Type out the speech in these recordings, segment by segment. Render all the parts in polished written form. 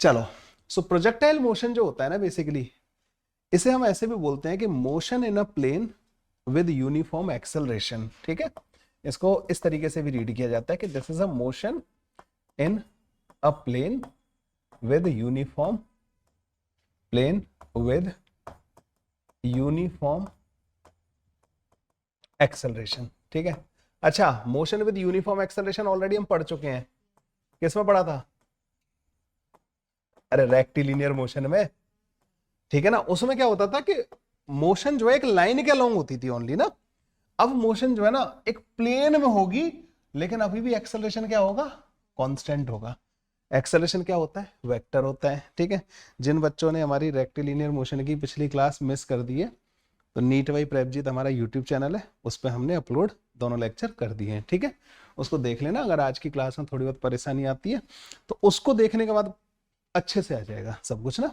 चलो, सो projectile motion जो होता है ना बेसिकली, इसे हम ऐसे भी बोलते हैं कि motion in a plane with uniform acceleration. ठीक है, इसको इस तरीके से भी रीड किया जाता है कि this is a motion in a plane with uniform, plane with uniform acceleration. ठीक है, अच्छा, motion with uniform acceleration already हम पढ़ चुके हैं। किसमें पढ़ा था? अरे रेक्टिलिनियर मोशन में। ठीक है ना, उसमें क्या होता था कि मोशन जो है एक लाइन के अलोंग होती थी ओनली ना। अब मोशन जो है ना एक प्लेन में होगी, लेकिन अभी भी एक्सेलरेशन क्या होगा? कांस्टेंट होगा। एक्सेलरेशन क्या होता है? वेक्टर होता है। ठीक है, जिन बच्चों ने हमारी रेक्टिलिनियर मोशन की पिछली क्लास मिस कर दी है, तो नीट बाई प्रेपजीत हमारा यूट्यूब चैनल है, उस पर हमने अपलोड दोनों लेक्चर कर दिए हैं। ठीक है, उसको देख लेना। अगर आज की क्लास में थोड़ी बहुत परेशानी आती है तो उसको देखने के बाद अच्छे से आ जाएगा सब कुछ ना।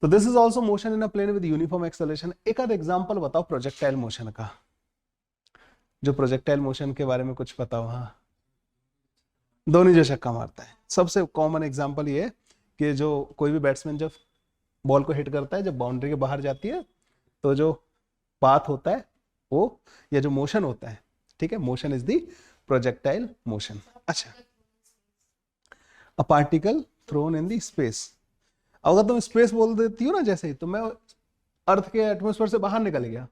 तो this is also motion in a plane with uniform acceleration. एक आध एग्जांपल बताओ प्रोजेक्टाइल मोशन का, जो प्रोजेक्टाइल मोशन के बारे में कुछ पता हो। हाँ, दोनों जो छक्का मारता है, सबसे कॉमन एग्जांपल ये है कि जो कोई भी बैट्समैन जब बॉल को हिट करता है, जब बाउंड्री के बाहर जाती है, तो जो पाथ होता है वो, या जो मोशन होता है, ठीक है, motion is the projectile motion. अच्छा, a particle thrown in the space. अगर तुम स्पेस बोल देती हो ना जैसे ही, तो मैं अर्थ के एटमोस्फेयर से बाहर निकल गया,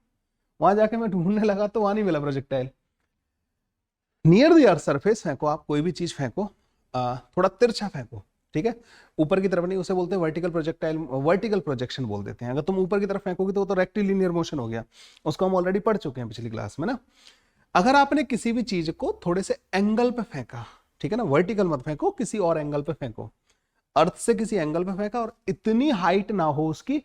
वहां जाके मैं ढूंढने लगा तो वहां नहीं मिला projectile. Near the earth surface फेंको, आप कोई भी चीज फेंको, थोड़ा तिरछा फेंको। ठीक है, ऊपर की तरफ नहीं, उसे बोलते हैं वर्टिकल प्रोजेक्टाइल, वर्टिकल प्रोजेक्शन बोल देते हैं। अगर तुम ऊपर की तरफ फेंकोगे तो वो तो रेक्टिलिनियर मोशन हो गया, उसको हम ऑलरेडी पढ़ चुके हैं पिछली क्लास में ना। अगर आपने किसी भी चीज को थोड़े से एंगल पे फेंका, ठीक है ना, वर्टिकल मत फेंको, किसी और एंगल पे फेंको, अर्थ से किसी एंगल पे फेंका, और इतनी हाइट ना हो उसकी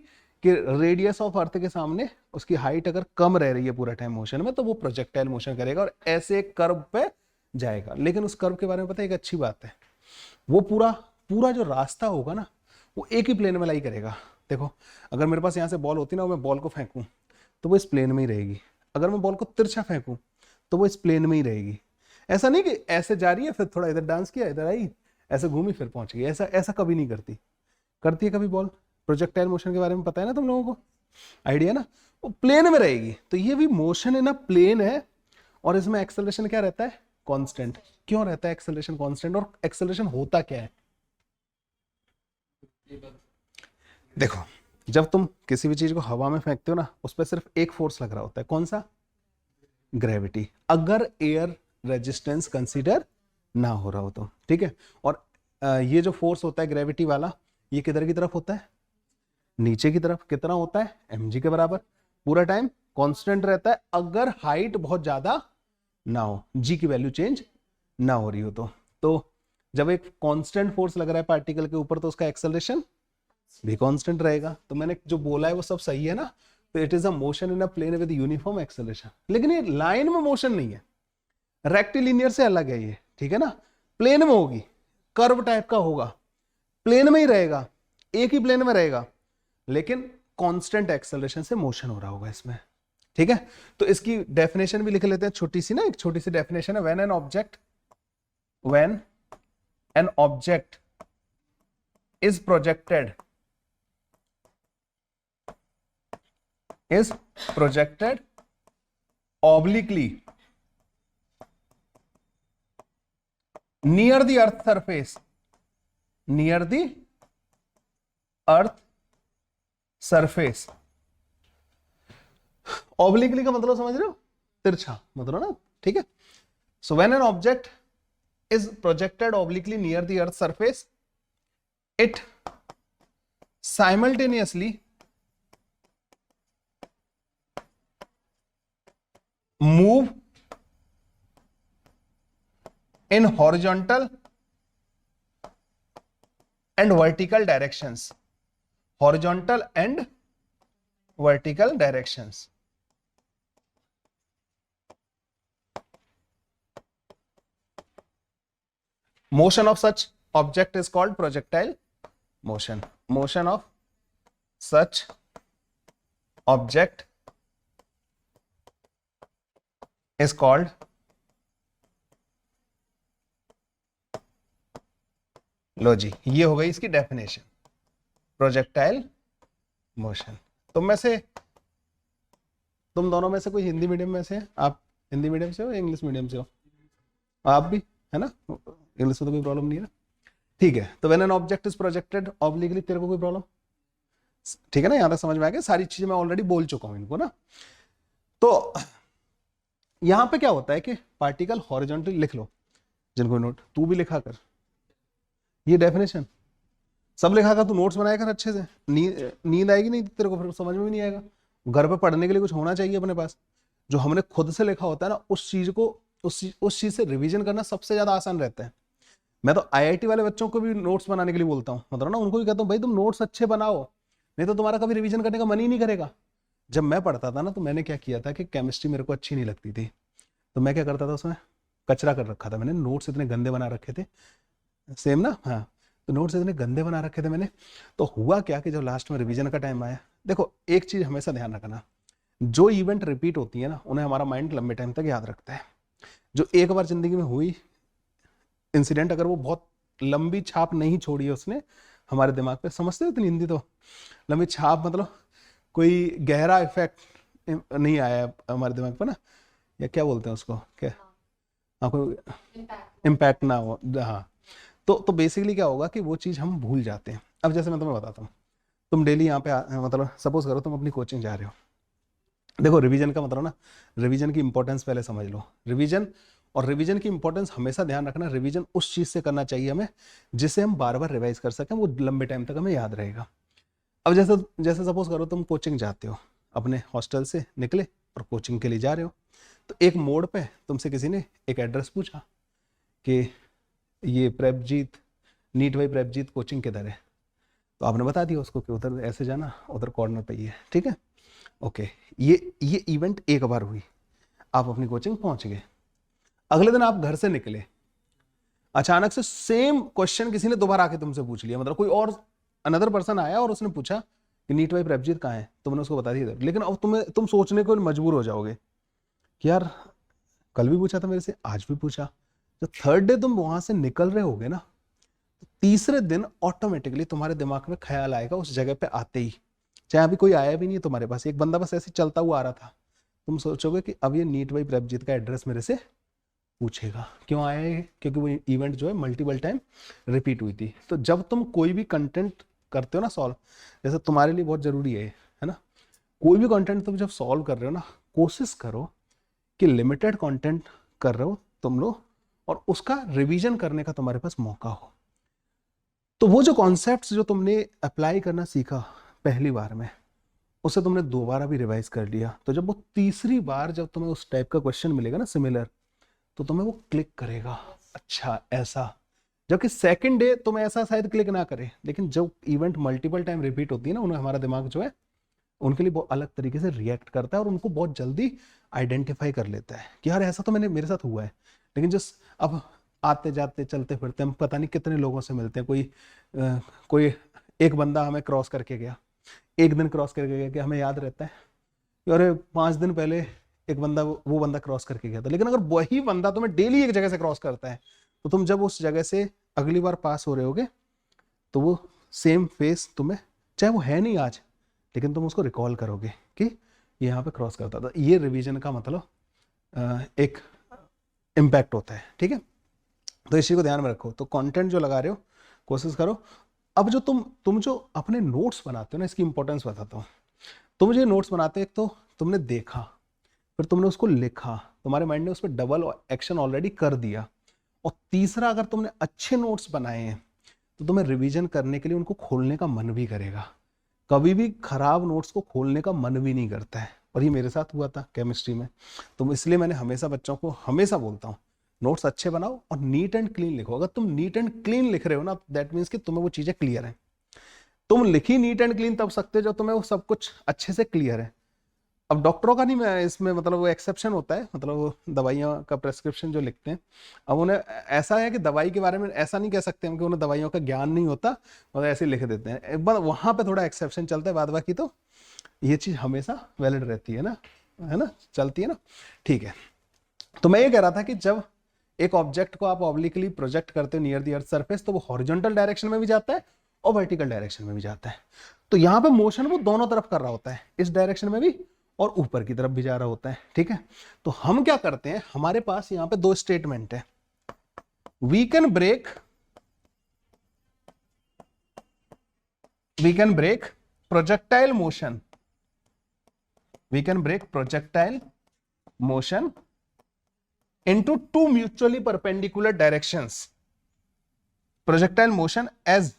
कि रेडियस ऑफ अर्थ के सामने उसकी हाइट अगर कम रह रही है पूरा टाइम मोशन में, तो वो प्रोजेक्टाइल मोशन करेगा और ऐसे कर्व पे जाएगा। लेकिन उस कर्व के बारे में पता है एक अच्छी बात है, वो पूरा पूरा जो रास्ता होगा ना, वो एक ही प्लेन में लाई करेगा। देखो, अगर मेरे पास यहाँ से बॉल होती ना, मैं बॉल को फेंकूं तो वो इस प्लेन में ही रहेगी। अगर मैं बॉल को तिरछा फेंकूं तो वो इस प्लेन में ही रहेगी। ऐसा नहीं कि ऐसे जा रही है फिर थोड़ा इधर डांस किया, इधर आई, ऐसे घूमी फिर पहुंच गई। ऐसा ऐसा कभी नहीं करती। करती है कभी बॉल? प्रोजेक्टाइल मोशन के बारे में पता है ना तुम लोगों को, आइडिया ना। वो प्लेन में रहेगी, तो ये भी मोशन है ना, प्लेन है। और इसमें एक्सेलरेशन क्या रहता है? कांस्टेंट। क्यों रहता है एक्सेलरेशन कांस्टेंट, और एक्सेलरेशन होता क्या है? देखो, जब तुम किसी भी चीज को हवा में फेंकते हो ना, उस पर सिर्फ एक फोर्स लग रहा होता है। कौन सा? ग्रेविटी। अगर एयर रेजिस्टेंस कंसीडर ना हो रहा हो तो, ठीक है। और ये जो फोर्स होता है ग्रेविटी वाला, ये किधर की तरफ होता है? नीचे की तरफ। कितना होता है? mg के बराबर। पूरा टाइम कांस्टेंट रहता है, अगर हाइट बहुत ज्यादा ना हो, जी की वैल्यू चेंज ना हो रही हो तो जब एक कांस्टेंट फोर्स लग रहा है पार्टिकल के ऊपर, तो उसका एक्सेलरेशन भी कांस्टेंट रहेगा। तो मैंने जो बोला है वो सब सही है ना। तो it is a motion in a plane with uniform acceleration. लेकिन ये लाइन में मोशन नहीं है, रेक्टिलिनियर से अलग है ये, ठीक है ना। प्लेन में होगी, कर्व टाइप का होगा, प्लेन में ही रहेगा, एक ही प्लेन में रहेगा, लेकिन कांस्टेंट एक्सेलरेशन से मोशन हो रहा होगा इसमें। ठीक है, तो इसकी डेफिनेशन भी लिख लेते हैं छोटी सी ना, एक छोटी सी डेफिनेशन है। When an object is projected obliquely near the earth surface, near the earth surface। Obliquely का मतलब समझ रहे हो? तिरछा मतलब ना, ठीक है। So when an object is projected obliquely near the earth surface, it simultaneously move in horizontal and vertical directions, horizontal and vertical directions. Motion of such object is called projectile motion. Motion of such object is called लो जी, ये हो गई इसकी definition, projectile motion. तुम दोनों में से कोई हिंदी मीडियम में से है? आप हिंदी मीडियम से हो या इंग्लिश मीडियम से हो? आप भी है ना, इंग्लिश में तो कोई प्रॉब्लम नहीं है ना, ठीक है। तो when an object is projected obliquely, तेरे को कोई प्रॉब्लम? ठीक है ना, यहां तक समझ में आ गया, सारी चीजें मैं ऑलरेडी बोल चुका हूं इनको ना। तो यहां पे क्या होता है कि पार्टिकल हॉरिजॉन्टली, लिख लो जिनको नोट, तू भी लिखा कर ये डेफिनेशन, सब लिखा कर, तू नोट्स बनाया कर अच्छे से। नींद आएगी नहीं तेरे को, फिर समझ में भी नहीं आएगा। घर पे पढ़ने के लिए कुछ होना चाहिए अपने पास, जो हमने खुद से लिखा होता है ना, उस चीज को उस चीज से रिवीजन करना सबसे ज्यादा आसान रहता है। मैं तो आईआईटी वाले बच्चों को भी नोट्स बनाने के लिए बोलता हूँ, मतलब ना उनको भी कहता हूँ भाई तुम नोट्स अच्छे बनाओ, नहीं तो तुम्हारा कभी रिवीजन करने का मन ही नहीं करेगा। जब मैं पढ़ता था ना, तो मैंने क्या किया था कि केमिस्ट्री मेरे को अच्छी नहीं लगती थी, तो मैं क्या करता था, उसमें कचरा कर रखा था मैंने, नोट्स इतने गंदे बना रखे थे, सेम ना, हाँ। तो नोट्स इतने गंदे बना रखे थे मैंने, तो हुआ क्या कि जब लास्ट में रिवीजन का टाइम आया, देखो एक चीज हमेशा ध्यान रखना, जो इवेंट रिपीट होती है ना, उन्हें हमारा माइंड लंबे टाइम तक याद रखता है। जो एक बार जिंदगी में हुई इंसिडेंट, अगर वो बहुत लंबी छाप नहीं छोड़ी है उसने हमारे दिमाग पे, समझते हो इतनी हिंदी तो, लंबी छाप मतलब कोई गहरा इफेक्ट नहीं आया हमारे दिमाग पे ना, या क्या बोलते हैं उसको, क्या, हाँ, कोई इम्पैक्ट ना हो, हाँ। तो बेसिकली क्या होगा कि वो चीज़ हम भूल जाते हैं। अब जैसे मैं तुम्हें बताता हूँ, तुम डेली यहाँ पे मतलब सपोज करो तुम अपनी कोचिंग जा रहे हो, देखो रिवीजन का मतलब ना, रिवीजन की इंपॉर्टेंस पहले समझ लो। रिवीजन की इंपॉर्टेंस हमेशा ध्यान रखना, रिवीजन उस चीज़ से करना चाहिए हमें जिसे हम बार बार रिवाइज कर सकें, वो लंबे टाइम तक हमें याद रहेगा। अब जैसे जैसे सपोज करो तुम कोचिंग जाते हो, अपने हॉस्टल से निकले और कोचिंग के लिए जा रहे हो, तो एक मोड़ पे तुमसे किसी ने एक एड्रेस पूछा कि ये प्रेपजीत, नीट बाई प्रेपजीत कोचिंग किधर है, तो आपने बता दिया उसको कि उधर ऐसे जाना, उधर कॉर्नर पे ही है, ठीक है, ओके। ये इवेंट एक बार हुई, आप अपनी कोचिंग पहुंच गए। अगले दिन आप घर से निकले, अचानक से सेम क्वेश्चन किसी ने दोबारा आके तुमसे पूछ लिया, मतलब कोई और अनदर पर्सन आया और उसने पूछा कि नीट बाई प्रेपजीत कहाँ है, तुमने उसको बता दिया। लेकिन अब तुम सोचने को मजबूर हो जाओगे कि यार कल भी पूछा था मेरे से, आज भी पूछा। जब थर्ड डे तुम वहां से निकल रहे होगे ना, तो तीसरे दिन ऑटोमेटिकली तुम्हारे दिमाग में ख्याल आएगा उस जगह पे आते ही, चाहे अभी कोई आया भी नहीं है तुम्हारे पास, एक बंदा बस ऐसे चलता हुआ आ रहा था, तुम सोचोगे कि अब ये नीट बाई प्रेपजीत का एड्रेस मेरे से पूछेगा। क्यों आया है? क्योंकि वो इवेंट जो है मल्टीपल टाइम रिपीट हुई थी। तो जब तुम कोई भी कंटेंट करते हो ना सॉल्व, जैसे तुम्हारे लिए बहुत जरूरी है ना, कोई भी कंटेंट तुम जब सॉल्व कर रहे हो ना, कोशिश करो कि लिमिटेड कंटेंट कर रहे हो तुम लोग, और उसका रिवीजन करने का तुम्हारे पास मौका हो। तो वो जो कॉन्सेप्ट्स जो तुमने अप्लाई करना सीखा पहली बार में, उसे तुमने दोबारा भी रिवाइज कर लिया, तो जब वो तीसरी बार जब तुम्हें उस टाइप का क्वेश्चन मिलेगा ना सिमिलर, तो तुम्हें वो क्लिक करेगा, अच्छा ऐसा। जबकि सेकंड डे तुम्हें ऐसा शायद क्लिक ना करे, लेकिन जब इवेंट मल्टीपल टाइम रिपीट होती है ना, उन्हें हमारा दिमाग जो है उनके लिए बहुत अलग तरीके से रिएक्ट करता है, और उनको बहुत जल्दी आइडेंटिफाई कर लेता है कि यार ऐसा तो मेरे साथ हुआ है। लेकिन जिस अब आते जाते चलते फिरते हम पता नहीं कितने लोगों से मिलते हैं, कोई एक बंदा हमें क्रॉस करके गया, एक दिन क्रॉस करके गया, कि हमें याद रहता है कि अरे 5 दिन पहले एक बंदा, वो बंदा क्रॉस करके गया था। लेकिन अगर वही बंदा तुम्हें डेली एक जगह से क्रॉस करता है, तो तुम जब उस जगह से अगली बार पास हो रहे होगे, तो वो सेम फेस तुम्हें, चाहे वो है नहीं आज, लेकिन तुम उसको रिकॉल करोगे कि यहाँ पे क्रॉस करता था। ये रिवीजन का मतलब एक इम्पैक्ट होता है, ठीक है। तो इसी को ध्यान में रखो। तो कंटेंट जो लगा रहे हो कोशिश करो। अब जो तुम जो अपने नोट्स बनाते हो ना, इसकी इंपॉर्टेंस बताता हूँ। तुम जो नोट्स बनाते हो, एक तो तुमने देखा, फिर तुमने उसको लिखा, तुम्हारे माइंड ने उस पर डबल एक्शन ऑलरेडी कर दिया, और तीसरा अगर तुमने अच्छे नोट्स बनाए हैं, तो तुम्हें रिवीजन करने के लिए उनको खोलने का मन भी करेगा। कभी भी खराब नोट्स को खोलने का मन भी नहीं करता है, और ये मेरे साथ हुआ था केमिस्ट्री में। तो इसलिए मैंने हमेशा बच्चों को हमेशा बोलता हूँ, नोट्स अच्छे बनाओ और नीट एंड क्लीन लिखो। अगर तुम नीट एंड क्लीन लिख रहे हो ना, दैट मीन्स कि तुम्हें वो चीजें क्लियर है। तुम लिखी नीट एंड क्लीन तब सकते हो जब तुम्हें वो सब कुछ अच्छे से क्लियर है। अब डॉक्टरों का नहीं, मैं इसमें मतलब वो एक्सेप्शन होता है, मतलब वो दवाइयों का प्रेस्क्रिप्शन जो लिखते हैं, अब उन्हें ऐसा है कि दवाई के बारे में ऐसा नहीं कह सकते हम कि उन्हें दवाइयों का ज्ञान नहीं होता, और ऐसे लिख देते हैं। एक बार वहां पे थोड़ा एक्सेप्शन चलता है, बाद बाकी तो ये चीज हमेशा वैलिड रहती है ना, चलती है ना, ठीक है। तो मैं ये कह रहा था कि जब एक ऑब्जेक्ट को आप ऑब्लिकली प्रोजेक्ट करते हो नियर द अर्थ सरफेस तो वो हॉरिजॉन्टल डायरेक्शन में भी जाता है और वर्टिकल डायरेक्शन में भी जाता है। तो यहां पे मोशन वो दोनों तरफ कर रहा होता है, इस डायरेक्शन में भी और ऊपर की तरफ भी जा रहा होता है। ठीक है, तो हम क्या करते हैं, हमारे पास यहां पे दो स्टेटमेंट है। We can break projectile motion, we can break projectile motion into two mutually perpendicular directions. Projectile motion as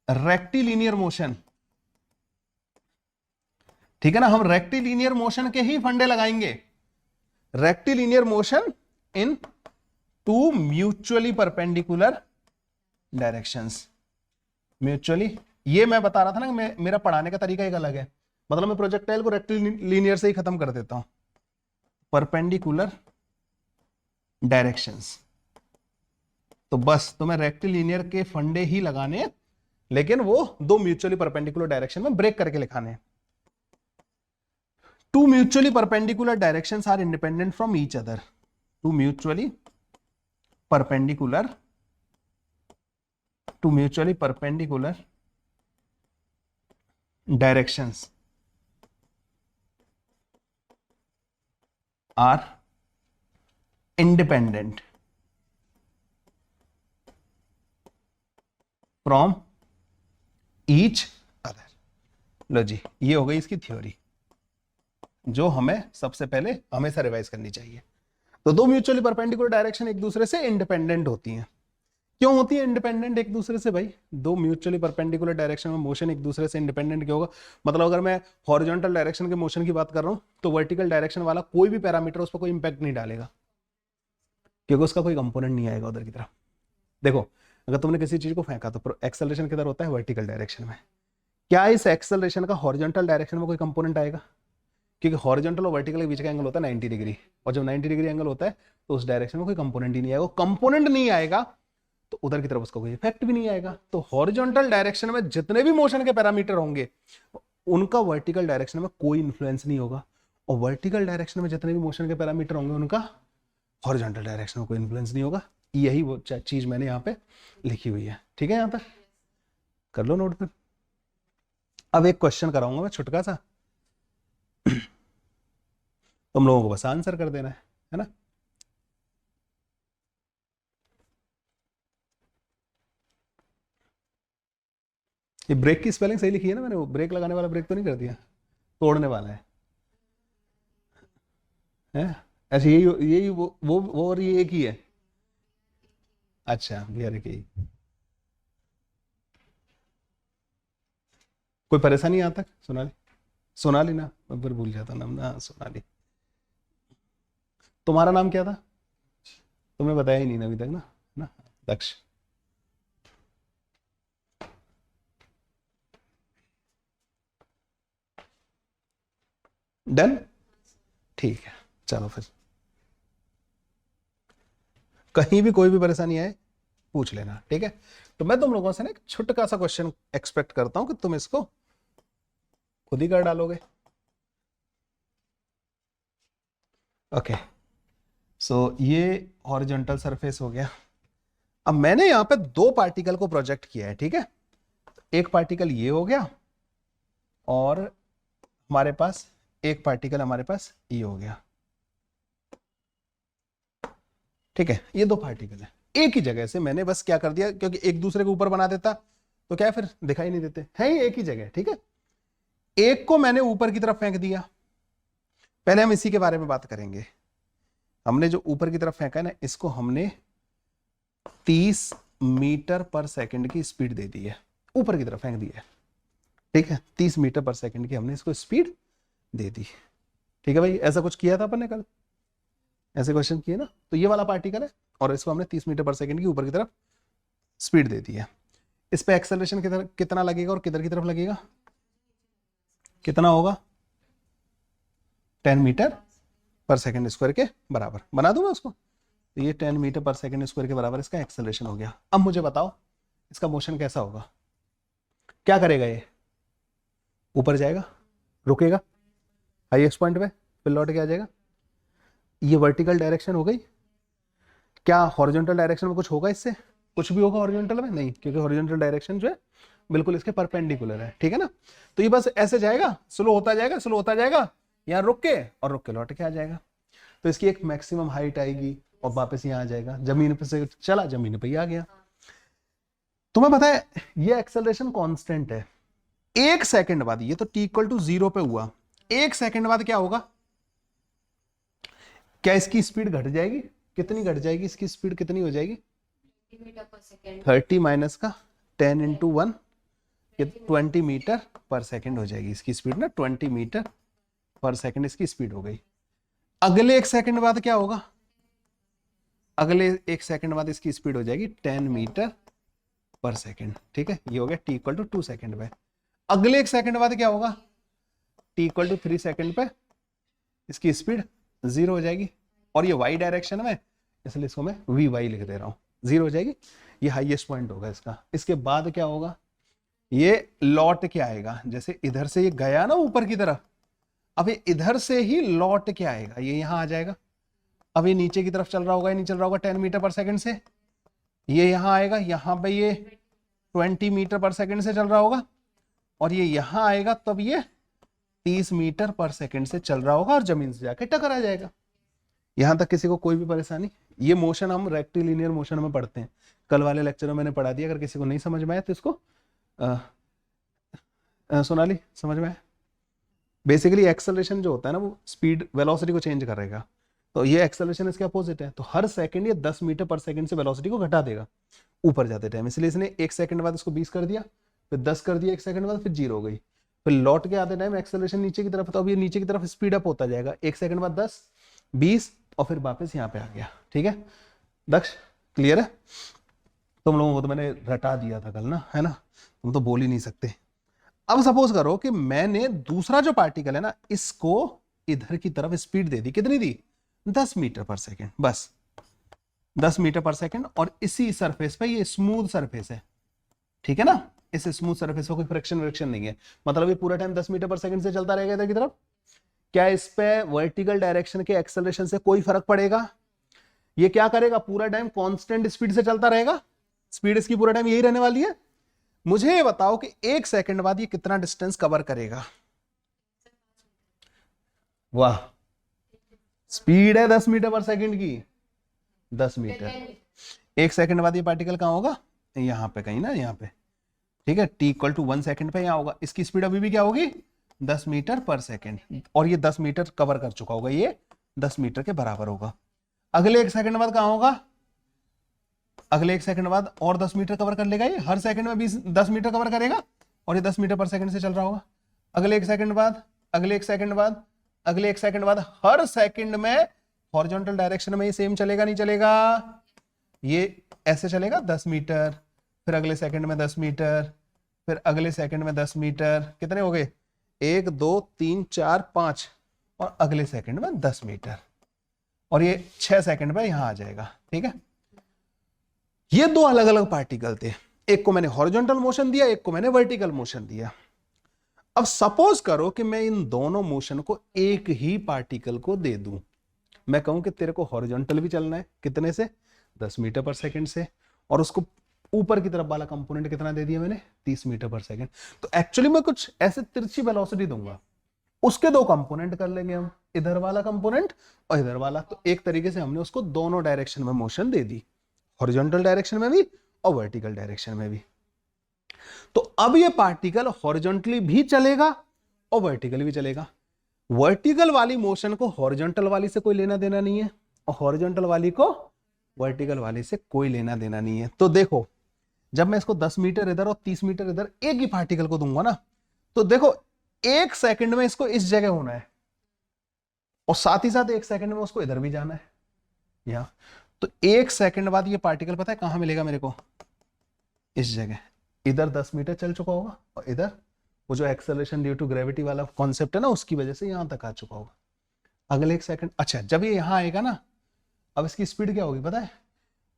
rectilinear motion, ठीक है ना, हम रेक्टिलिनियर मोशन के ही फंडे लगाएंगे। Rectilinear motion in to mutually perpendicular directions. Mutually, ये मैं बता रहा था ना कि मेरा पढ़ाने का तरीका एक अलग है, मतलब मैं प्रोजेक्टाइल को रेक्टिलिनियर से ही खत्म कर देता हूं। परपेंडिकुलर डायरेक्शंस, तो बस तुम्हें रेक्टिलिनियर के फंडे ही लगाने, लेकिन वो दो म्यूचुअली परपेंडिकुलर डायरेक्शन में ब्रेक करके लिखाने। Two mutually perpendicular directions are independent from each other. Two mutually perpendicular directions are independent from each other। लो जी, ये हो गई इसकी थ्योरी जो हमें सबसे पहले हमेशा रिवाइज करनी चाहिए। तो दो म्यूचुअली परपेंडिकुलर डायरेक्शन एक दूसरे से इंडिपेंडेंट होती हैं। क्यों होती है इंडिपेंडेंट एक दूसरे से भाई? दो म्यूचुअली परपेंडिकुलर डायरेक्शन में मोशन एक दूसरे से इंडिपेंडेंट क्यों होगा? मतलब अगर मैं हॉरिजॉन्टल डायरेक्शन के मोशन की बात कर रहा हूं तो वर्टिकल डायरेक्शन वाला कोई भी पैरामीटर उस पर कोई इंपैक्ट नहीं डालेगा, क्योंकि उसका कोई कंपोनेंट नहीं आएगा उधर की तरफ। देखो, अगर तुमने किसी चीज को फेंका तो एक्सेलरेशन किधर होता है? वर्टिकल डायरेक्शन में। क्या इस एक्सेलरेशन का हॉरिजॉन्टल डायरेक्शन में कोई कंपोनेंट आएगा? क्योंकि हॉरिजॉन्टल और वर्टिकल के बीच का एंगल होता है 90 डिग्री, और जब 90 डिग्री एंगल होता है तो उस डायरेक्शन में कोई कंपोनेंट ही नहीं आएगा। कंपोनेंट नहीं आएगा तो उधर की तरफ उसका कोई इफेक्ट भी नहीं आएगा। तो हॉरिजॉन्टल डायरेक्शन में जितने भी मोशन के पैरामीटर होंगे उनका वर्टिकल डायरेक्शन में कोई इन्फ्लुएंस नहीं होगा, और वर्टिकल डायरेक्शन में जितने भी मोशन के पैरामीटर होंगे उनका हॉरिजॉन्टल डायरेक्शन में कोई इन्फ्लुएंस नहीं होगा। यही वो चीज मैंने यहाँ पे लिखी हुई है। ठीक है, यहां तक कर लो नोट पे। अब एक क्वेश्चन कराऊंगा मैं छुटका सा, तुम लोगों को बस आंसर कर देना है ना। ये ब्रेक की स्पेलिंग सही लिखी है ना मैंने? वो ब्रेक लगाने वाला ब्रेक तो नहीं कर दिया, तोड़ने वाला है? ऐसे यही वो और ये एक ही है। अच्छा, बिहार एक ही। कोई परेशानी यहाँ तक? सोनाली ना, मैं फिर भूल जाता नाम ना। सोनाली, तुम्हारा नाम क्या था? तुमने बताया ही नहीं ना अभी तक ना। दक्ष। डन, ठीक है, चलो फिर कहीं भी कोई भी परेशानी आए पूछ लेना, ठीक है। तो मैं तुम लोगों से ना एक छोटा सा क्वेश्चन एक्सपेक्ट करता हूं कि तुम इसको खुद ही कर डालोगे। ओके, सो ये हॉरिजॉन्टल सरफेस हो गया। अब मैंने यहां पे दो पार्टिकल को प्रोजेक्ट किया है, ठीक है। एक पार्टिकल ये हो गया और हमारे पास एक पार्टिकल हमारे पास ये हो गया, ठीक है। ये दो पार्टिकल है एक ही जगह से। मैंने बस क्या कर दिया, क्योंकि एक दूसरे के ऊपर बना देता तो क्या फिर दिखाई नहीं देते हैं, ये एक ही जगह, ठीक है। एक को मैंने ऊपर की तरफ फेंक दिया। पहले हम इसी के बारे में बात करेंगे। हमने जो ऊपर की तरफ फेंका है ना, इसको हमने 30 मीटर पर सेकंड की स्पीड दे दी है, ऊपर की तरफ फेंक दी है, ठीक है। 30 मीटर पर सेकंड की हमने इसको स्पीड दे दी, ठीक है भाई। ऐसा कुछ किया था अपन ने कल, ऐसे क्वेश्चन किए ना। तो ये वाला पार्टिकल है और इसको हमने 30 मीटर पर सेकंड की ऊपर की तरफ स्पीड दे दी है। इस पे एक्सेलरेशन कितना लगेगा और किधर की तरफ लगेगा? कितना होगा? 10 मीटर पर सेकंड स्क्वायर के बराबर। बना दूं मैं उसको? तो ये 10 मीटर पर सेकंड स्क्वायर के बराबर इसका एक्सेलरेशन हो गया। अब मुझे बताओ इसका मोशन कैसा होगा? क्या करेगा ये? ऊपर जाएगा, रुकेगा हाईएस्ट पॉइंट पे, फिर लौट के आ जाएगा। ये वर्टिकल डायरेक्शन हो गई, क्या हॉरिजॉन्टल डायरेक्शन में कुछ होगा इससे? कुछ भी होगा हॉरिजॉन्टल में? नहीं, क्योंकि हॉरिजॉन्टल डायरेक्शन जो है बिल्कुल इसके परपेंडिकुलर है, ठीक है ना। तो ये बस ऐसे जाएगा, स्लो होता जाएगा, स्लो होता जाएगा, यहाँ रुक के और रुक के लौट के आ जाएगा। तो इसकी एक मैक्सिमम हाइट आएगी और वापस यहाँ आ जाएगा, जमीन पे से चला, जमीन पे ही आ गया। तुम्हें पता है ये एक्सेलरेशन कांस्टेंट है। 1 सेकंड बाद, ये तो t इक्वल टू 0 पे हुआ, 1 सेकंड बाद क्या होगा? क्या इसकी स्पीड घट जाएगी? कितनी घट जाएगी इसकी स्पीड? कितनी हो जाएगी? 30 माइनस का 10 इंटू 1, 20 मीटर पर सेकंड हो जाएगी इसकी स्पीड ना, 20 मीटर पर सेकंड इसकी स्पीड हो गई। अगले 1 सेकंड बाद क्या होगा? अगले 1 सेकंड बाद इसकी स्पीड हो जाएगी 10 मीटर पर सेकंड, ठीक है। ये हो गया t इक्वल टू 2 सेकंड पे। अगले 1 सेकंड बाद क्या होगा? t इक्वल टू 3 सेकंड पे इसकी स्पीड 0 हो जाएगी, और ये y डायरेक्शन में, इसलिए इसको मैं vy लिख दे रहा हूं, 0 हो जाएगी। ये हाईएस्ट पॉइंट होगा इसका। इसके बाद क्या होगा? ये लौट के आएगा, जैसे इधर से ये गया ना ऊपर की तरफ, अब ये इधर से ही लौट के आएगा, ये यहां आ जाएगा। अब ये नीचे की तरफ चल रहा होगा, ये नहीं चल रहा होगा 10 मीटर पर सेकंड से, ये यहां आएगा, यहां पे ये 20 मीटर पर सेकंड से चल रहा होगा, और ये यहां आएगा तब ये 30 मीटर पर सेकंड से चल रहा होगा और जमीन से जाके टकरा जाएगा। यहां तक किसी को कोई भी परेशानी? ये मोशन हम रेक्टिलिनियर मोशन में पढ़ते हैं, कल वाले लेक्चर में मैंने पढ़ा दिया, अगर किसी को नहीं समझ में आया तो इसको सोनाली समझ में आया? बेसिकली एक्सेलरेशन जो होता है ना, वो स्पीड वेलोसिटी को चेंज करेगा, तो ये एक्सेलरेशन इसके अपोजिट है। तो हर सेकंड ये 10 मीटर पर सेकंड से वेलोसिटी को घटा देगा ऊपर जाते टाइम, इसलिए इसने 1 सेकंड बाद इसको 20 कर दिया, फिर 10 कर दिया 1 सेकंड बाद, फिर 0 हो गई, फिर लौट के आते टाइम एक्सेलरेशन नीचे की तरफ, तो अब ये नीचे की तरफ स्पीड अप होता जाएगा, 1 सेकंड बाद 10, 20 और फिर वापस यहाँ पे आ गया, ठीक है दक्ष? क्लियर है? तुम लोगों को तो मैंने रटा दिया था कल ना, है ना, तुम तो बोल ही नहीं सकते। अब सपोज करो कि मैंने दूसरा जो पार्टिकल है ना, इसको इधर की तरफ स्पीड दे दी, कितनी दी? 10 मीटर पर सेकंड, बस 10 मीटर पर सेकंड, और इसी सरफेस पे, ये स्मूथ सरफेस है, ठीक है ना, इस स्मूथ सरफेस पे कोई फ्रिक्शन व्रिक्शन नहीं है, मतलब ये पूरा टाइम 10 मीटर पर सेकंड से चलता रहेगा इधर की तरफ। क्या इस पे वर्टिकल डायरेक्शन के एक्सेलरेशन से कोई फर्क पड़ेगा? ये क्या करेगा? पूरा टाइम कांस्टेंट स्पीड से चलता रहेगा, स्पीड इसकी पूरा टाइम यही रहने वाली है। मुझे ये बताओ कि 1 सेकंड बाद ये कितना डिस्टेंस कवर करेगा? वाह, स्पीड है 10 मीटर पर सेकंड की, 10 मीटर। 1 सेकंड बाद ये पार्टिकल कहां होगा? यहां पे कहीं ना, यहां पे, ठीक है। t इक्वल टू 1 सेकंड पे यहां होगा, इसकी स्पीड अभी भी क्या होगी? 10 मीटर पर सेकंड, और ये 10 मीटर कवर कर चुका होगा, ये 10 मीटर के बराबर होगा। अगले 1 सेकंड बाद कहां होगा? अगले 1 सेकंड बाद और 10 मीटर कवर कर लेगा, ये हर सेकंड में 10 मीटर कवर करेगा, और ये 10 मीटर पर सेकंड से चल रहा होगा। अगले 1 सेकंड बाद, अगले 1 सेकंड बाद, अगले 1 सेकंड बाद, हर सेकंड में हॉरिजॉन्टल डायरेक्शन में ये सेम चलेगा, नहीं चलेगा? ये ऐसे चलेगा 10 मीटर, फिर अगले सेकंड में 10 मीटर, फिर अगले सेकंड में 10 मीटर, कितने हो गए? 1 2 3 4 5, और अगले सेकंड में 10 मीटर, और ये 6 सेकंड में यहां आ जाएगा, ठीक है। ये दो अलग अलग पार्टिकल थे, एक को मैंने हॉरिजॉन्टल मोशन दिया, एक को मैंने वर्टिकल मोशन दिया। अब सपोज करो कि मैं इन दोनों मोशन को एक ही पार्टिकल को दे दूं, मैं कहूं कि तेरे को हॉरिजॉन्टल भी चलना है, कितने से? 10 मीटर पर सेकंड से, और उसको ऊपर की तरफ वाला कंपोनेंट कितना दे दिया मैंने? 30 मीटर पर सेकंड। तो एक्चुअली मैं कुछ ऐसे तिरछी वेलोसिटी दूंगा, उसके दो कंपोनेंट कर लेंगे हम, इधर वाला कंपोनेंट और इधर वाला। तो एक तरीके से हमने उसको दोनों डायरेक्शन में मोशन दे दी, हॉरिजॉन्टल डायरेक्शन में भी और वर्टिकल डायरेक्शन में भी। तो अब ये पार्टिकल हॉरिजॉन्टली भी चलेगा और वर्टिकली भी चलेगा। वर्टिकल वाली मोशन को हॉरिजॉन्टल वाली से कोई लेना देना नहीं है, और हॉरिजॉन्टल वाली को वर्टिकल वाली से कोई लेना देना नहीं है। तो देखो, जब मैं इसको 10 मीटर इधर और 30 मीटर इधर एक ही पार्टिकल को दूंगा ना, तो देखो 1 सेकंड में इसको इस जगह होना है, और साथ ही साथ 1 सेकंड में उसको इधर भी जाना है, यहां। तो 1 सेकंड बाद ये पार्टिकल पता है कहां मिलेगा मेरे को? इस जगह। इधर 10 मीटर चल चुका होगा, और इधर वो जो एक्सेलरेशन ड्यू टू ग्रेविटी वाला कॉन्सेप्ट है ना, उसकी वजह से यहां तक आ चुका होगा। अगले 1 सेकंड, अच्छा जब ये यहां आएगा ना, अब इसकी स्पीड क्या होगी पता है?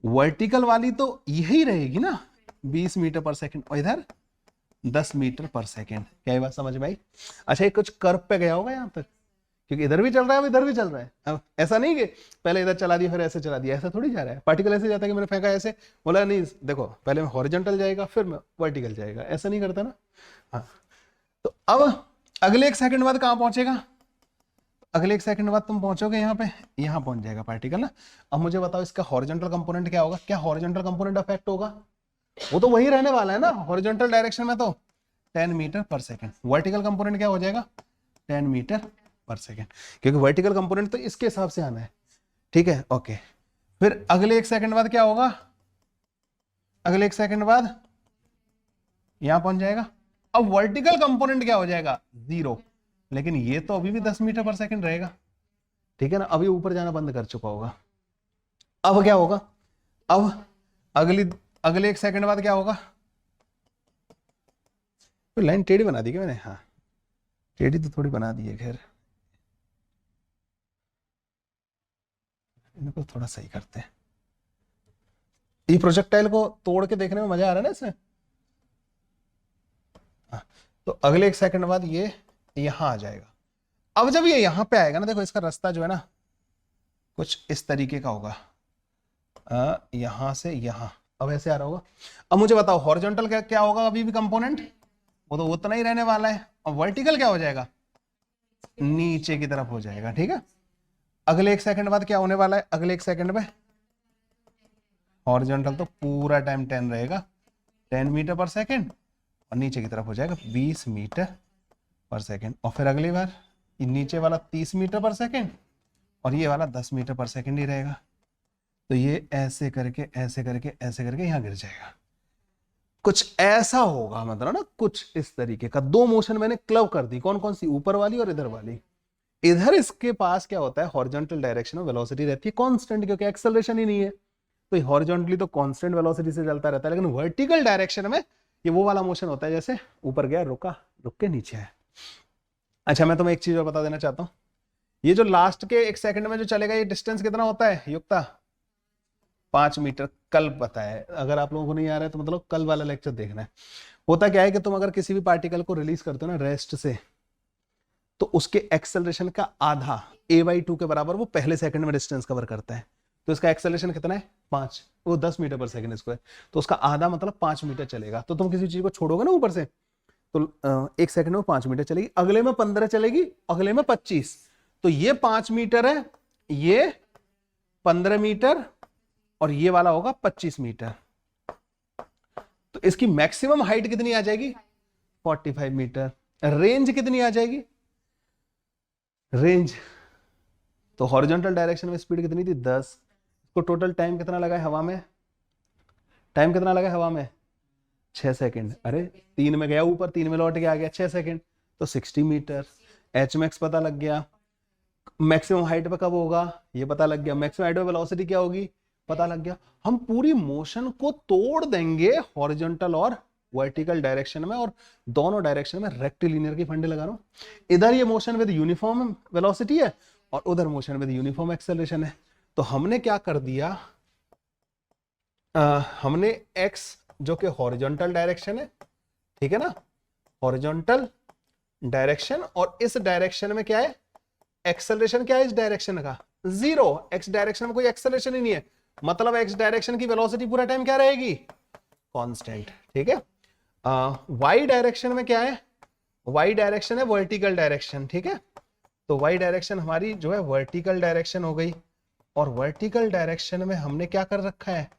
वर्टिकल वाली तो यही रहेगी ना, 20 मीटर पर सेकंड, और इधर 10 मीटर पर सेकंड। क्या ये बात समझ में आई? अच्छा, ये कुछ कर्व पे गया होगा यहां तक, क्योंकि इधर भी चल रहा है, अब इधर भी चल रहा है। अब ऐसा नहीं कि पहले इधर चला दिया फिर ऐसे चला दिया, ऐसा थोड़ी जा रहा है। पार्टिकल ऐसे जाता है कि मैंने फेंका ऐसे, बोला नहीं देखो पहले मैं हॉरिजॉन्टल जाएगा फिर मैं वर्टिकल जाएगा, ऐसा नहीं करता ना। हाँ, तो अब अगले 1 सेकंड बाद कहाँ पहुंचेगा, अगले 1 सेकंड बाद तुम पहुंचोगे यहाँ पे, यहाँ पहुंच जाएगा पार्टिकल ना। अब मुझे बताओ इसका हॉरिजॉन्टल कंपोनेंट क्या होगा, क्या हॉरिजॉन्टल कंपोनेंट अफेक्ट होगा, वो तो वही रहने वाला है ना हॉरिजॉन्टल डायरेक्शन में, तो 10 मीटर पर सेकेंड। वर्टिकल कंपोनेंट क्या हो जाएगा, 10 मीटर पर सेकेंड, क्योंकि वर्टिकल कंपोनेंट तो इसके हिसाब से आना है, ठीक है, ओके। फिर अगले 1 सेकंड बाद क्या होगा, अगले 1 सेकंड बाद यहां पहुंच जाएगा। अब वर्टिकल कंपोनेंट क्या हो जाएगा, 0, लेकिन ये तो अभी भी 10 मीटर पर सेकंड रहेगा, ठीक है ना, अभी ऊपर जाना बंद कर चुका होगा। अब क्या होगा, अब अगले 1 सेकंड बाद क्या होगा, तो लाइन टेढ़ी बना दी क्या मैंने, हाँ टेढ़ी तो थोड़ी बना दी है, खैर इनको थोड़ा सही करते हैं। ये प्रोजेक्टाइल को तोड़ के देखने में मजा आ रहा है ना इसमें। हाँ, तो अगले 1 सेकंड बाद ये यहां आ जाएगा। अब जब ये यहां पे आएगा ना, देखो इसका रास्ता जो है ना कुछ इस तरीके का होगा, यहां से यहां, अब ऐसे आ रहा होगा। अब मुझे बताओ हॉरिजॉन्टल क्या क्या होगा, अभी भी कंपोनेंट वो तो उतना ही रहने वाला है, और वर्टिकल क्या हो जाएगा, नीचे की तरफ हो जाएगा, ठीक है। अगले 1 सेकंड बाद क्या होने वाला है, अगले 1 सेकंड में हॉरिजॉन्टल तो पूरा टाइम 10 रहेगा, 10 मीटर पर सेकंड, और नीचे की तरफ हो जाएगा 20 मीटर पर सेकंड। और फिर अगली बार नीचे वाला 30 मीटर पर सेकंड, और ये वाला 10 मीटर पर सेकंड ही रहेगा। तो ये ऐसे करके ऐसे करके ऐसे करके यहाँ गिर जाएगा, कुछ ऐसा होगा, मतलब ना कुछ इस तरीके का। 2 मोशन मैंने क्लब कर दी, कौन कौन सी, ऊपर वाली और इधर वाली। इधर इसके पास क्या होता है, हॉरिजॉन्टल डायरेक्शन में वेलोसिटी रहती है कांस्टेंट, क्योंकि एक्सेलरेशन ही नहीं है, तो हॉरिजॉन्टली तो कांस्टेंट वेलोसिटी से चलता रहता है। लेकिन वर्टिकल डायरेक्शन में ये वो वाला मोशन होता है जैसे ऊपर गया रुका, रुक के नीचे है। अच्छा मैं तुम्हें एक चीज और बता देना चाहता हूँ, ये जो लास्ट के 1 सेकंड में जो चलेगा ये डिस्टेंस कितना होता है युक्ता, 5 मीटर। कल पता है, अगर आप लोगों को नहीं आ रहा है तो मतलब कल वाला लेक्चर देखना है। होता क्या है कि तुम अगर किसी भी पार्टिकल को रिलीज करते हो ना रेस्ट से, तो उसके एक्सेलरेशन का आधा a/2 के बराबर वो पहले सेकंड में डिस्टेंस कवर करता है। तो इसका एक्सेलरेशन कितना है, 5, वो 10 मीटर पर सेकंड स्क्वायर, तो उसका आधा मतलब 5 मीटर चलेगा। तो तुम किसी चीज को छोड़ोगे ना ऊपर से, तो 1 सेकंड में 5 मीटर चलेगी, अगले में 15 चलेगी, अगले में 25, तो ये 5 मीटर है, ये 15 मीटर, और ये वाला होगा 25 मीटर। तो इसकी मैक्सिमम हाइट कितनी आ जाएगी, 45 मीटर। रेंज कितनी आ जाएगी, रेंज तो हॉरिजॉन्टल डायरेक्शन में स्पीड कितनी थी, 10। इसको टोटल टाइम कितना लगा है हवा में, टाइम कितना लगा है हवा में, 6 सेकंड। अरे 3 में गया ऊपर, 3 में लौट के आ गया, 6 सेकंड, तो 60 मीटर। एच मैक्स पता लग गया, मैक्सिमम हाइट पे कब होगा ये पता लग गया, मैक्सिमम हाइट पे वेलोसिटी क्या होगी पता लग गया। हम पूरी मोशन को तोड़ देंगे हॉरिजॉन्टल और वर्टिकल डायरेक्शन में, और दोनों डायरेक्शन में रेक्टिलिनियर की फंडे लगा रहा हूं। इधर ये मोशन विद यूनिफॉर्म वेलोसिटी है और उधर मोशन विद यूनिफॉर्म एक्सेलरेशन है। तो हमने क्या कर दिया, हमने x जो कि हॉरिजॉन्टल डायरेक्शन है, ठीक है ना, हॉरिजॉन्टल डायरेक्शन, और इस डायरेक्शन में क्या है, एक्सेलरेशन क्या है इस डायरेक्शन का, 0। x डायरेक्शन में कोई एक्सेलरेशन ही नहीं है, मतलब x डायरेक्शन की वेलोसिटी पूरा टाइम क्या रहेगी, कांस्टेंट, ठीक है। y डायरेक्शन में क्या है, y डायरेक्शन है वर्टिकल डायरेक्शन, ठीक है। तो y डायरेक्शन हमारी जो है वर्टिकल डायरेक्शन हो गई, और वर्टिकल डायरेक्शन में हमने क्या कर रखा है,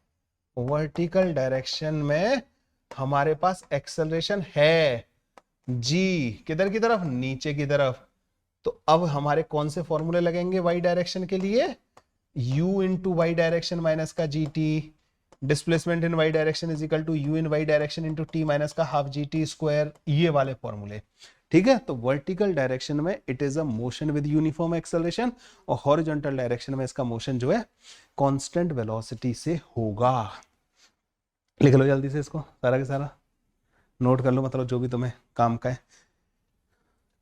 वर्टिकल डायरेक्शन में हमारे पास एक्सेलरेशन है g, किधर की तरफ, नीचे की तरफ। तो अब हमारे कौन से फॉर्मूले लगेंगे y डायरेक्शन के लिए, u into y direction minus का gt, displacement in y direction is equal to u in y direction into t minus का हाफ gt स्क्वायर, ये वाले फॉर्मूले, ठीक है। तो वर्टिकल डायरेक्शन में it is a motion with uniform acceleration, और हॉरिजॉन्टल डायरेक्शन में इसका मोशन जो है कांस्टेंट वेलोसिटी से होगा। लिख लो जल्दी से इसको, सारा के सारा नोट कर लो, मतलब जो भी तुम्हें काम का है।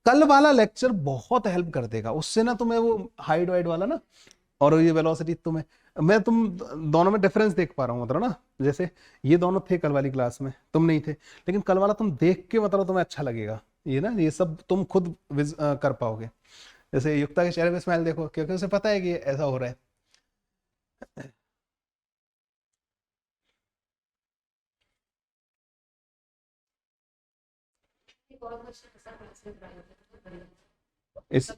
कल वाला लेक्चर बहुत हेल्प कर देगा, उससे ना तुम्हें वो हाइट वाइट वाला ना और ये वेलोसिटी तुम्हें, मैं तुम दोनों में डिफरेंस देख पा रहा हूँ, मतलब ना जैसे ये दोनों थे कल वाली क्लास में, तुम नहीं थे, लेकिन कल वाला तुम देख के मतलब तुम्हें अच्छा लगेगा, ये ना ये सब तुम खुद कर पाओगे। जैसे युक्ता के चेहरे पे स्माइल देखो, क्योंकि उसे पता है कि ऐसा हो रहा है। इस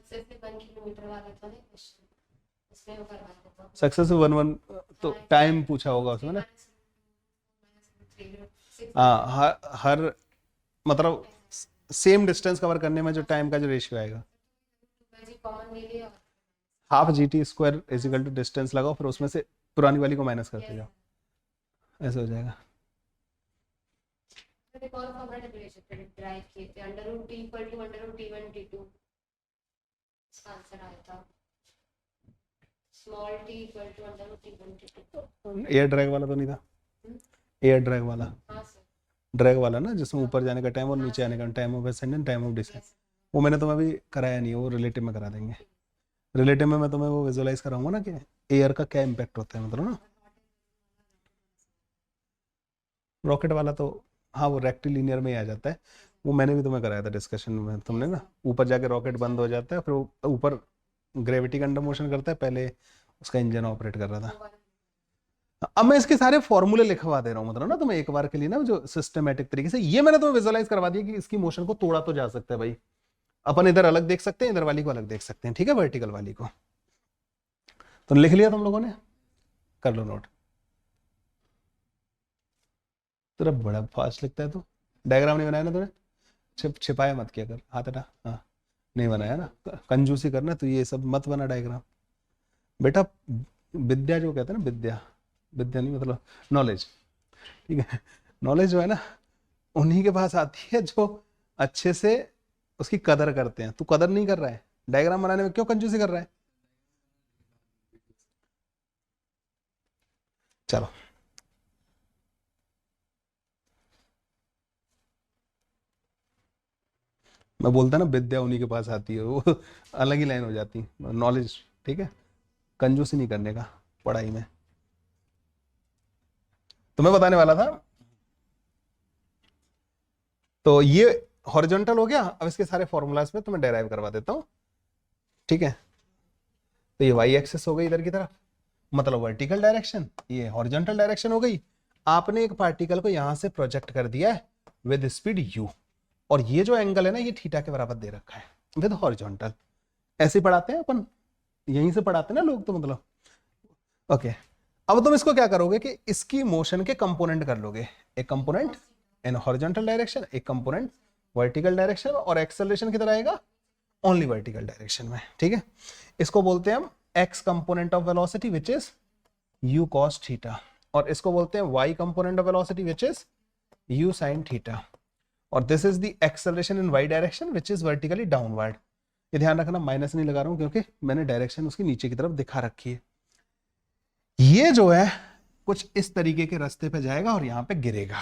सक्सेसिव 1-1 तो टाइम पूछा होगा उसमें ना। हाँ, हर मतलब सेम डिस्टेंस कवर करने में जो टाइम का जो रेशियो आएगा, half GT² is equal to distance लगाओ, फिर उसमें से पुरानी वाली को माइनस करते जाओ, ऐसे हो जाएगा। एयर ड्रैग वाला तो नहीं था? एयर ड्रैग वाला, ड्रैग वाला ना, जिसमें ऊपर जाने का टाइम और नीचे आने का time of ascendant, time of descent, वो मैंने तुम्हें अभी कराया नहीं है, वो रिलेटिव में करा देंगे। रिलेटिव में मैं तुम्हें वो विजुअलाइज कराऊंगा ना कि एयर का क्या इम्पैक्ट होता है, मतलब ना। रॉकेट वाला तो हाँ, वो रेक्टिलिनियर में ही आ जाता है, वो मैंने भी तुम्हें कराया था डिस्कशन में, तुमने ना, ऊपर जाके रॉकेट बंद हो जाता है, फिर वो ऊपर ग्रेविटी का अंडर मोशन करता है, पहले उसका इंजन ऑपरेट कर रहा था। अब मैं इसके सारे फॉर्मूले लिखवा दे रहा हूँ, मतलब ना तुम्हें एक बार के लिए ना, जो सिस्टमेटिक तरीके से, ये मैंने तुम्हें विजुअलाइज करवा दिया कि इसकी मोशन को तोड़ा तो जा सकता है भाई। अपन इधर अलग देख सकते हैं, इधर वाली को अलग देख सकते हैं, ठीक है, वर्टिकल वाली को। तो लिख लिया तुम लोगों ने? कर लो नोट। तेरा बड़ा फास्ट लिखता है तू। डायग्राम नहीं बनाया ना तूने? छिपाया मत किया कर, हाथ हटा। हाँ, नहीं बनाया ना, कंजूसी करना, तो ये सब मत बना डायग्राम बेटा। विद्या जो कहते हैं ना, विद्या, विद्या नहीं मतलब नॉलेज, ठीक है, नॉलेज जो है ना, उन्हीं के पास आती है जो अच्छे से उसकी कदर करते हैं। तू कदर नहीं कर रहा है, डायग्राम बनाने में क्यों कंजूसी कर रहा है? चलो, मैं बोलता ना विद्या उन्हीं के पास आती है, वो अलग ही लाइन हो जाती, नॉलेज, ठीक है, कंजूसी नहीं करने का पढ़ाई में। तो मैं बताने वाला था, तो ये हॉरिजॉन्टल हो गया। अब इसके सारे फॉर्मूलाज में तुम्हें डेराइव करवा देता हूं, ठीक है। तो ये वाई एक्सेस हो गई इधर की तरफ, मतलब वर्टिकल डायरेक्शन, ये हॉरिजॉन्टल डायरेक्शन हो गई। आपने एक पार्टिकल को यहां से प्रोजेक्ट कर दिया है विद स्पीड u, और ये जो एंगल है ना, ये थीटा के बराबर दे रखा है विद हॉरिजॉन्टल। ऐसे ही पढ़ाते हैं अपन, यहीं से पढ़ाते हैं ना लोग, तो मतलब ओके। अब तुम इसको क्या करोगे कि इसकी मोशन के कंपोनेंट कर लोगे, एक कंपोनेंट इन हॉरिजॉन्टल डायरेक्शन, एक कंपोनेंट वर्टिकल डायरेक्शन, और एक्सेलरेशन किधर आएगा? ओनली वर्टिकल डायरेक्शन में, ठीक है। इसको बोलते हैं हम x component of velocity which is u cos theta, और इसको बोलते हैं y component of velocity which is u sin theta, और this is the acceleration in y direction which is vertically downward. ये ध्यान रखना, माइनस नहीं लगा रहा हूं क्योंकि मैंने डायरेक्शन उसकी नीचे की तरफ दिखा रखी है। ये जो है कुछ इस तरीके के रास्ते पे जाएगा और यहां पे गिरेगा,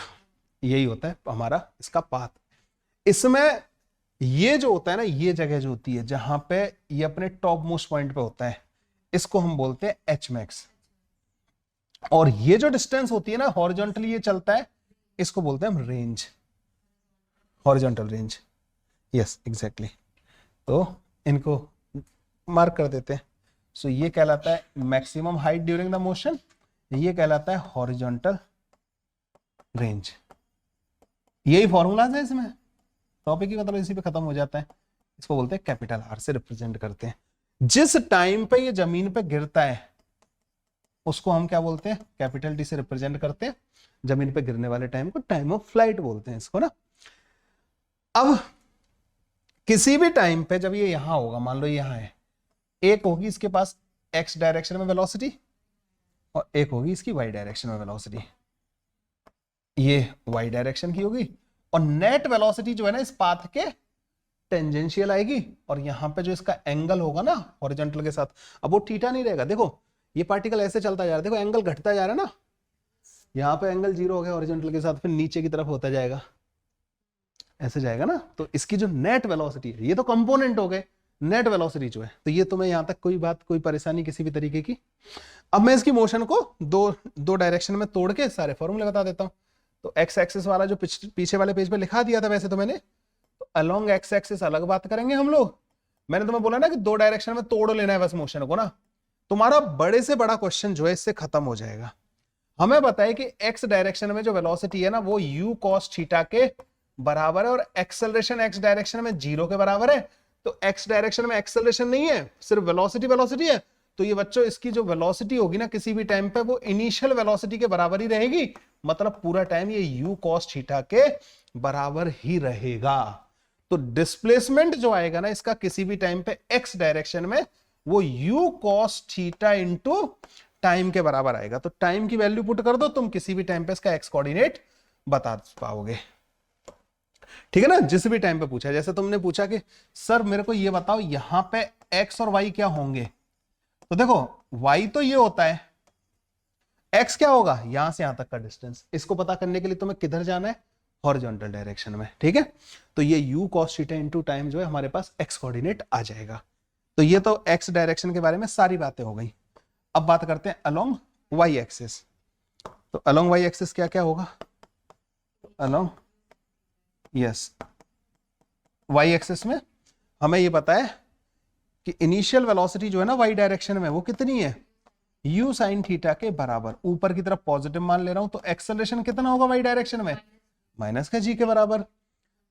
यही होता है हमारा इसका पाथ। इसमें ये जो होता है ना, ये जगह जो होती है जहां पे ये अपने टॉप मोस्ट पॉइंट पे होता है, इसको हम बोलते हैं एच मैक्स। और ये जो डिस्टेंस होती है ना, हॉरिजॉन्टली ये चलता है, इसको बोलते हैं हम range, horizontal range. Yes exactly, तो इनको मार्क कर देते हैं। सो ये कहलाता है maximum height during the motion, ये कहलाता है हॉरिजॉन्टल रेंज। यही फॉर्मूलाज है इसमें, टॉपिक ही मतलब इसी पे खत्म हो जाता है। इसको बोलते हैं कैपिटल आर से रिप्रेजेंट करते हैं। जिस टाइम पे ये जमीन पे गिरता है उसको हम क्या बोलते हैं? कैपिटल टी से रिप्रेजेंट करते हैं। जमीन पे गिरने वाले टाइम को टाइम ऑफ फ्लाइट बोलते हैं इसको ना। अब किसी भी टाइम पे जब ये यहां होगा, मान लो यहां है, एक होगी इसके पास एक्स डायरेक्शन में वेलोसिटी और एक होगी इसकी वाई डायरेक्शन में वेलोसिटी। ये वाई डायरेक्शन की होगी और नेट वेलोसिटी जो है ना इस पाथ के टेंजेंशियल आएगी, और यहां पे जो इसका एंगल होगा ना हॉरिजॉन्टल के साथ, अब वो थीटा नहीं रहेगा। देखो ये पार्टिकल ऐसे चलता जा रहा है, देखो एंगल घटता जा रहा है ना, यहां पे एंगल 0 हो गया हॉरिजॉन्टल के साथ, फिर नीचे की तरफ होता जाएगा, ऐसे जाएगा ना। तो इसकी जो नेट वेलोसिटी है, ये तो कंपोनेंट हो गए, नेट वेलोसिटी जो है, तो ये तुम्हें यहां तक कोई बात, कोई परेशानी किसी भी तरीके की? अब मैं इसकी मोशन को दो डायरेक्शन में तोड़ के सारे फॉर्मूले बता देता हूं। तो एक्स एक्सिस वाला जो पीछे वाले पेज पे लिखा दिया था वैसे तो मैंने, तो अलोंग एक्स एक्सिस अलग बात करेंगे हम लोग, मैंने तुम्हें बोला ना कि 2 डायरेक्शन में तोड़ लेना है बस मोशन को ना, तुम्हारा बड़े से बड़ा क्वेश्चन जो है इससे खत्म हो जाएगा। हमें बताए कि एक्स डायरेक्शन में जो वेलोसिटी है ना वो u cos थीटा के बराबर है और एक्सेलरेशन एक्स डायरेक्शन में 0 के बराबर है। तो एक्स डायरेक्शन में एक्सेलरेशन नहीं है, सिर्फ वेलोसिटी वेलोसिटी है। तो ये बच्चों इसकी जो वेलोसिटी होगी ना किसी भी टाइम पे वो इनिशियल वेलोसिटी के बराबर ही रहेगी, मतलब पूरा टाइम ये u cos थीटा के बराबर ही रहेगा। तो डिस्प्लेसमेंट जो आएगा ना इसका किसी भी टाइम पे एक्स डायरेक्शन में वो u cos theta into time के बराबर आएगा। तो टाइम की वैल्यू पुट कर दो, तुम किसी भी टाइम पे इसका एक्स कोऑर्डिनेट बता पाओगे। ठीक है ना, जिस भी टाइम पे पूछा, जैसे तुमने पूछा कि सर मेरे को ये बताओ यहां पे एक्स और वाई क्या होंगे, तो देखो वाई तो ये होता है, एक्स क्या होगा यहां से यहां तक का डिस्टेंस। इसको पता करने के लिए तुम्हें किधर जाना है, हॉरिजॉन्टल डायरेक्शन में। ठीक है, तो ये u cos theta into time जो है हमारे पास एक्स कोऑर्डिनेट आ जाएगा। तो ये तो एक्स डायरेक्शन के बारे में सारी बातें हो गई। अब बात करते हैं अलोंग वाई एक्सिस। तो अलोंग वाई एक्सिस क्या क्या होगा, अलोंग यस वाई एक्सिस में हमें ये पता है कि इनिशियल वेलोसिटी जो है ना वाई डायरेक्शन में वो कितनी है, u sin थीटा के बराबर। ऊपर की तरफ पॉजिटिव मान ले रहा हूं तो एक्सेलरेशन कितना होगा वाई डायरेक्शन में, माइनस का g के बराबर।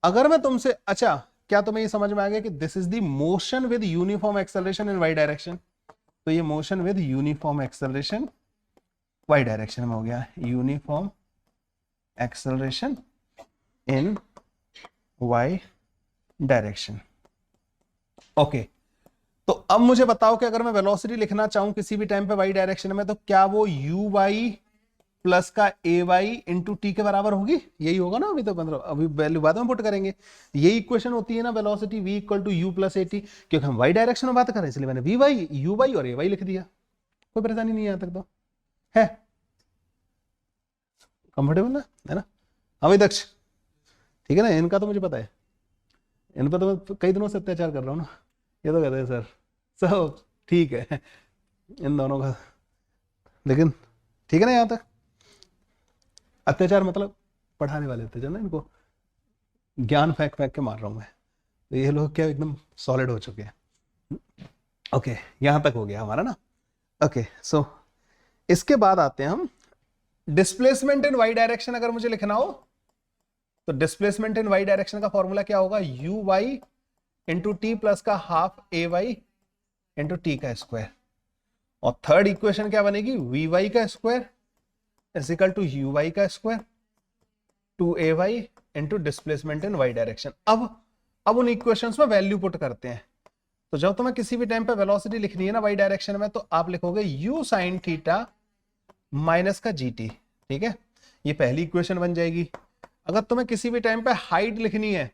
अगर मैं तुमसे, अच्छा क्या तुम्हें ये समझ में आ गया कि this is the motion with uniform acceleration in y direction. तो ये motion with uniform acceleration y direction में हो गया, uniform acceleration in y direction. Okay, तो अब मुझे बताओ कि अगर मैं वेलोसिटी लिखना चाहूं किसी भी टाइम पे वाई डायरेक्शन में तो क्या वो यू वाई प्लस का ए वाई इंटू टी के बराबर होगी, यही होगा ना। अभी तो अभी वैल्यू बाद में पुट करेंगे। यही इक्वेशन होती है ना velocity v equal to u plus a t, क्योंकि हम वाई डायरेक्शन में बात कर रहे हैं इसलिए मैंने वी वाई यू वाई और ए वाई लिख दिया। कोई परेशानी नहीं है यहां तक, तो है कंफर्टेबल ना, है ना। हाँ भाई दक्ष, ठीक है ना, इनका तो मुझे पता है, इन पर तो मैं कई दिनों से अत्याचार कर रहा हूँ ना। ये तो कहते हैं सर सब ठीक है इन दोनों का, लेकिन ठीक है ना। यहां तक अत्याचार मतलब पढ़ाने वाले अत्याचार ना, इनको ज्ञान फेंक फेंक के मार रहा हूं मैं। तो ये लोग क्या एकदम सॉलिड हो चुके हैं। ओके, यहां तक हो गया हमारा ना। ओके, सो इसके बाद आते हैं हम डिस्प्लेसमेंट इन वाई डायरेक्शन। अगर मुझे लिखना हो तो डिस्प्लेसमेंट इन वाई डायरेक्शन का फॉर्मूला क्या होगा, u y into t plus का half a y into t का स्क्वायर। और थर्ड इक्वेशन क्या बनेगी, वी वाई का square is equal to u y का square two a y into displacement in y direction. अब उन इक्वेशंस में वैल्यू पुट करते हैं। तो जब तुम्हें किसी भी टाइम पे वेलोसिटी लिखनी है ना वाई डायरेक्शन में तो आप लिखोगे u sin थीटा माइनस का gt। ठीक है, ये पहली इक्वेशन बन जाएगी। अगर तुम्हें किसी भी टाइम पे हाइट लिखनी है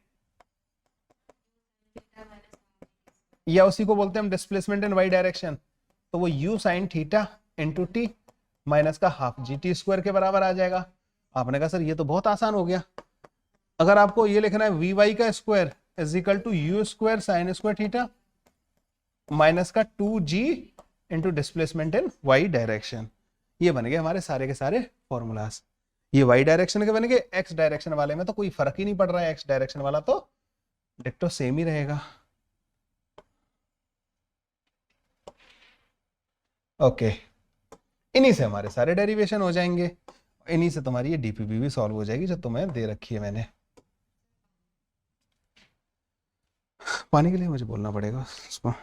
या उसी को बोलते हैं हम डिस्प्लेसमेंट इन वाई डायरेक्शन, तो वो u sin theta into t minus का हाफ gt स्क्वायर के बराबर आ जाएगा। आपने कहा सर ये तो बहुत आसान हो गया। अगर आपको ये लिखना है वी वाई का square is equal to u square sine square theta minus का 2g into displacement in y direction. ये बन गए हमारे सारे के सारे फॉर्मूलाज। ये वाई डायरेक्शन के बन गए। एक्स डायरेक्शन वाले में तो कोई फर्क ही नहीं पड़ रहा है, एक्स डायरेक्शन वाला तो डिक्टो सेम ही रहेगा। ओके, इन्हीं से हमारे सारे डेरिवेशन हो जाएंगे, इन्हीं से तुम्हारी ये डीपीपी भी सॉल्व हो जाएगी जो तुम्हें दे रखी है मैंने। पानी के लिए मुझे बोलना पड़ेगा उसको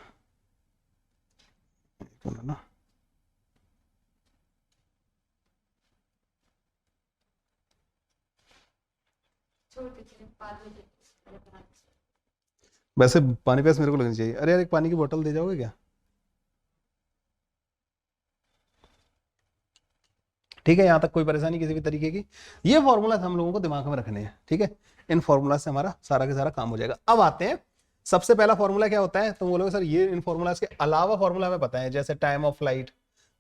ना। वैसे पानी प्यास मेरे को लगनी चाहिए। अरे यार एक पानी की बोतल दे जाओगे क्या। ठीक है, यहां तक कोई परेशानी किसी भी तरीके की। ये फॉर्मूला हम लोगों को दिमाग में रखने हैं। ठीक है, इन फॉर्मूला से हमारा सारा का सारा काम हो जाएगा। अब आते हैं, सबसे पहला फॉर्मूला क्या होता है, तुम बोलोगे सर ये इन फॉर्मूलाज के अलावा फॉर्मूला हमें पता है, जैसे टाइम ऑफ फ्लाइट,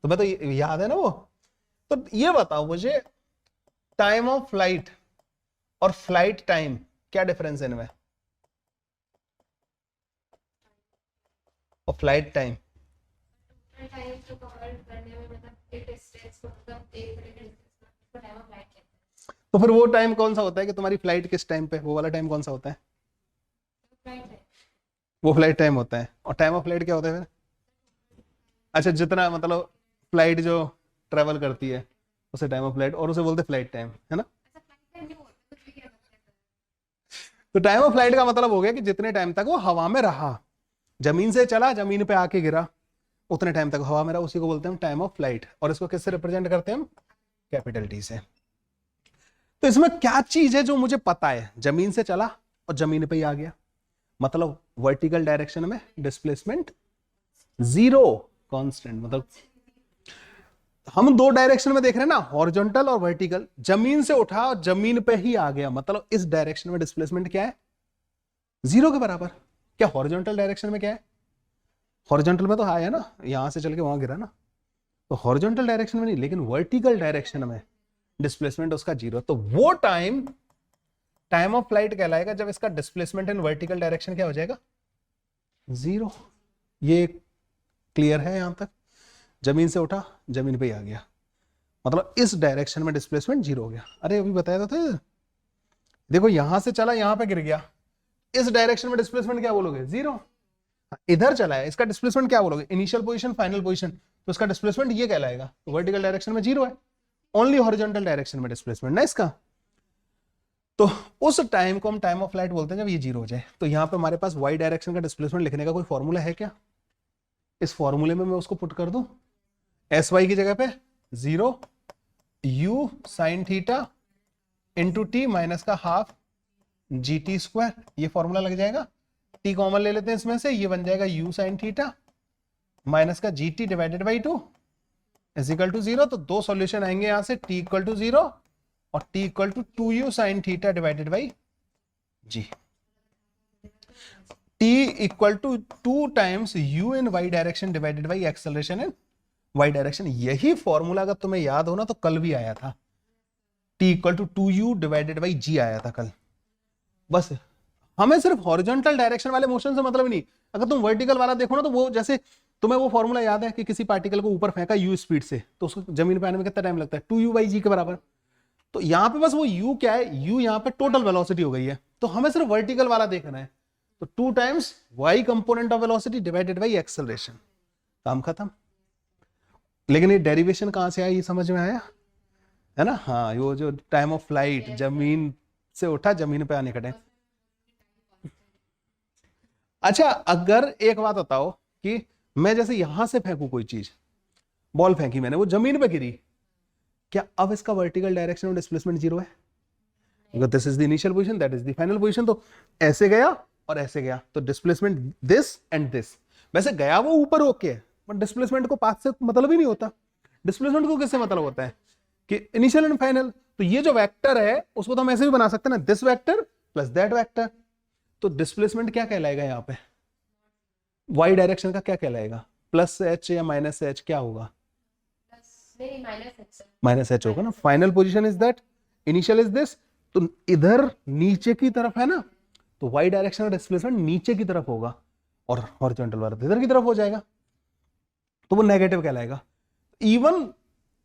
तो मैं तो याद है ना वो। तो ये बताओ मुझे टाइम ऑफ फ्लाइट और फ्लाइट टाइम क्या डिफरेंस है इनमें। और फ्लाइट टाइम तो फिर वो टाइम कौन सा होता है कि तुम्हारी फ्लाइट किस टाइम पे, वो वाला टाइम कौन सा होता है। वो फ्लाइट टाइम होता है। और टाइम ऑफ फ्लाइट क्या होता है फिर? अच्छा, जितना मतलब फ्लाइट जो ट्रेवल करती है उसे टाइम ऑफ फ्लाइट, और उसे बोलते फ्लाइट टाइम, है ना। तो टाइम ऑफ फ्लाइट का मतलब हो गया कि जितने टाइम तक वो हवा में रहा, जमीन से चला, जमीन पे आके गिरा, उतने टाइम तक हवा में रहा, उसी को बोलते हैं टाइम ऑफ फ्लाइट। और इसको किससे रिप्रेजेंट करते हैं हम? कैपिटल टी से। तो इसमें क्या चीज है जो मुझे पता है? जमीन से चला और जमीन पे ही आ गया, मतलब वर्टिकल डायरेक्शन में डिस्प्लेसमेंट जीरो, कांस्टेंट। मतलब हम दो डायरेक्शन में देख रहे हैं ना, हॉरिजॉन्टल और वर्टिकल। जमीन से उठा और जमीन पे ही आ गया, मतलब इस डायरेक्शन में डिस्प्लेसमेंट क्या है? जीरो के बराबर। क्या हॉरिजॉन्टल डायरेक्शन में क्या है? हॉरिजॉन्टल में तो आया ना, यहां से चल के वहां गिरा ना, तो हॉरिजॉन्टल डायरेक्शन में नहीं, लेकिन वर्टिकल डायरेक्शन में डिस्प्लेसमेंट उसका जीरो। तो वो टाइम टाइम ऑफ फ्लाइट कहलाएगा जब इसका डिस्प्लेसमेंट इन वर्टिकल डायरेक्शन क्या हो जाएगा? जीरो। ये क्लियर है यहां तक? जमीन से उठा, जमीन पे ही आ गया, मतलब इस डायरेक्शन में डिस्प्लेसमेंट जीरो हो गया। अरे अभी बताया तो था, देखो यहां से चला, यहां पे गिर गया, इस डायरेक्शन में डिस्प्लेसमेंट क्या बोलोगे? जीरो। इधर चला है, इसका डिस्प्लेसमेंट क्या बोलोगे? इनिशियल पोजीशन, फाइनल पोजीशन, तो इसका डिस्प्लेसमेंट ये कहलाएगा। तो वर्टिकल डायरेक्शन में जीरो है, ओनली हॉरिजॉन्टल डायरेक्शन में डिस्प्लेसमेंट ना इसका। तो उस टाइम को हम टाइम ऑफ फ्लाइट बोलते हैं जब ये जीरो हो जाए। तो यहां पे हमारे पास वाई डायरेक्शन का डिस्प्लेसमेंट लिखने का कोई फॉर्मूला है क्या? इस फॉर्मूले में मैं उसको पुट कर दूं, एस वाई की जगह पे zero you sine theta into t minus का हाफ जी टी स्क्वायर, ये फॉर्मूला लग जाएगा। टी कॉमन ले लेते हैं इसमें से, ये बन जाएगा यू साइन थीटा माइनस का g t divided by two is equal to zero. तो दो सॉल्यूशन आएंगे यहां से, टी इक्वल टू जीरो और t equal to two u sine theta divided by g. T equal to two times u in y direction divided by acceleration in y direction. यही formula अगर तुम्हें याद हो ना तो कल भी आया था, t equal to two u divided by g आया था कल। बस हमें सिर्फ हॉरिजॉन्टल डायरेक्शन वाले मोशन से मतलब नहीं, अगर तुम वर्टिकल वाला देखो ना तो वो, जैसे तुम्हें वो फॉर्मूला याद है कि किसी पार्टिकल को ऊपर फेंका यू स्पीड से, तो उसको जमीन पे आने में कितना टाइम लगता है? टू यू बाई जी के बराबर। तो यहां पे बस वो यू क्या है? यू यहां पे टोटल वेलोसिटी हो गई है, तो हमें सिर्फ वर्टिकल वाला देखना है। तो two times y component of velocity divided by acceleration, काम खत्म। लेकिन ये डेरिवेशन कहां से आया, ये समझ में आया है ना? हाँ, वो जो टाइम ऑफ फ्लाइट, जमीन से उठा जमीन पे आने का टाइम। अच्छा, अगर एक बात बताओ कि मैं जैसे यहां से फेंकू कोई चीज, बॉल फेंकी मैंने, वो जमीन पे गिरी, क्या अब इसका वर्टिकल डायरेक्शन और डिस्प्लेसमेंट जीरो है? This is the initial position, that is the final position. तो ऐसे गया और ऐसे गया, तो डिस्प्लेसमेंट दिस एंड दिस। वैसे गया वो ऊपर होके, बट डिस्प्लेसमेंट को पाथ से मतलब ही नहीं होता। डिस्प्लेसमेंट को किससे मतलब होता है कि इनिशियल एंड फाइनल। तो ये जो वेक्टर है उसको तो हम ऐसे भी बना सकते हैं ना, this vector plus that vector. तो डिस्प्लेसमेंट क्या कहलाएगा यहाँ पे? वाई डायरेक्शन का क्या कहलाएगा? प्लस एच या माइनस एच, क्या होगा? माइनस एच होगा ना। Final position is that, initial is this. तो इधर नीचे की तरफ है ना, तो वाई डायरेक्शन का डिस्प्लेसमेंट नीचे की तरफ होगा और हॉरिजॉन्टल वाला इधर की तरफ हो जाएगा, तो वो नेगेटिव कहलाएगा। इवन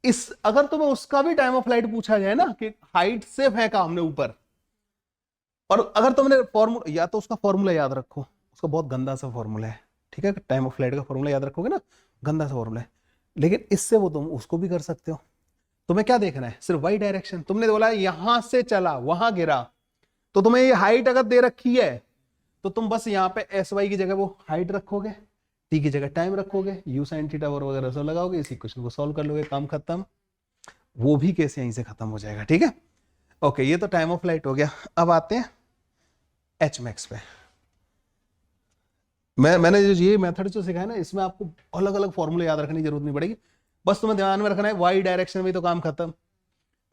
इस, अगर तुम्हें उसका भी टाइम ऑफ फ्लाइट पूछा जाए ना कि हाइट से फेंका हमने ऊपर, और अगर तुमने फॉर्मूला, या तो उसका फॉर्मूला याद रखो, उसका बहुत गंदा सा फॉर्मूला है, ठीक है? टाइम ऑफ फ्लाइट का फॉर्मूला याद रखोगे ना, गंदा सा फॉर्मूला है, लेकिन इससे वो तुम उसको भी कर सकते हो। तुम्हें क्या देखना है? सिर्फ वाई डायरेक्शन। तुमने बोला यहां से चला वहां गिरा, तो तुम्हें ये हाइट अगर दे रखी है तो तुम बस यहाँ पे एस वाई की जगह वो हाइट रखोगे, टी की जगह टाइम रखोगे, यू साइन थीटा वगैरह सब लगाओगे, इस इक्वेशन को सॉल्व कर लोगे, काम खत्म। वो भी केस यहीं से खत्म हो जाएगा, ठीक है? ओके, ये तो टाइम ऑफ फ्लाइट हो गया। अब आते हैं एच मैक्स पे। मैंने जो ये मेथड जो सिखाया ना, इसमें आपको अलग अलग फॉर्मूले याद रखने की जरूरत नहीं पड़ेगी, बस तुम्हें ध्यान में रखना है वाई डायरेक्शन में तो काम खत्म,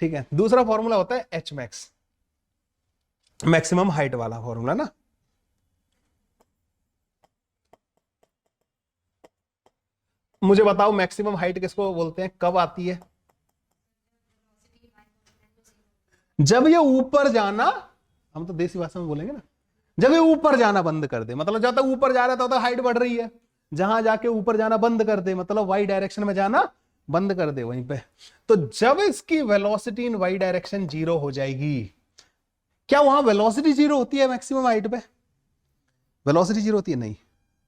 ठीक है? दूसरा फॉर्मूला होता है एच मैक्स, मैक्सिमम हाइट वाला फॉर्मूला ना। मुझे बताओ मैक्सिमम हाइट किसको बोलते हैं, कब आती है? जब ये ऊपर जाना, हम तो देसी भाषा में बोलेंगे ना, जब ये ऊपर जाना बंद कर दे, मतलब जब तक ऊपर जा रहा था तब तक हाइट बढ़ रही है, जहां जाके ऊपर जाना बंद कर दे मतलब वाई डायरेक्शन में जाना बंद कर दे वहीं पे। तो जब इसकी velocity in y direction zero हो जाएगी, क्या वहां वेलोसिटी जीरो होती है मैक्सिमम हाइट पे? वेलोसिटी जीरो होती है? नहीं,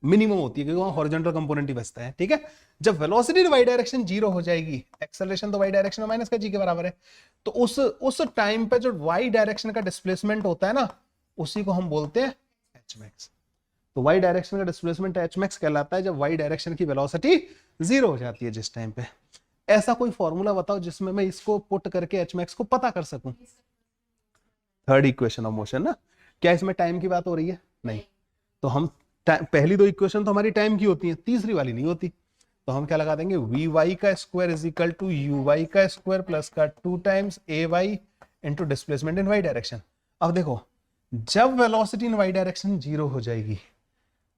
मिनिमम होती है, क्योंकि वहां हॉरिजॉन्टल कंपोनेंट ही बचता है। ठीक है, जब वेलोसिटी वाई डायरेक्शन जीरो हो जाएगी, एक्सेलरेशन तो वाई डायरेक्शन में माइनस का जी के बराबर है, तो उस टाइम पे जो वाई डायरेक्शन का डिस्प्लेसमेंट होता है ना, उसी को हम बोलते हैं एच मैक्स। तो वाई डायरेक्शन का डिस्प्लेसमेंट एच मैक्स कहलाता है जब वाई डायरेक्शन की वेलोसिटी जीरो हो जाती है जिस टाइम पे। ऐसा कोई फॉर्मूला बताओ जिसमें मैं इसको पुट करके एच मैक्स को पता कर सकूं। थर्ड इक्वेशन ऑफ मोशन ना, क्या इसमें टाइम की बात हो रही है? नहीं। तो हम पहली दो इक्वेशन तो हमारी टाइम की होती हैं, तीसरी वाली नहीं होती। तो हम क्या लगा देंगे, वी वाई का square is equal to u y का स्क्वायर प्लस का 2 times a y into displacement in y direction. अब देखो, जब velocity in y direction zero हो जाएगी,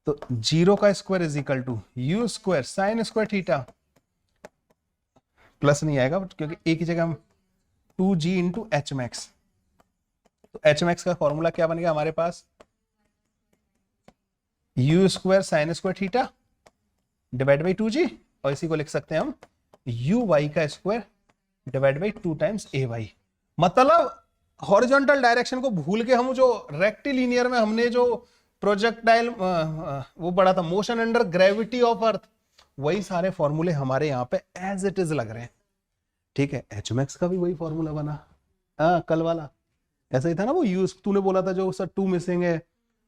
तो जीरो का square is equal to u square sine square theta, plus नहीं आएगा क्योंकि एक ही जगह हम 2g इंटू एच मैक्स। तो एच मैक्स का फॉर्मूला क्या बनेगा हमारे पास, u square sine square theta divide by 2g, और इसी को लिख सकते हैं हम यू वाई का square divide by 2 times a y. मतलब हॉरिजॉन्टल डायरेक्शन को भूल के हम जो रेक्टिलिनियर में हमने जो प्रोजेक्टाइल वो पढ़ा था, motion under gravity of earth, वही सारे फॉर्मूले हमारे यहाँ पे एज इट इज लग रहे हैं। ठीक है, एच मैक्स का भी वही फॉर्मूला बना, कल वाला ऐसा ही था ना, वो यू तूने बोला था जो सर 2 मिसिंग है,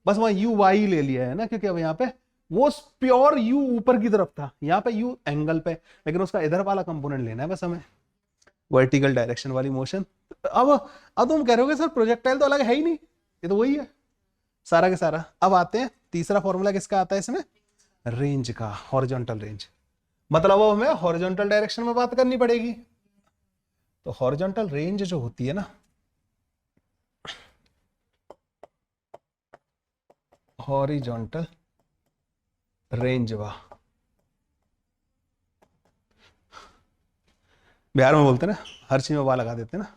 बस वहां यू वाई ले लिया है ना, क्योंकि अब यहाँ पे वो प्योर यू ऊपर की तरफ था, यहाँ पे यू एंगल पे, लेकिन उसका इधर वाला कंपोनेंट लेना है बस हमें, वर्टिकल डायरेक्शन वाली मोशन। अब तुम कह रहे हो सर प्रोजेक्टाइल तो अलग है ही नहीं, ये तो वही है सारा के सारा। अब आते हैं तीसरा फॉर्मूला किसका आता है इसमें, रेंज का, हॉरिजॉन्टल रेंज। मतलब अब हमें हॉरिजॉन्टल डायरेक्शन में बात करनी पड़ेगी। तो हॉरिजॉन्टल रेंज जो होती है ना, हॉरिजॉन्टल रेंज, वाह, बिहार में बोलते हैं ना, हर चीज में वाह लगा देते हैं ना।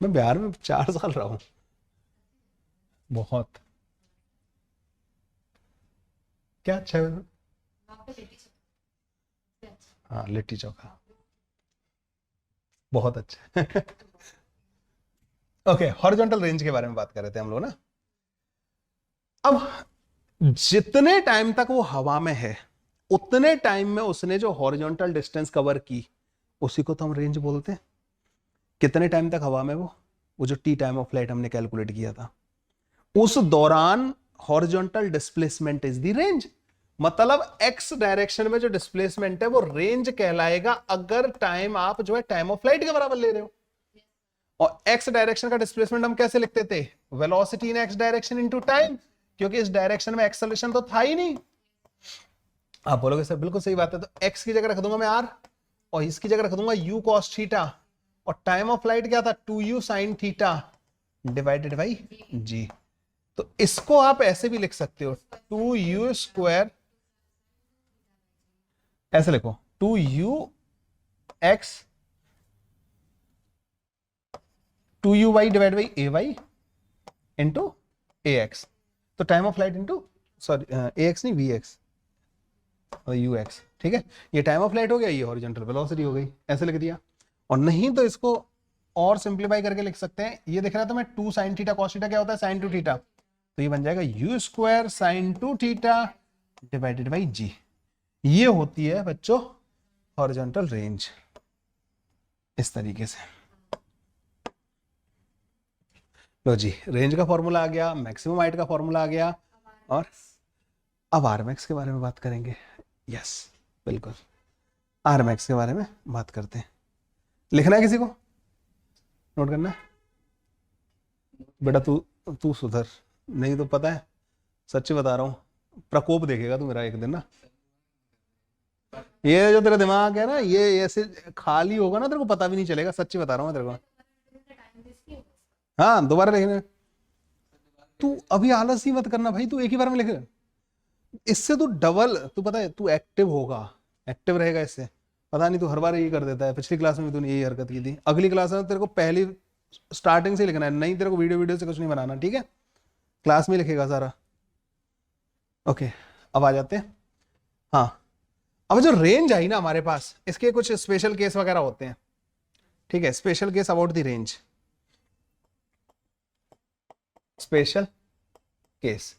मैं बिहार में 4 साल रहा हूं, बहुत। क्या अच्छा है? हाँ, लिट्टी चोखा बहुत अच्छा है। ओके, हॉरिजॉन्टल रेंज के बारे में बात कर रहे थे हम लोग ना। अब जितने टाइम तक वो हवा में है, उतने टाइम में उसने जो हॉरिजॉन्टल डिस्टेंस कवर की, उसी को तो हम रेंज बोलते हैं। कितने टाइम तक हवा में वो जो टी टाइम ऑफ फ्लाइट हमने कैलकुलेट किया था, उस दौरान horizontal displacement is the range. मतलब एक्स डायरेक्शन में जो डिस्प्लेसमेंट है वो रेंज कहलाएगा, अगर टाइम आप जो है टाइम ऑफ फ्लाइट के बराबर ले रहे हो। और एक्स डायरेक्शन का डिस्प्लेसमेंट हम कैसे लिखते थे, वेलोसिटी इन एक्स डायरेक्शन इनटू टाइम, क्योंकि इस डायरेक्शन में एक्सेलरेशन तो था ही नहीं। आप बोलोगे सर बिल्कुल सही बात है, तो एक्स की जगह रख दूंगा मैं आर, और इसकी जगह रख दूंगा यू कॉस थीटा, और टाइम ऑफ फ्लाइट क्या था, 2u sine theta divided by g. तो इसको आप ऐसे भी लिख सकते हो, 2u स्क्वायर, ऐसे लिखो 2u x 2u divide by a y into a x. तो time of flight into, sorry a x नहीं, वी एक्स और यू एक्स। ठीक है, ये टाइम ऑफ फ्लाइट हो गया, ये हॉरिजॉन्टल वेलोसिटी हो गई, ऐसे लिख दिया। और नहीं तो इसको और सिंप्लीफाई करके लिख सकते हैं, ये दिख रहा था मैं 2 साइन थीटा कॉस थीटा क्या होता है, साइन 2 थीटा, तो ये बन जाएगा u square sine 2 theta divided by g. ये होती है बच्चों हॉरिजॉन्टल रेंज, इस तरीके से। लो जी, रेंज का फॉर्मूला आ गया, मैक्सिमम हाइट का फॉर्मूला आ गया, और अब आर मैक्स के बारे में बात करेंगे। यस बिल्कुल, आर मैक्स के बारे में बात करते हैं। लिखना है किसी को, नोट करना है? बेटा तू तू सुधर, नहीं तो पता है, सच्ची बता रहा हूं, प्रकोप देखेगा तू मेरा एक दिन ना। ये जो तेरा दिमाग है ना, ये ऐसे खाली होगा ना, तेरे को पता भी नहीं चलेगा, सच्ची बता रहा हूँ मैं तेरे को। हाँ, दोबारा लिखना। तू अभी आलस ही मत करना भाई, तू एक ही बार में लिख, इससे तू डबल, तू पता है तू एक्टिव होगा, एक्टिव रहेगा इससे। पता नहीं तू हर बार यही कर देता है, पिछली क्लास में भी तूने यही हरकत की थी। अगली क्लास में तेरे को पहली स्टार्टिंग से लिखना है, नहीं तेरे को वीडियो से कुछ नहीं बनाना, ठीक है? क्लास में लिखेगा सारा। ओके, अब आ जाते हैं। हाँ, अब जो रेंज आई ना हमारे पास, इसके कुछ स्पेशल केस वगैरह होते हैं, ठीक है, special case about the range, special case.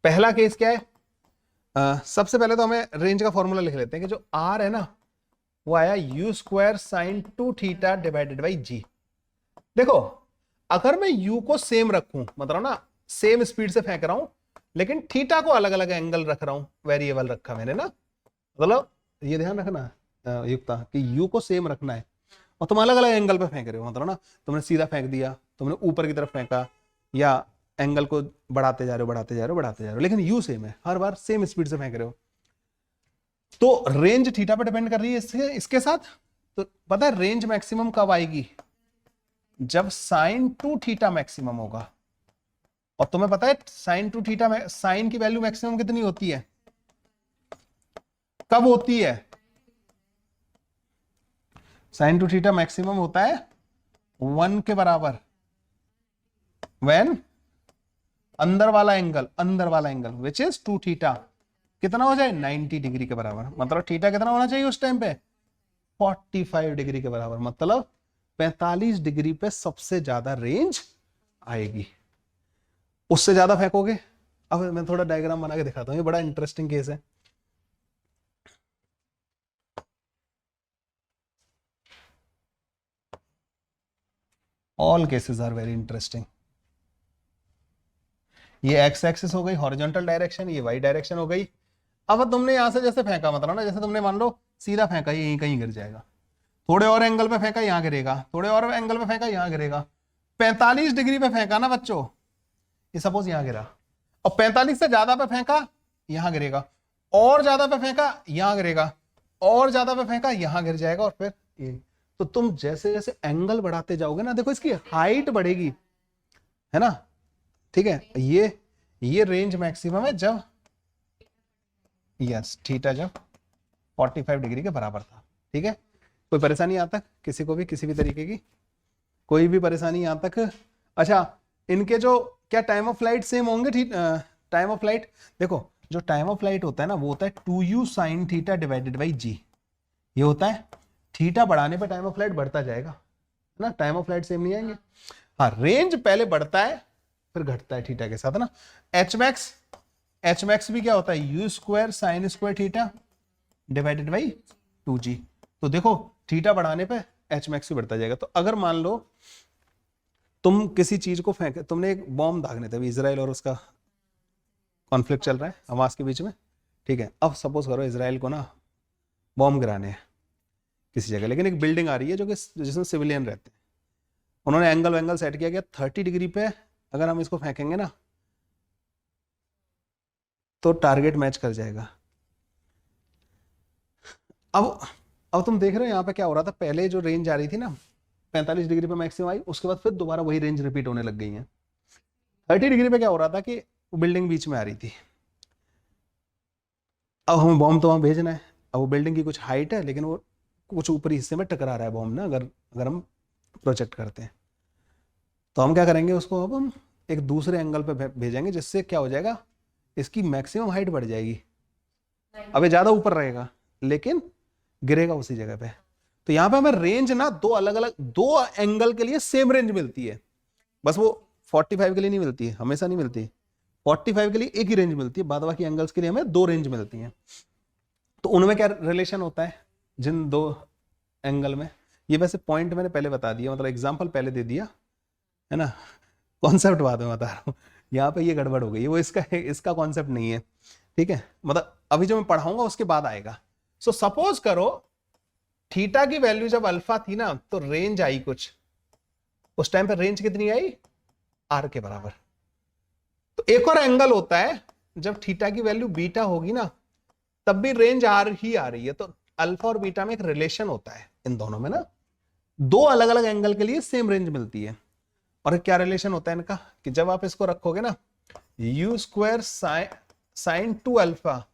पहला केस क्या है, सबसे पहले तो हमें रेंज का फॉर्मूला लिख लेते हैं कि जो आर है ना वो आया u square sine 2 theta divided by g. देखो अगर मैं यू को सेम रखूं, मतलब ना सेम स्पीड से फेंक रहा हूं, लेकिन थीटा को अलग अलग एंगल रख रहा हूं, वेरिएबल रखा मैंने ना, मतलब ये ध्यान रखना युक्ता कि यू को सेम रखना है और तुम अलग अलग एंगल पे फेंक रहे हो, मतलब ना तुमने सीधा फेंक दिया, तुमने ऊपर की तरफ फेंका, या एंगल को बढ़ाते जा रहे हो बढ़ाते जा रहे हो बढ़ाते जा रहे हो, लेकिन यू सेम है, हर बार सेम स्पीड से फेंक रहे हो, तो रेंज थीटा पे डिपेंड कर रही है इसके साथ। तो पता है रेंज मैक्सिमम कब आएगी, जब साइन 2 थीटा मैक्सिमम होगा। और तुम्हें पता है साइन 2 थीटा में साइन की वैल्यू मैक्सिमम कितनी होती है, कब होती है, साइन 2 थीटा मैक्सिमम होता है 1 के बराबर, व्हेन अंदर वाला एंगल विच इज 2 थीटा कितना हो जाए 90 डिग्री के बराबर, मतलब थीटा कितना होना चाहिए उस टाइम पे 45 डिग्री के बराबर, मतलब 45 डिग्री पे सबसे ज्यादा रेंज आएगी, उससे ज्यादा फेंकोगे। अब मैं थोड़ा डायग्राम बना के दिखाता हूँ, ये बड़ा इंटरेस्टिंग केस है। All cases are very interesting. ये एक्स एक्सिस हो गई हॉरिजॉन्टल डायरेक्शन, ये वाई डायरेक्शन हो गई। अब तुमने यहां से जैसे फेंका, मतलब ना जैसे तुमने मान लो सीधा फेंका, ये यहीं कहीं गिर जाएगा, थोड़े और एंगल पे फेंका यहां गिरेगा, थोड़े और एंगल पे फेंका यहां गिरेगा, 45 डिग्री पे फेंका ना बच्चों, ये सपोज यहां गिरा, और 45 से ज्यादा पे फेंका यहां गिरेगा, और ज्यादा पे फेंका यहां गिरेगा, और ज्यादा पे फेंका यहां गिर जाएगा, और फिर ये। तो तुम जैसे जैसे एंगल बढ़ाते जाओगे ना, देखो इसकी हाइट बढ़ेगी, है ना, ठीक है, ये रेंज मैक्सिमम है जब यस थीटा जब 45 डिग्री के बराबर था, ठीक है। कोई परेशानी यहाँ तक किसी को भी किसी भी तरीके की, कोई भी परेशानी यहाँ तक। अच्छा इनके जो क्या टाइम ऑफ फ्लाइट सेम होंगे, ठीक, टाइम ऑफ फ्लाइट देखो, जो टाइम ऑफ फ्लाइट होता है ना वो होता है 2u sine theta divided by g, ये होता है थीटा बढ़ाने पे टाइम ऑफ फ्लाइट बढ़ता जाएगा, है ना, टाइम ऑफ फ्लाइट सेम नहीं आएंगे। हाँ रेंज पहले बढ़ता है फिर घटता है थीटा के साथ ना। एच मैक्स भी क्या होता है u square sine square theta divided by 2g। तो देखो थीटा बढ़ाने पे एच मैक्स भी बढ़ता जाएगा। तो अगर मान लो तुम किसी चीज को फेंक, तुमने एक बॉम्ब दागने थे, इजराइल और उसका कॉन्फ्लिक्ट चल रहा है हमास के बीच में, ठीक है। अब सपोज करो इजराइल को ना बॉम्ब गिराने हैं किसी जगह, लेकिन एक बिल्डिंग आ रही है जो कि जिसमें सिविलियन रहते हैं, उन्होंने एंगल सेट किया गया 30 डिग्री पे, अगर हम इसको फेंकेंगे ना तो टारगेट मैच कर जाएगा। अब तुम देख रहे हो यहाँ पे क्या हो रहा था, पहले जो रेंज आ रही थी ना 45 डिग्री पे मैक्सिमम आई, उसके बाद फिर दोबारा वही रेंज रिपीट होने लग गई है। 30 डिग्री पे क्या हो रहा था कि वो बिल्डिंग बीच में आ रही थी, अब हमें बॉम्ब तो वहां भेजना है, अब वो बिल्डिंग की कुछ हाइट है लेकिन वो कुछ ऊपरी हिस्से में टकरा रहा है बॉम्ब ना, अगर हम प्रोजेक्ट करते हैं तो हम क्या करेंगे उसको, अब हम एक दूसरे एंगल पे भेजेंगे जिससे क्या हो जाएगा, इसकी मैक्सिमम हाइट बढ़ जाएगी, अब ये ज्यादा ऊपर रहेगा लेकिन गिरेगा उसी जगह पे। तो यहां पे हमें रेंज ना दो एंगल के लिए सेम रेंज मिलती है, बस वो 45 के लिए नहीं मिलती है, हमेशा नहीं मिलती, 45 के लिए एक ही रेंज मिलती है, बाद बाकी एंगल्स के लिए हमें दो रेंज मिलती हैं। तो उनमें क्या रिलेशन होता है जिन दो एंगल में, ये वैसे पॉइंट मैंने पहले बता दिया, मतलब एग्जांपल पहले दे दिया है ना, कॉन्सेप्ट बाद में बता रहा हूँ, यहाँ पे ये गड़बड़ हो गई, वो इसका कॉन्सेप्ट नहीं है, ठीक है, मतलब अभी जो मैं पढ़ाऊंगा उसके बाद आएगा। सो सपोज करो थीटा की वैल्यू जब अल्फा थी ना तो रेंज आई कुछ, उस टाइम पे रेंज कितनी आई आर के बराबर। तो एक और एंगल होता है जब थीटा की वैल्यू बीटा होगी ना तब भी रेंज आर ही आ रही है, तो अल्फा और बीटा में एक रिलेशन होता है इन दोनों में ना, दो अलग अलग एंगल के लिए सेम रेंज मिलती है। और क्या रिलेशन होता है इनका कि जब आप इसको रखोगे ना u square sine 2 alpha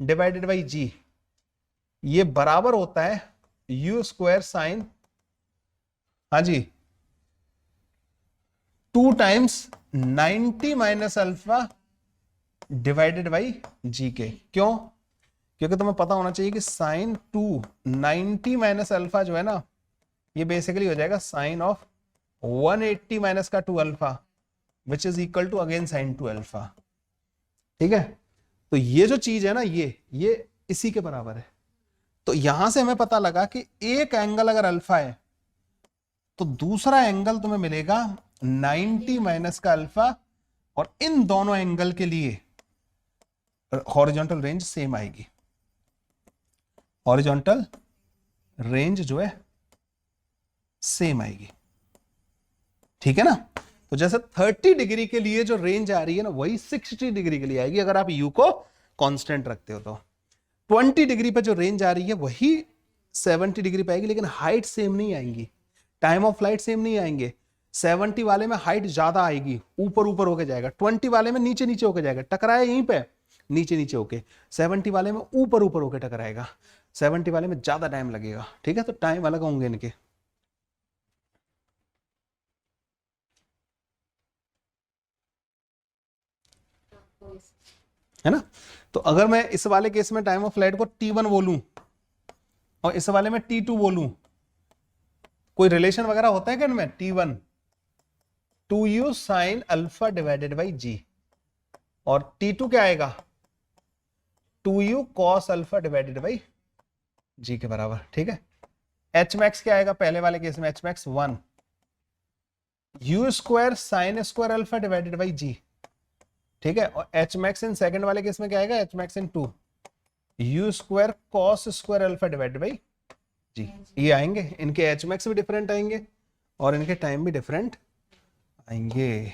divided by g, ये बराबर होता है यू स्क्वायर साइन, हाँ जी 2 times 90 minus alpha divided by g के। क्यों, क्योंकि तुम्हें पता होना चाहिए कि साइन 290 माइनस अल्फा जो है ना, ये बेसिकली हो जाएगा साइन ऑफ 180 माइनस का 2 alpha which is equal to again sine 2 alpha. ठीक है, तो ये जो चीज है ना, ये इसी के बराबर है। तो यहां से हमें पता लगा कि एक एंगल अगर अल्फा है तो दूसरा एंगल तुम्हें मिलेगा 90 माइनस का अल्फा, और इन दोनों एंगल के लिए हॉरिजॉन्टल रेंज सेम आएगी। हॉरिजॉन्टल रेंज जो है सेम आएगी। ठीक है ना, तो जैसे 30 डिग्री के लिए जो रेंज आ रही है ना, वही 60 डिग्री के लिए आएगी अगर आप यू को कांस्टेंट रखते हो। तो 20 डिग्री पे जो रेंज आ रही है वही 70 डिग्री पे आएगी, लेकिन हाइट सेम नहीं आएंगी, टाइम ऑफ फ्लाइट सेम नहीं आएंगे। 70 वाले में हाइट ज्यादा आएगी, ऊपर ऊपर होके जाएगा। 20 वाले में नीचे नीचे होके जाएगा, टकराए यहीं पे नीचे नीचे होके। 70 वाले में ऊपर ऊपर होके टकराएगा, 70 वाले में ज्यादा टाइम लगेगा। ठीक है, तो टाइम अलग होंगे इनके। है ना, तो अगर मैं इस वाले केस में टाइम ऑफ फ्लाइट को T1 बोलूं और इस वाले में T2 बोलूं, कोई रिलेशन वगैरह होता है क्या इनमें? T1 2u sine alpha divided by g, और T2 क्या आएगा? 2u cos alpha divided by g के बराबर। ठीक है, एच मैक्स क्या आएगा पहले वाले केस में? H max 1 u square sine square alpha divided by g. ठीक है, और एच मैक्स इन सेकंड वाले केस में क्या आएगा? H max in 2 u square cos square alpha divided by g. ये आएंगे, इनके एच मैक्स भी डिफरेंट आएंगे और इनके टाइम भी डिफरेंट आएंगे।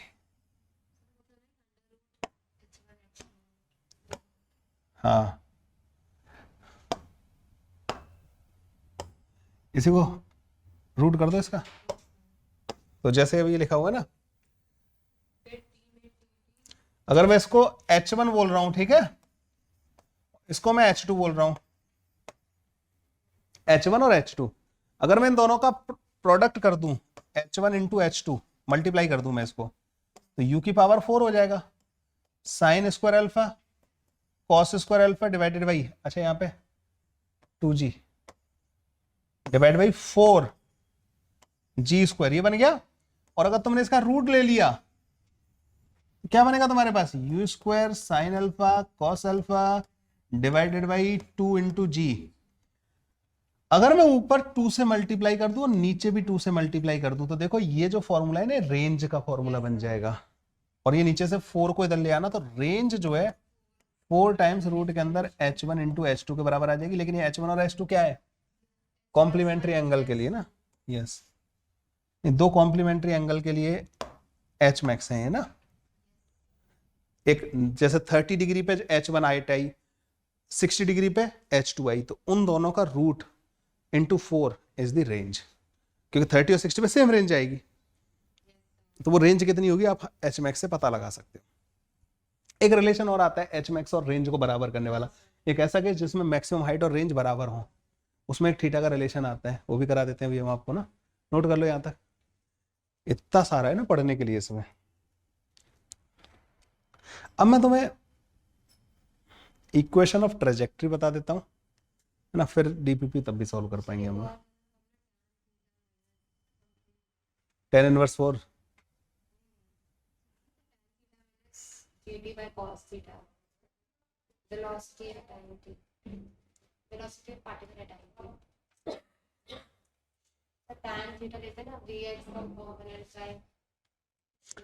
हाँ, इसी को रूट कर दो इसका। तो जैसे अभी लिखा हुआ है ना, अगर मैं इसको H1 बोल रहा हूं, ठीक है, इसको मैं H2 बोल रहा हूं, H1 और H2, अगर मैं इन दोनों का प्रोडक्ट कर दूं H1 इंटू H2, मल्टीप्लाई कर दूं मैं इसको, तो U की पावर 4 हो जाएगा sign square alpha cos square alpha divided by, अच्छा यहाँ पे 2g divide by 4 ji square, ये बन गया। और अगर तुमने इसका रूट ले लिया क्या बनेगा तुम्हारे पास? U square sine alpha cos alpha divided by 2 into g. अगर मैं ऊपर 2 से मल्टीप्लाई कर दूं और नीचे भी 2 से मल्टीप्लाई कर दूं, तो देखो ये जो फॉर्मूला है ना, रेंज का फॉर्मूला बन जाएगा। और ये नीचे से 4 को इधर ले आना, तो रेंज जो है 4 टाइम्स रूट के अंदर H1 इंटू H2 के बराबर आ जाएगी। लेकिन ये H1 और H2 क्या है? कॉम्प्लीमेंट्री एंगल के लिए ना, यस, दो कॉम्प्लीमेंट्री एंगल के लिए एच मैक्स है ना। एक जैसे 30 डिग्री पे H1 आई, 60 डिग्री पे H2 आई, तो उन दोनों का root into 4 is the range, क्योंकि 30 और 60 पे सेम रेंज आएगी। तो वो रेंज कितनी होगी आप एच मैक्स से पता लगा सकते हो। एक रिलेशन और आता है एच मैक्स और रेंज को बराबर करने वाला, एक ऐसा केस जिसमें मैक्सिमम हाइट और रेंज बराबर हो, उसमें एक थीटा का रिलेशन आता है, वो भी करा देते हैं अभी हम आपको ना, नोट कर लो यहां तक। इतना सारा है ना पढ़ने के लिए इसमें। अब मैं तुम्हें इक्वेशन ऑफ ट्रेजेक्ट्री बता देता हूं, है ना, फिर डीपीपी तब भी सॉल्व कर पाएंगे हम। 10 इनवर्स 4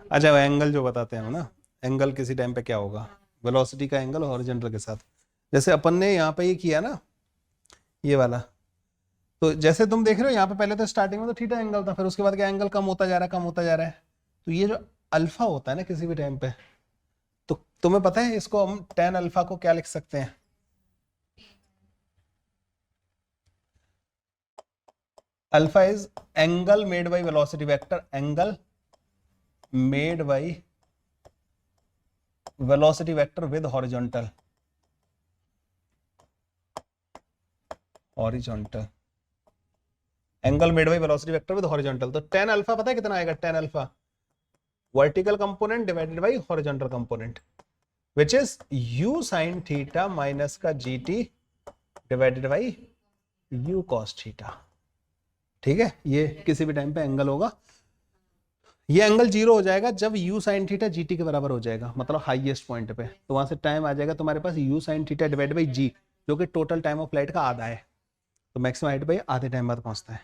अच्छा, एंगल जो बताते हैं ना, एंगल किसी टाइम पे क्या होगा? वेलोसिटी का एंगल हॉरिजॉन्टल के साथ। जैसे अपन ने यहाँ पे ये किया ना, ये वाला, तो जैसे तुम देख रहे हो यहाँ पे पहले तो स्टार्टिंग में तो थीटा एंगल था, फिर उसके बाद क्या एंगल कम होता जा रहा है, कम होता जा रहा है। तो ये जो अल्फा होता है ना किसी भी टाइम पे, तो तुम्हें पता है इसको हम tan अल्फा को क्या लिख सकते हैं? Alpha is angle made by velocity vector, angle made by velocity vector with horizontal, horizontal angle made by velocity vector with horizontal. तो tan अल्फा पता है कितना आएगा? tan alpha vertical component divided by horizontal component, which is u sin theta minus का gt divided by u cos theta. ठीक है, ये किसी भी टाइम पे एंगल होगा, ये एंगल 0 हो जाएगा जब u sin थीटा gt के बराबर हो जाएगा, मतलब हाईएस्ट पॉइंट पे। तो वहां से टाइम आ जाएगा तुम्हारे पास u sin theta divide by g, जो कि टोटल टाइम ऑफ फ्लाइट का आधा है। तो मैक्सिमम हाइट पे आधे टाइम बाद पहुंचता है।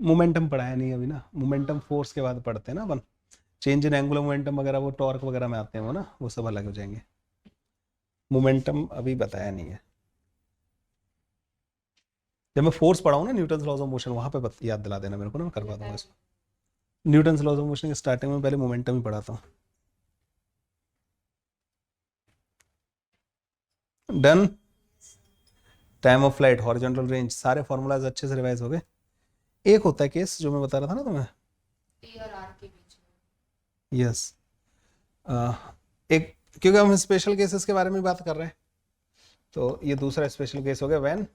मोमेंटम पढ़ाया नहीं अभी ना, मोमेंटम फोर्स के बाद पढ़ते हैं ना अपन। चेंज इन एंगुलर मोमेंटम वगैरह वो टॉर्क वगैरह में आते हैं वो ना, वो सब अलग हो जाएंगे। मोमेंटम अभी बताया नहीं है। जब मैं फोर्स पढ़ाऊँ ना न्यूटन लॉज ऑफ मोशन, वहां पे याद दिला देना मेरे को ना, मैं करवा दूंगा इसको। न्यूटन लॉज ऑफ मोशन के स्टार्टिंग में पहले मोमेंटम ही पढ़ाता हूँ। Done. Time of flight, horizontal range, सारे फॉर्मूलाज अच्छे से रिवाइज हो गए। एक होता है केस जो मैं बता रहा था ना तुम्हें, टी और आर के बीच में। यस। एक, क्योंकि हम स्पेशल केसेस के बारे में बात कर रहे हैं, तो ये दूसरा स्पेशल केस हो गया, when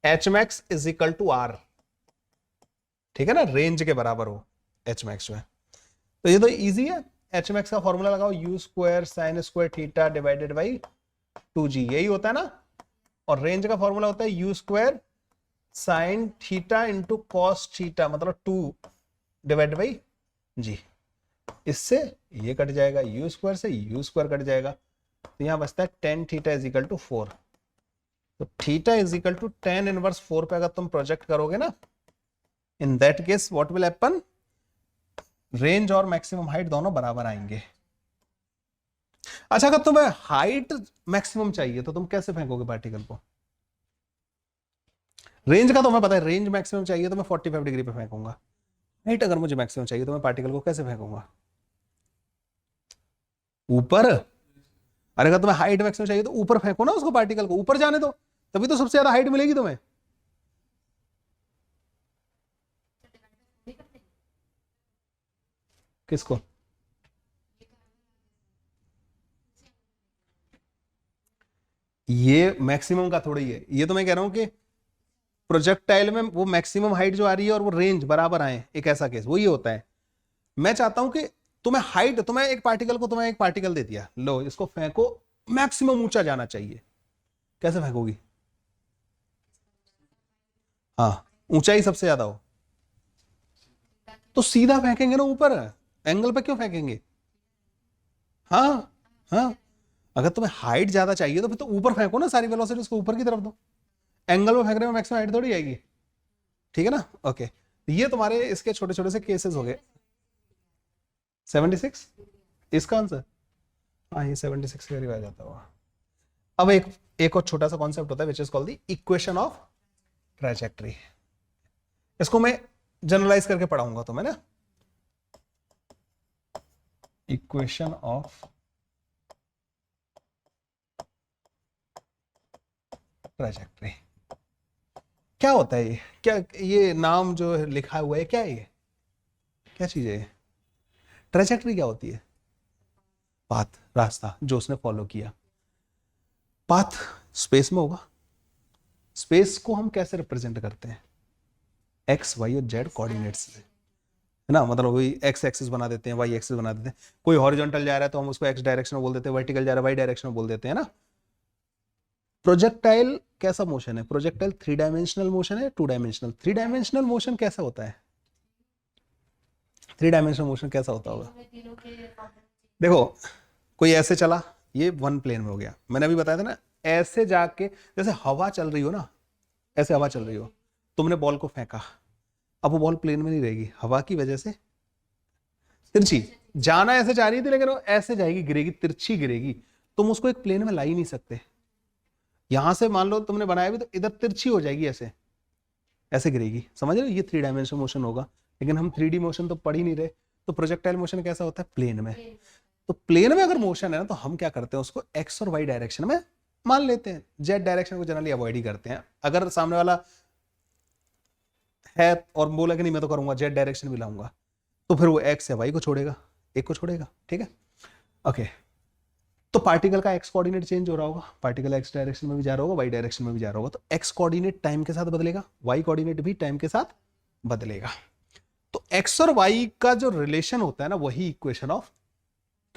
h max is equal to r. ठीक है ना, रेंज के बराबर हो एच मैक्स जो है। तो ये तो इजी है। एच मैक्स का फॉर्मूला लगाओ, you square sine square theta divided by 2g, यही होता है ना। और रेंज का फॉर्मूला होता है u square sine theta into cos theta, मतलब 2 डिवाइड बाई जी। इससे ये कट जाएगा, यू स्क्वायर से यू स्क्वायर कट जाएगा, तो यहां बचता है tan theta is equal to 4। तो theta is equal to tan inverse 4 पे अगर तुम प्रोजेक्ट करोगे ना, in that case what will happen, range और मैक्सिमम हाइट दोनों बराबर आएंगे। अच्छा, अगर तुम्हें हाइट मैक्सिमम चाहिए तो तुम कैसे फेंकोगे पार्टिकल को? रेंज का तो मैं पता है, रेंज मैक्सिमम चाहिए तो मैं 45 डिग्री पे फेंकूंगा। हाइट अगर मुझे मैक्सिमम चाहिए तो मैं पार्टिकल को कैसे फेंकूंगा? ऊपर। अरे अगर तुम्हें हाइट मैक्सिमम चाहिए तो ऊपर फेंको ना उसको, पार्टिकल को ऊपर जाने दो, तभी तो सबसे ज्यादा हाइट मिलेगी तुम्हें। किसको? ये मैक्सिमम का थोड़ी है, ये तो मैं कह रहा हूं कि प्रोजेक्टाइल में वो मैक्सिमम हाइट जो आ रही है और वो रेंज बराबर आए, एक ऐसा केस वो ये होता है। मैं चाहता हूं कि तुम्हें हाइट, तुम्हें एक पार्टिकल दे दिया, लो इसको फेंको, मैक्सिमम ऊंचा जाना चाहिए, कैसे फेंकोगी? हाँ, ऊंचाई सबसे ज्यादा हो तो सीधा फेंकेंगे ना ऊपर, एंगल पे क्यों फेंकेंगे? हाँ हाँ, अगर तुम्हें हाइट ज्यादा चाहिए तो फिर तो ऊपर फेंको ना, सारी वेलोसिटी उसको ऊपर की तरफ दो, एंगल में फेंकने में मैक्सिमम हाइट थोड़ी आएगी। ठीक है ना, ओके। ये तुम्हारे इसके छोटे छोटे से केसेस हो गए। 76 इसका आंसर, हाँ ये 76 का रिवाइज आता हुआ। अब एक और छोटा सा कॉन्सेप्ट होता है which is called the equation of trajectory. इसको मैं जनरलाइज करके पढ़ाऊंगा तुम्हें ना, इक्वेशन ऑफ ट्रैजेक्टरी क्या होता है? ये क्या, ये नाम जो लिखा हुआ है क्या है, ये क्या चीज है? ट्रैजेक्टरी क्या होती है? पाथ, रास्ता जो उसने फॉलो किया। पाथ स्पेस में होगा। स्पेस को हम कैसे रिप्रेजेंट करते हैं? एक्स वाई और जेड कोऑर्डिनेट्स से, है ना, मतलब वही एक्स एक्सिस बना देते हैं, वाई एक्सिस बना देते हैं। कोई हॉरिजॉन्टल जा रहा है तो हम उसको एक्स डायरेक्शन में बोल देते हैं, वर्टिकल जा रहा है वाई डायरेक्शन में बोल देते हैं ना। प्रोजेक्टाइल कैसा मोशन है? प्रोजेक्टाइल 3 डायमेंशनल मोशन है, 2 डायमेंशनल। 3 डायमेंशनल मोशन कैसा होता है? 3 डायमेंशनल मोशन कैसा होता होगा? देखो, कोई ऐसे चला, ये वन प्लेन में हो गया, मैंने अभी बताया था ना, ऐसे जाके जैसे हवा चल रही हो ना, ऐसे हवा चल रही हो, तुमने बॉल को फेंका, अब वो बॉल प्लेन में नहीं रहेगी, हवा की वजह से तिरछी जाना ऐसे जा रही थी, लेकिन वो ऐसे जाएगी, गिरेगी, तिरछी गिरेगी। तुम उसको एक प्लेन में ला ही नहीं सकते। यहां से मान लो तुमने बनाया भी तो इधर तिरछी हो जाएगी, ऐसे ऐसे गिरेगी, समझ रहे हो? ये 3 डायमेंशनल मोशन होगा, लेकिन हम 3D मोशन तो पढ़ ही नहीं रहे। तो प्रोजेक्टाइल मोशन कैसा होता है? प्लेन में। तो प्लेन में अगर मोशन है ना, तो हम क्या करते हैं, उसको एक्स और वाई डायरेक्शन में मान लेते हैं, जेड डायरेक्शन को जनरली अवॉइड ही करते हैं। अगर सामने वाला है और बोला कि नहीं मैं तो करूंगा, जेड डायरेक्शन भी लाऊंगा, तो फिर वो एक्स या वाई को छोड़ेगा, एक को छोड़ेगा। ठीक है, ओके। तो पार्टिकल का एक्स कोऑर्डिनेट चेंज हो रहा होगा, पार्टिकल एक्स डायरेक्शन में भी जा रहा होगा, वाई डायरेक्शन में भी जा रहा होगा, तो एक्स कोऑर्डिनेट टाइम के साथ बदलेगा, वाई कोऑर्डिनेट भी टाइम के साथ बदलेगा। तो एक्स और वाई का जो रिलेशन होता है ना, वही इक्वेशन ऑफ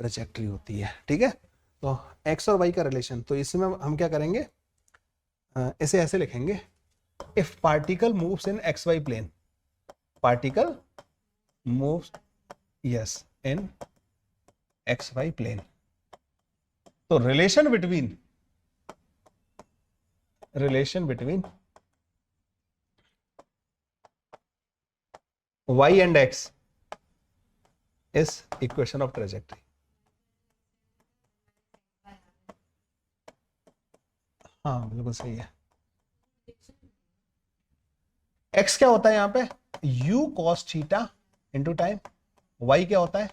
ट्रेजेक्ट्री होती है, ठीक है। तो एक्स और वाई का रिलेशन, तो इसमें हम क्या करेंगे, इसे ऐसे लिखेंगे, if particle moves in x y plane, particle moves yes in x y plane, तो relation between y and x is equation of trajectory। हाँ बिल्कुल सही है। x क्या होता है यहाँ पे, u cos theta into time, y क्या होता है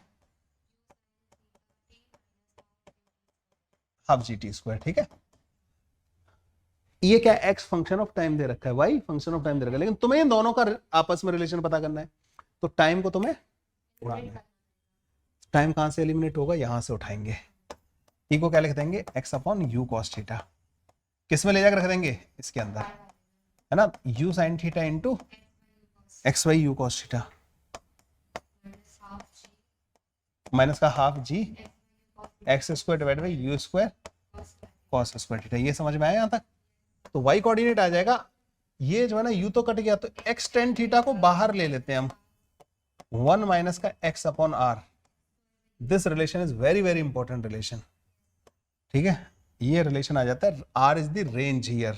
हाफ जी टी स्क्वायर, ठीक है। ये क्या x फंक्शन ऑफ टाइम दे रखा है, y फंक्शन ऑफ टाइम दे रखा है, लेकिन तुम्हें इन दोनों का आपस में रिलेशन पता करना है, तो टाइम को तुम्हें उड़ाना है। टाइम कहां से एलिमिनेट होगा, यहां से उठाएंगे, ई को क्या लिख देंगे, x upon you cos theta, किस में ले जाकर रख देंगे, इसके अंदर, है ना, u sine theta into x y u cos theta, minus का half g x square divide by u square cos square theta. ये समझ में आया यहां तक। तो y कोऑर्डिनेट आ जाएगा, ये जो है ना u तो कट गया, तो x टेन थीटा को बाहर ले लेते हैं हम, 1 माइनस का x upon r, this relation is very very important relation, ठीक है। ये रिलेशन आ जाता है, r is the range here,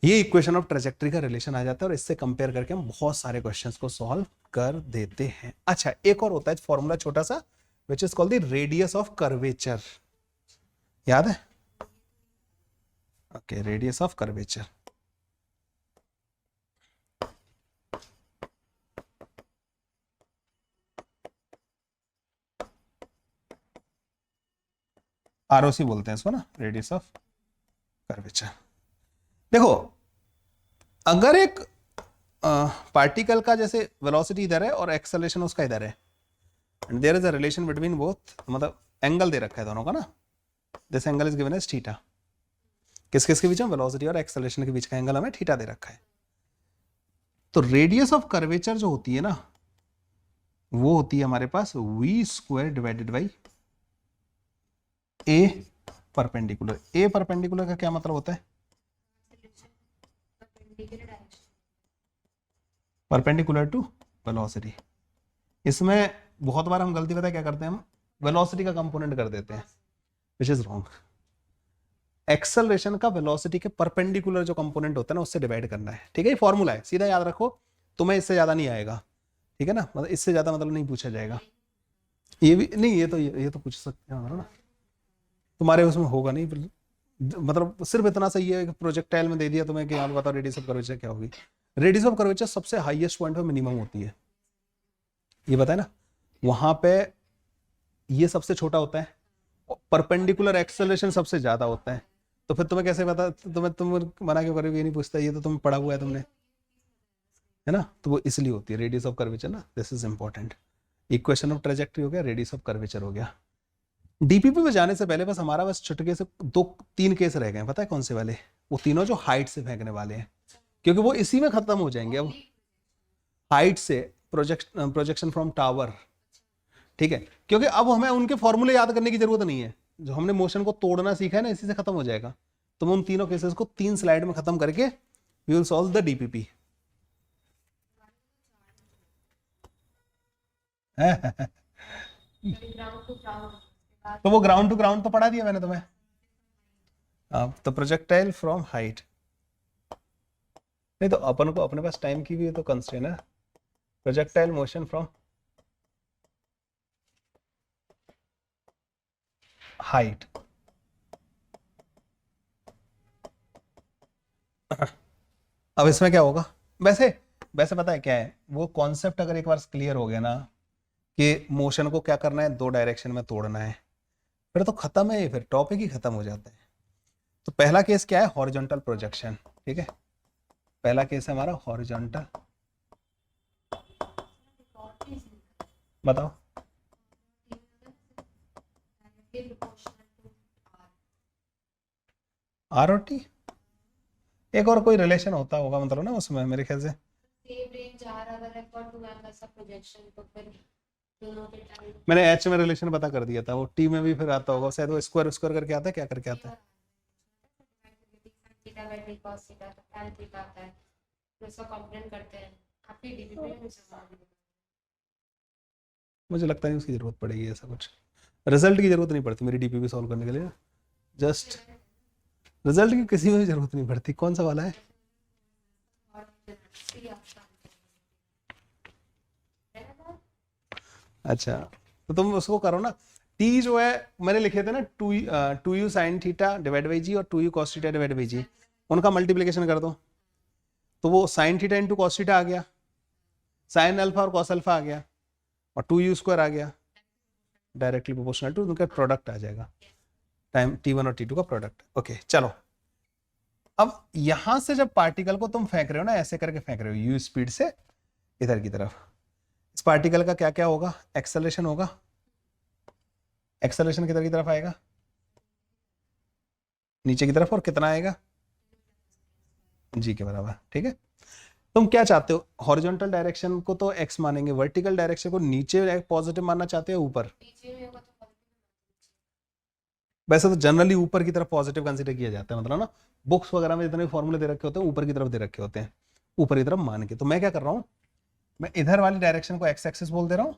ये इक्वेशन ऑफ ट्रेजेक्ट्री का रिलेशन आ जाता है, और इससे कंपेयर करके हम बहुत सारे क्वेश्चंस को सॉल्व कर देते हैं। अच्छा, एक और होता है फॉर्मूला छोटा सा, which is called the radius of curvature, याद है, okay, radius of curvature. ROC बोलते हैं इसको ना, रेडियस ऑफ कर्वेचर। देखो, अगर एक पार्टिकल का जैसे वेलोसिटी इधर है और एक्सेलरेशन उसका इधर है, and there is a relation between both, मतलब एंगल दे रखा है दोनों का ना, this angle is given as theta, किस किस के बीच में, वेलोसिटी और एक्सेलरेशन के बीच का एंगल हमें थीटा दे रखा है। तो रेडियस ऑफ कर्वेचर जो होती है ना, वो होती है हमारे पास v square divided by A perpendicular. A perpendicular का क्या मतलब होता है, परपेंडिकुलर टू वेलोसिटी। इसमें बहुत बार हम गलती पता है क्या करते हैं, हम वेलोसिटी का कंपोनेंट कर देते हैं, विच इज रॉन्ग। एक्सेलरेशन का वेलोसिटी के परपेंडिकुलर जो कंपोनेंट होता है ना, उससे डिवाइड करना है, ठीक है। ये फॉर्मूला है, सीधा याद रखो, तुम्हें इससे ज्यादा नहीं आएगा, ठीक है ना, मतलब इससे ज्यादा मतलब नहीं पूछा जाएगा। ये भी नहीं, ये तो पूछ सकते हैं ना, तुम्हारे उसमें होगा नहीं, मतलब सिर्फ इतना सही है, प्रोजेक्टाइल में दे दिया तुम्हें कि आप बताओ रेडियस ऑफ कर्वेचर क्या होगी। रेडियस ऑफ कर्वेचर सबसे हाईएस्ट पॉइंट पे मिनिमम होती है, ये बताए ना, वहां पे ये सबसे छोटा होता है, परपेंडिकुलर एक्सेलरेशन सबसे ज्यादा होता है। तो फिर तुम्हें कैसे पता, तुम मना क्यों करोगे, ये नहीं पूछता, ये तो तुम पढ़ा हुआ है तुमने, है ना। तो वो इसलिए होती है रेडियस ऑफ कर्वेचर ना, this is important. Equation of trajectory हो गया, रेडियस ऑफ कर्वेचर हो गया। डीपीपी में जाने से पहले बस हमारा बस चुटके से 2-3 केस रह गए, पता है कौन से वाले, वो तीनों जो हाइट से फेंकने वाले हैं, क्योंकि वो इसी में खत्म हो जाएंगे। अब हाइट से प्रोजेक्शन फ्रॉम टावर, ठीक है, क्योंकि अब हमें उनके फॉर्मूले याद करने की जरूरत नहीं है, जो हमने मोशन को तोड़ना सीखा है ना, इसी से खत्म हो जाएगा। तो मैं उन तीनों केसेस को 3 स्लाइड में खत्म करके we will solve the DPP. तो वो ग्राउंड टू ग्राउंड तो पढ़ा दिया मैंने तुम्हें। तो प्रोजेक्टाइल फ्रॉम हाइट, नहीं तो अपन को अपने पास टाइम की भी तो कंस्ट्रेंट है। प्रोजेक्टाइल मोशन फ्रॉम हाइट, अब इसमें क्या होगा, वैसे वैसे पता है क्या है वो कॉन्सेप्ट, अगर एक बार क्लियर हो गया ना कि मोशन को क्या करना है, 2 डायरेक्शन में तोड़ना है, फिर तो खत्म है, फिर टॉपिक ही खत्म हो जाता है। तो पहला केस क्या है, हॉरिजॉन्टल प्रोजेक्शन, ठीक है, पहला केस है हमारा हॉरिजॉन्टल। बताओ, आर और टी, एक और कोई रिलेशन होता होगा मतलब ना उसमें, मेरे ख्याल से सेम रेंज आर अगर है फॉर 2 एंगल्स ऑफ प्रोजेक्शन, तो फिर दोनों के टाइम मैंने एच में रिलेशन पता कर दिया था, वो टी में भी फिर आता होगा शायद, वो स्क्वायर स्क्वायर करके आता है, क्या करके आता है? Theta by D cos theta तो tan थीटा आता है, तो इसका कंप्लेंट करते हैं आपकी डीबीपी में मिल मुझे लगता नहीं उसकी जरूरत पड़ेगी, ऐसा कुछ रिजल्ट की जरूरत नहीं पड़ती मेरी डीपीपी सॉल्व करने के लिए, जस्ट रिजल्ट की किसी में भी जरूरत नहीं पड़ती। कौन सा वाला है? और सी आपका अच्छा, तो तुम उसको करो ना, टी जो है मैंने लिखे थे ना, two u sine theta divide by g और two u cos theta divide by g, उनका मल्टीप्लिकेशन कर दो तो वो sine theta into cos theta आ गया, साइन अल्फा और कॉस अल्फा आ गया, और टू यू स्क्वायर आ गया, डायरेक्टली प्रोपोर्शनल टू उनका प्रोडक्ट आ जाएगा, टाइम t1 और t2 का प्रोडक्ट। ओके चलो, अब यहां से जब पार्टिकल को तुम फेंक रहे हो ना, ऐसे करके फेंक रहे हो यू स्पीड से इधर की तरफ, इस पार्टिकल का क्या क्या होगा? एक्सेलरेशन होगा, एक्सेलरेशन किधर की तरफ आएगा? नीचे की तरफ, और कितना आएगा? जी के बराबर। ठीक है, तुम क्या चाहते हो? हॉरिजॉन्टल डायरेक्शन को तो x मानेंगे, वर्टिकल डायरेक्शन को नीचे पॉजिटिव मानना चाहते हो ऊपर? नीचे में होगा तो वैसे तो जनरली ऊपर की तरफ पॉजिटिव कंसीडर किया जाता है, मतलब ना बुक्स वगैरह में जितने फॉर्मूले दे रखे होते हैं ऊपर की तरफ दे रखे होते हैं, ऊपर की तरफ मान के। तो मैं क्या कर रहा हूं, मैं इधर वाली डायरेक्शन को x एक्सिस बोल दे रहा हूं,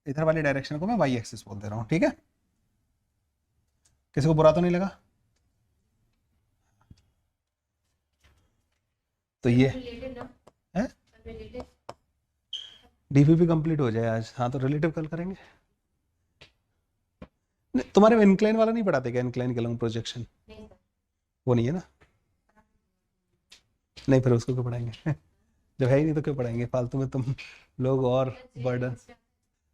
इधर वाली डायरेक्शन को मैं y एक्सिस बोल दे रहा हूं। ठीक है, किसी को बुरा तो नहीं लगा? तो ये रिलेटेड ना है रिलेटेड डीपीपी कंप्लीट हो जाए आज। हाँ, तो रिलेटिव कल करेंगे। तुम्हारे में इंक्लाइन वाला नहीं पढ़ाते क्या? इंक्लाइन के लॉन्ग प्रोजेक्शन नहीं सर वो नहीं है ना? नहीं, फिर उसको क्यों पढ़ाएंगे? जब है ही नहीं तो क्यों पढ़ाएंगे फालतू में तुम लोग, और बर्डन।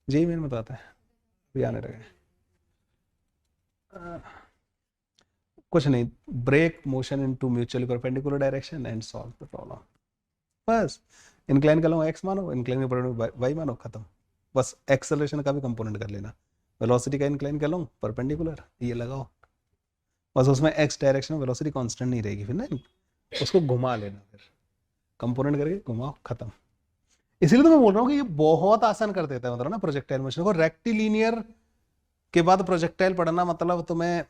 जी मेन में तो आता है, अभी आने लगे। कुछ नहीं, break motion into mutually perpendicular direction and solve the problem, बस। इंक्लाइन का लो एक्स मानो, इंक्लाइन का वाई मानो, खत्म। बस एक्सेलरेशन का भी कंपोनेंट कर लेना, वेलोसिटी का इंक्लाइन का लो परपेंडिकुलर, ये लगाओ बस। उसमें एक्स डायरेक्शन में वेलोसिटी कांस्टेंट नहीं रहेगी, फिर ना उसको घुमा लेना, फिर कंपोनेंट करके घुमाओ, खत्म। इसीलिए तो मैं बोल रहा हूँ कि ये बहुत आसान कर देता है, मतलब ना प्रोजेक्टाइल मोशन को। रेक्टिलिनियर के बाद प्रोजेक्टाइल पढ़ना मतलब तुम्हें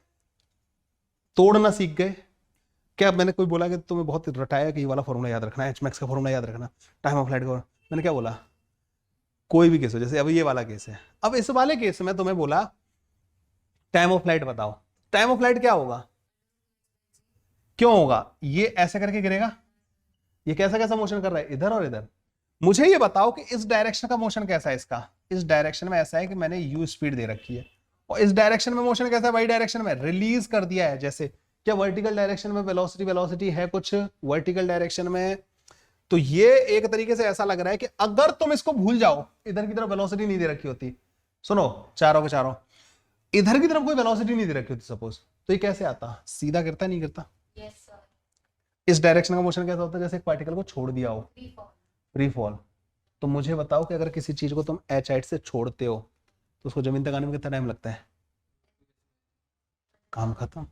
तोड़ना सीख गए क्या? मैंने कोई बोला कि तुम्हें बहुत रटाया कि ये वाला फॉर्मूला याद रखना है, एच मैक्स का फॉर्मूला याद रखना, टाइम ऑफ फ्लाइट का, मैंने क्या बोला? कोई भी केस हो, जैसे अब ये वाला केस है, अब इस वाले केस में तुम्हें बोला टाइम ऑफ फ्लाइट बताओ, टाइम ऑफ फ्लाइट क्या होगा? क्यों होगा? ये ऐसे करके गिरेगा, ये कैसा कैसा मोशन कर रहा है, इधर और इधर। मुझे ये बताओ कि इस डायरेक्शन का मोशन कैसा है इसका? इस डायरेक्शन में ऐसा है कि मैंने यू स्पीड दे रखी है, और इस डायरेक्शन में मोशन कैसा है? वाई डायरेक्शन में रिलीज कर दिया है। जैसे क्या वर्टिकल डायरेक्शन में वेलोसिटी है कुछ वर्टिकल डायरेक्शन में? तो ये एक तरीके से ऐसा लग रहा है कि अगर तुम इसको भूल जाओ, इधर की तरफ वेलोसिटी नहीं दे रखी होती, सुनो चारों के चारों, इधर की तरफ कोई वेलोसिटी नहीं दे रखी होती सपोज, तो ये कैसे आता? सीधा गिरता नहीं गिरता? यस सर इस डायरेक्शन का मोशन कैसा होता है? जैसे एक पार्टिकल को छोड़ दिया हो, फ्री फॉल। तो मुझे बताओ कि अगर किसी चीज को तुम एच हाइट से छोड़ते हो तो उसको जमीन तक आने में कितना टाइम लगता है? काम खत्म।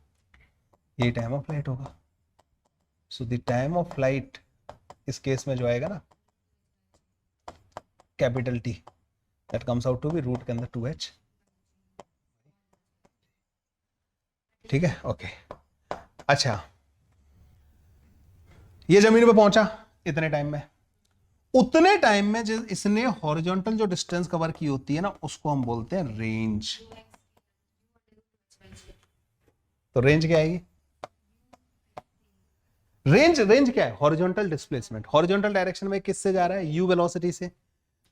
ये टाइम ऑफ फ्लाइट होगा। So the time of flight इस केस में जो आएगा ना, capital T, that comes out to be root के अंदर 2h। ठीक है, ओके। अच्छा, ये जमीन पे पहुंचा इतने टाइम में, उतने टाइम में जो इसने हॉरिजॉन्टल जो डिस्टेंस कवर की होती है ना, उसको हम बोलते हैं रेंज। तो रेंज क्या आएगी? रेंज क्या है? Horizontal displacement. हॉरिजॉन्टल डायरेक्शन में किससे जा रहा है? यू वेलोसिटी से।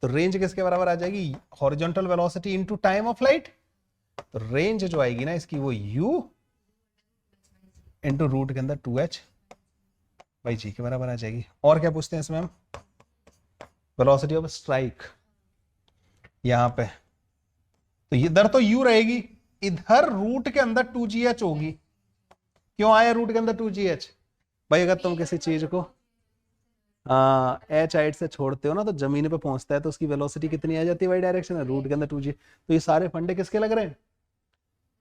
तो रेंज किसके बराबर आ जाएगी? Horizontal velocity into time of flight. तो रेंज जो आएगी ना इसकी, वो u इनटू रूट के अंदर 2h बाई जी के बराबर आ जाएगी। और क्या पूछते हैं इसमें हम? वेलोसिटी ऑफ स्ट्राइक यहां पे, तो इधर तो u रहेगी, इधर रूट के अंदर 2gh होगी। क्यों आया रूट के अंदर 2gh? भाई अगर तुम किसी चीज को एच हाइट से छोड़ते हो ना, तो जमीन पे पहुंचता है तो उसकी वेलोसिटी कितनी आ जाती है? वाई डायरेक्शन है, रूट के अंदर 2g। तो ये सारे फंडे किसके लग रहे हैं?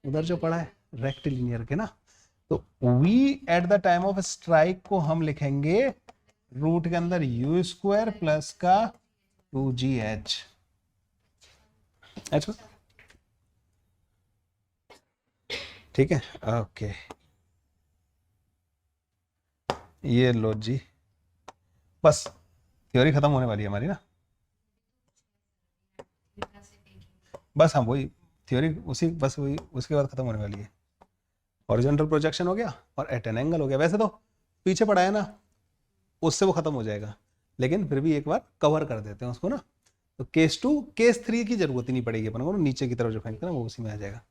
उधर जो पड़ा है रेक्टिलिनियर के ना। तो v at the time of strike को हम लिखेंगे रूट के अंदर u स्क्वायर प्लस का 2gh। अच्छा ठीक है, ओके, ये लो जी, बस थ्योरी खत्म होने वाली है हमारी ना, बस हम वही थ्योरी उसी बस वही उसके बाद खत्म होने वाली है। हॉरिजॉन्टल प्रोजेक्शन हो गया और एट एन एंगल हो गया। वैसे तो पीछे पड़ा है ना, उससे वो खत्म हो जाएगा, लेकिन फिर भी एक बार कवर कर देते हैं उसको ना। तो केस 2 केस 3 की जरूरत ही नहीं पड़ेगी अपन को, नीचे की तरफ जो फेंकते हैं ना वो उसी में आ जाएगा।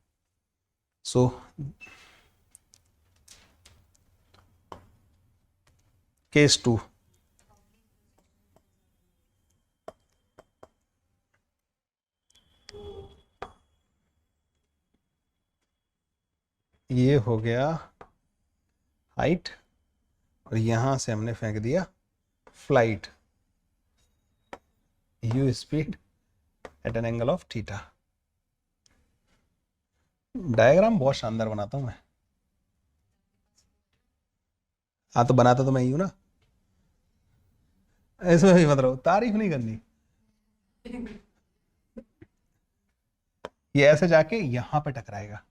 सो केस 2, ये हो गया हाइट और यहां से हमने फेंक दिया flight, you speed at an angle of theta. Diagram बहुत शानदार बनाता हूं मैं। हाँ तो बनाता तो मैं ही हूं ना, ऐसे भी मतलब तारीफ नहीं करनी। ये ऐसे जाके यहां पे टकराएगा,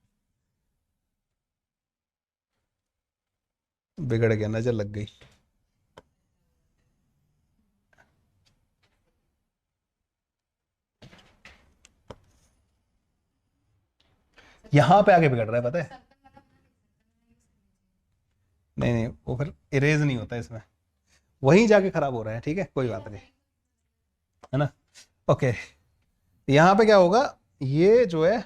बिगड़ गया, नजर लग गई। यहां पे आगे बिगड़ रहा है, पता है? नहीं नहीं, वो फिर इरेज नहीं होता इसमें, वहीं जाके खराब हो रहा है। ठीक है, कोई बात नहीं, है ना? ओके, यहां पे क्या होगा, ये जो है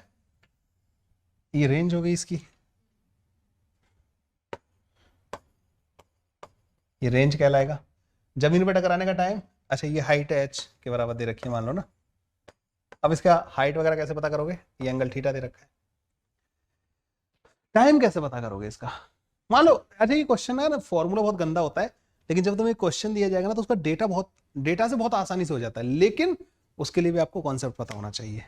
ये रेंज हो गई इसकी, ये रेंज कहलाएगा। जमीन पे टकराने का टाइम, अच्छा ये हाइट h के बराबर दे रखी है मान लो ना। अब इसका हाइट वगैरह कैसे पता करोगे, ये एंगल थीटा दे रखा है। टाइम कैसे पता करोगे इसका, मान लो अच्छा ये क्वेश्चन है ना, फॉर्मूला बहुत गंदा होता है, लेकिन जब तुम्हें क्वेश्चन दिया जाएगा ना तो उसका डेटा से बहुत आसानी से हो जाता है, लेकिन उसके लिए भी आपको कॉन्सेप्ट पता होना चाहिए।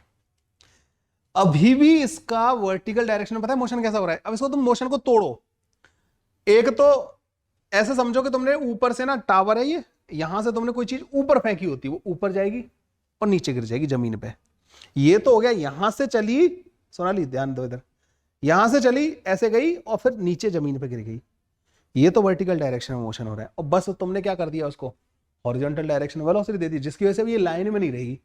अभी भी इसका वर्टिकल डायरेक्शन में पता है मोशन कैसा हो रहा है। अब इसको तुम मोशन को तोड़ो, एक तो ऐसे समझो कि तुमने ऊपर से ना टावर है ये, यहां से तुमने कोई चीज ऊपर फेंकी होती, वो ऊपर जाएगी और नीचे गिर जाएगी जमीन पे। ये तो हो गया, यहां से चली, सोनाली ध्यान दो इधर, यहां से चली ऐसे गई और फिर नीचे जमीन पे गिर गई, ये तो वर्टिकल डायरेक्शन में मोशन हो रहा है। और बस तुमने क्या कर दिया, उसको हॉरिजॉन्टल डायरेक्शन वेलोसिटी दे दी, जिसकी वजह से भी ये लाइन में नहीं रहेगी।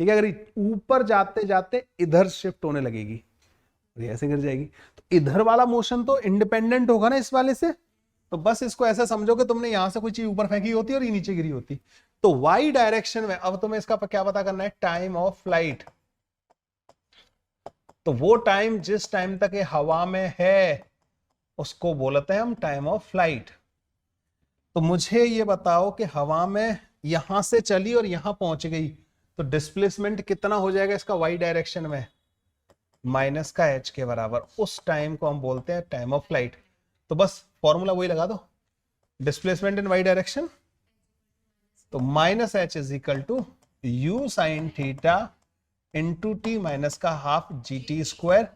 ठीक है, अगर ऊपर जाते जाते इधर शिफ्ट होने लगेगी, ऐसे गिर जाएगी, तो इधर वाला मोशन तो इंडिपेंडेंट होगा ना इस वाले से। तो बस इसको ऐसा समझो कि तुमने यहां से कोई चीज ऊपर फेंकी होती और ये नीचे गिरी होती। तो वाई डायरेक्शन में अब तुम्हें इसका क्या पता करना है, टाइम ऑफ फ्लाइट। तो वो टाइम जिस टाइम तक ये हवा में है उसको बोलते हैं हम टाइम ऑफ फ्लाइट। तो मुझे ये बताओ कि हवा में यहां से चली और यहां पहुंच गई, तो डिस्प्लेसमेंट कितना हो जाएगा इसका वाई डायरेक्शन में, माइनस का h के बराबर। उस टाइम को हम बोलते हैं टाइम ऑफ फ्लाइट। तो बस फॉर्मूला वही लगा दो, डिस्प्लेसमेंट इन वाई डायरेक्शन, तो minus h is equal to u sine theta into t minus का हाफ जी टी स्क्वायर।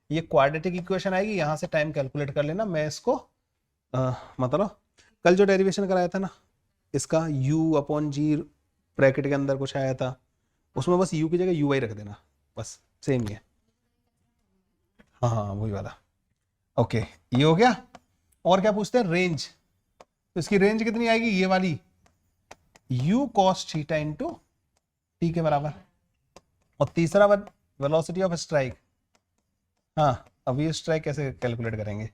ये क्वाड्रेटिक इक्वेशन आएगी, यहां से टाइम कैलकुलेट कर लेना। मैं इसको मतलब कल जो डेरिवेशन कराया था ना इसका, u अपॉन जी ब्रैकेट के अंदर कुछ आया था, उसमें बस u की जगह ui रख देना, बस सेम ही है। हाँ हाँ वही वाला। ओके, ये हो गया। और क्या पूछते हैं, रेंज। तो इसकी रेंज कितनी आएगी, ये वाली, u cos theta into T के बराबर। और तीसरा वेलोसिटी ऑफ स्ट्राइक। हाँ, अब ये स्ट्राइक कैसे कैलकुलेट करेंगे,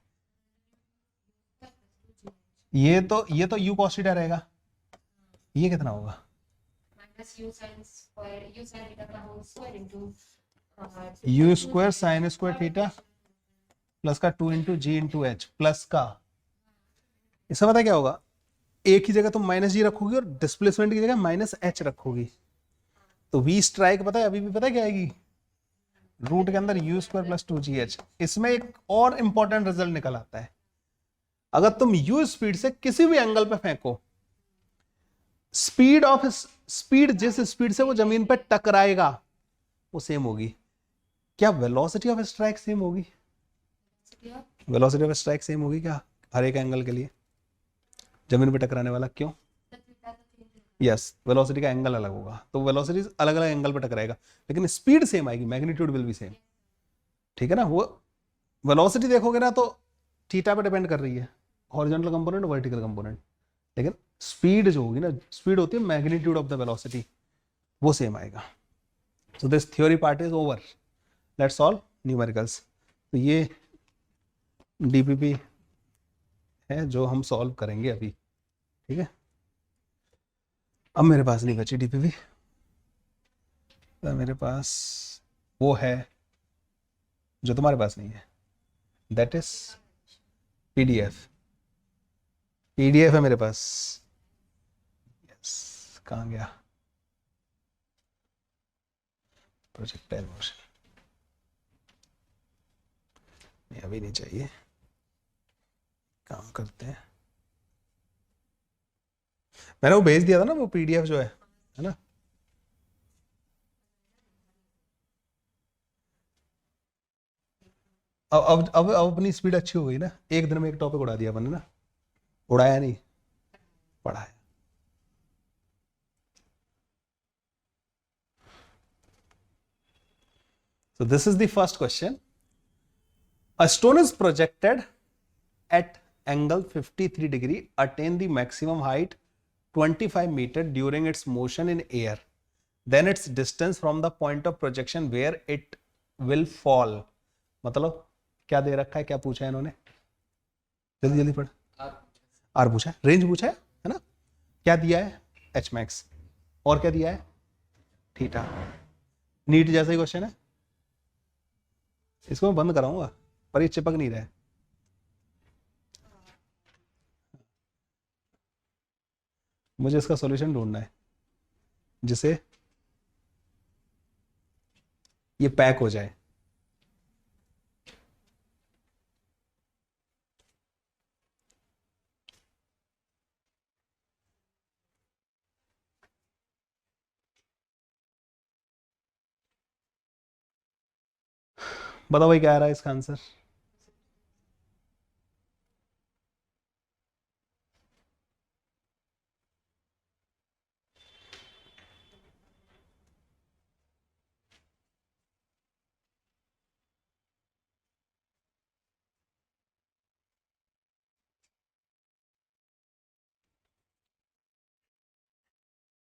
ये तो u cos थीटा रहेगा, ये कितना होगा, u square sine square theta plus का 2 इंटू जी इंटू एच प्लस का, इसका पता क्या होगा, एक ही जगह तुम माइनस जी रखोगी और डिस्प्लेसमेंट की जगह माइनस एच रखोगी, तो वी स्ट्राइक पता है अभी भी पता है क्या आएगी, रूट के अंदर यू स्क्वायर प्लस 2gh। इसमें एक और इंपॉर्टेंट रिजल्ट निकल आता है, अगर तुम u स्पीड से किसी भी एंगल पे फेंको, स्पीड जिस स्पीड से वो जमीन पे टकराएगा वो सेम होगी। क्या वेलोसिटी ऑफ स्ट्राइक सेम होगी, वेलोसिटी ऑफ स्ट्राइक सेम होगी क्या हर एक एंगल के लिए, जमीन पे टकराने वाला, क्यों? यस, वेलोसिटी का एंगल अलग होगा, तो वेलोसिटी अलग अलग एंगल पे टकराएगा, लेकिन स्पीड सेम आएगी, मैग्नीट्यूड विल बी सेम, ठीक है ना। वो वेलोसिटी देखोगे ना तो थीटा पे डिपेंड कर रही है, हॉरिजॉन्टल कंपोनेंट, वर्टिकल कंपोनेंट, लेकिन स्पीड जो होगी ना, स्पीड होती है मैग्नीट्यूड ऑफ द वेलोसिटी, वो सेम आएगा। So this theory part is over, let's solve numericals. तो ये डीपीपी है जो हम सॉल्व करेंगे अभी, ठीक है। अब मेरे पास नहीं बची डीपीपी, मेरे पास वो है जो तुम्हारे पास नहीं है, दैट इज पीडीएफ। पीडीएफ है मेरे पास, यस, कहाँ गया प्रोजेक्टाइल मोशन, नहीं अभी नहीं चाहिए, काम करते हैं। मैंने वो भेज दिया था ना, वो पीडीएफ जो है ना। अब अपनी स्पीड अच्छी हो गई ना, एक दिन में एक टॉपिक उड़ा दिया अपन ने ना, उड़ाया नहीं, पढ़ाया। So this is the first question. A stone is projected at angle 53 degree, attain the maximum height 25 meter during its motion in air. Then its distance from the point of projection where it will fall. मतलब क्या दे रखा है, क्या पूछा है इन्होंने, जल्दी जल्दी पढ़। आर पूछा है, रेंज पूछा है ना, क्या दिया है एच मैक्स, और क्या दिया है थीटा। नीट जैसा ही क्वेश्चन है, इसको मैं बंद कराऊंगा पर ये चिपक नहीं रहा है। मुझे इसका सॉल्यूशन ढूंढना है जिसे ये पैक हो जाए। बताओ भाई क्या आ रहा है इसका आंसर।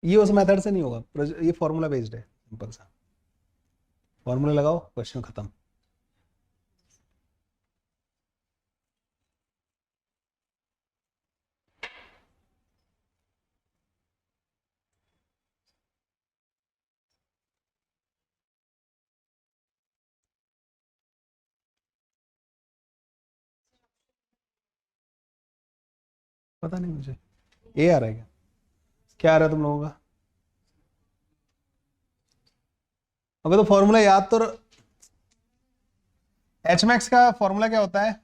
ये उस मेथड से नहीं होगा, ये फॉर्मूला बेस्ड है, सिंपल सा फॉर्मूला लगाओ, क्वेश्चन खत्म। पता नहीं मुझे, ए आ रहा है क्या, क्या आ रहा है तुम लोगों का। अबे तो फॉर्मूला याद तो, एच मैक्स का फॉर्मूला क्या होता है,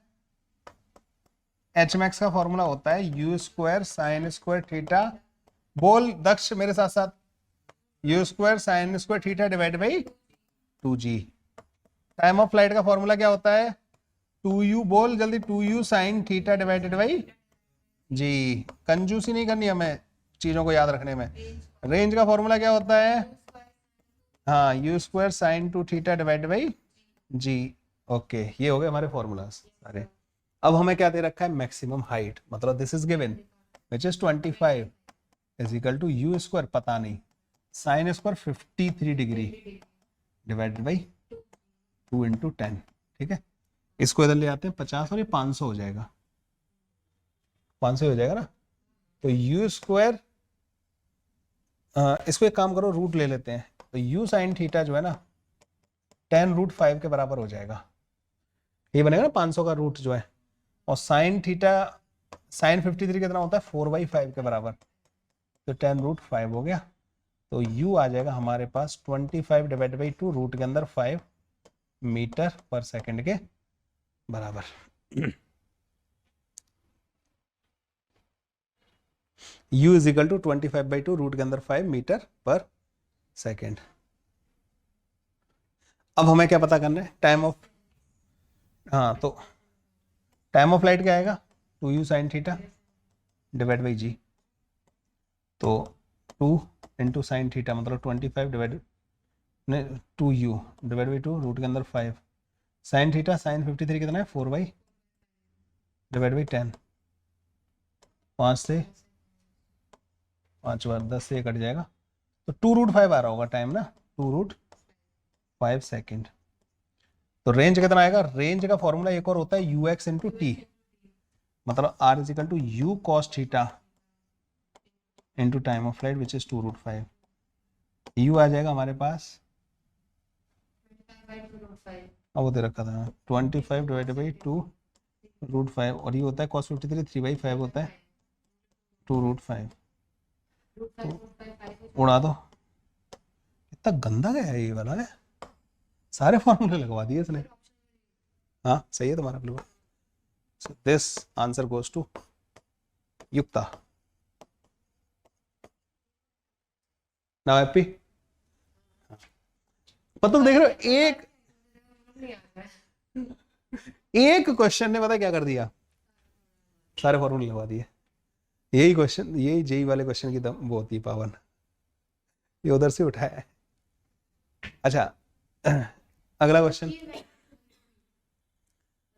एच मैक्स का फॉर्मूला होता है u square sine square theta, बोल दक्ष मेरे साथ साथ, u square sine square theta divide by 2g। Time of flight का फॉर्मूला क्या होता है, 2u, बोल जल्दी, 2u sine theta divided by g. कंजूसी नहीं करनी हमें चीजों को याद रखने में। रेंज का फॉर्मूला क्या होता है, हाँ, u square sine 2 theta divide by g. Okay, ये हो गए हमारे फॉर्मूलाज सारे। अब हमें क्या दे रखा है, मैक्सिमम हाइट, मतलब this is given which is 25 is equal to u square, पता नहीं, sine square 53 degree divided by 2 into 10, ठीक है। इसको इधर ले आते हैं 50 और ये 500 हो जाएगा, 500 हो जाएगा ना। तो यू स्क्वायर, इसको एक काम करो, रूट ले लेते हैं, तो यू साइन थीटा जो है ना 10√5 के बराबर हो जाएगा, ये बनेगा ना 500 का रूट जो है, और साइन थीटा साइन 53 कितना होता है 4/5 के बराबर, तो 10√5 हो गया। तो u आ जाएगा हमारे पास 25 डिवाइड बाई 2 रूट के अंदर 5 मीटर पर सेकंड के बराबर। u is equal to 25/2 root के अंदर 5 मीटर पर सेकंड। अब हमें क्या पता करना है, टाइम ऑफ, हाँ, तो टाइम ऑफ लाइट क्या आएगा, 2u sine theta divide by g. तो 2 इंटू साइन थीटा मतलब 25 डिवाइड नहीं 2u डिवाइड बाई 2 रूट के अंदर 5 साइन थीटा साइन 53 कितना है 4 बाई डिवाइड बाई 10 5 से 5 बार 10 से ये कट जाएगा तो 2√5 आ रहा होगा टाइम ना 2√5 सेकेंड। तो रेंज कितना आएगा? रेंज का फॉर्मूला एक और होता है ux इंटू टी मतलब r is equal to u cos theta into time of flight which is 2√5। u आ जाएगा हमारे पास 25/2√5 अब वो दे रखा था 25 डिवाइडेड बाई 2√5 और ये होता है cos 53 3/5 होता है 2√5 उड़ा दो। इतना गंदा गया है ये वाला है सारे फॉर्मूले लगवा दिए इसने। हाँ सही है तुम्हारा बिल्कुल। So this answer goes to Yukta. Now happy? मतलब देख रहे हो एक क्वेश्चन ने पता क्या कर दिया सारे फॉर्मूले लगवा दिए। यही क्वेश्चन यही जेई वाले क्वेश्चन की दम वो होती है पावन ये उधर से उठाया है। अच्छा अगला क्वेश्चन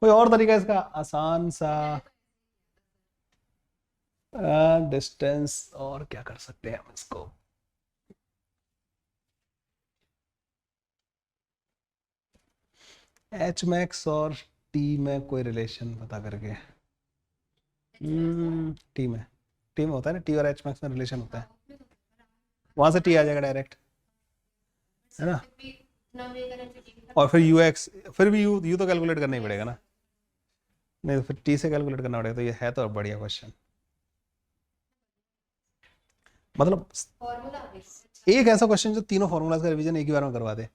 कोई और तरीका इसका आसान सा डिस्टेंस और क्या कर सकते हैं हम इसको एच मैक्स और टी में कोई रिलेशन पता करके टी में होता है ना टी और एच मैक्स में रिलेशन होता है वहां से टी आ जाएगा डायरेक्ट है ना और फिर यू एक्स फिर भी यू तो कैलकुलेट करना ही पड़ेगा ना नहीं तो फिर टी से कैलकुलेट करना पड़ेगा। तो ये है तो बढ़िया क्वेश्चन मतलब एक ऐसा क्वेश्चन जो तीनों फॉर्मूलाज का रिवीजन एक ही बार में करवा दे।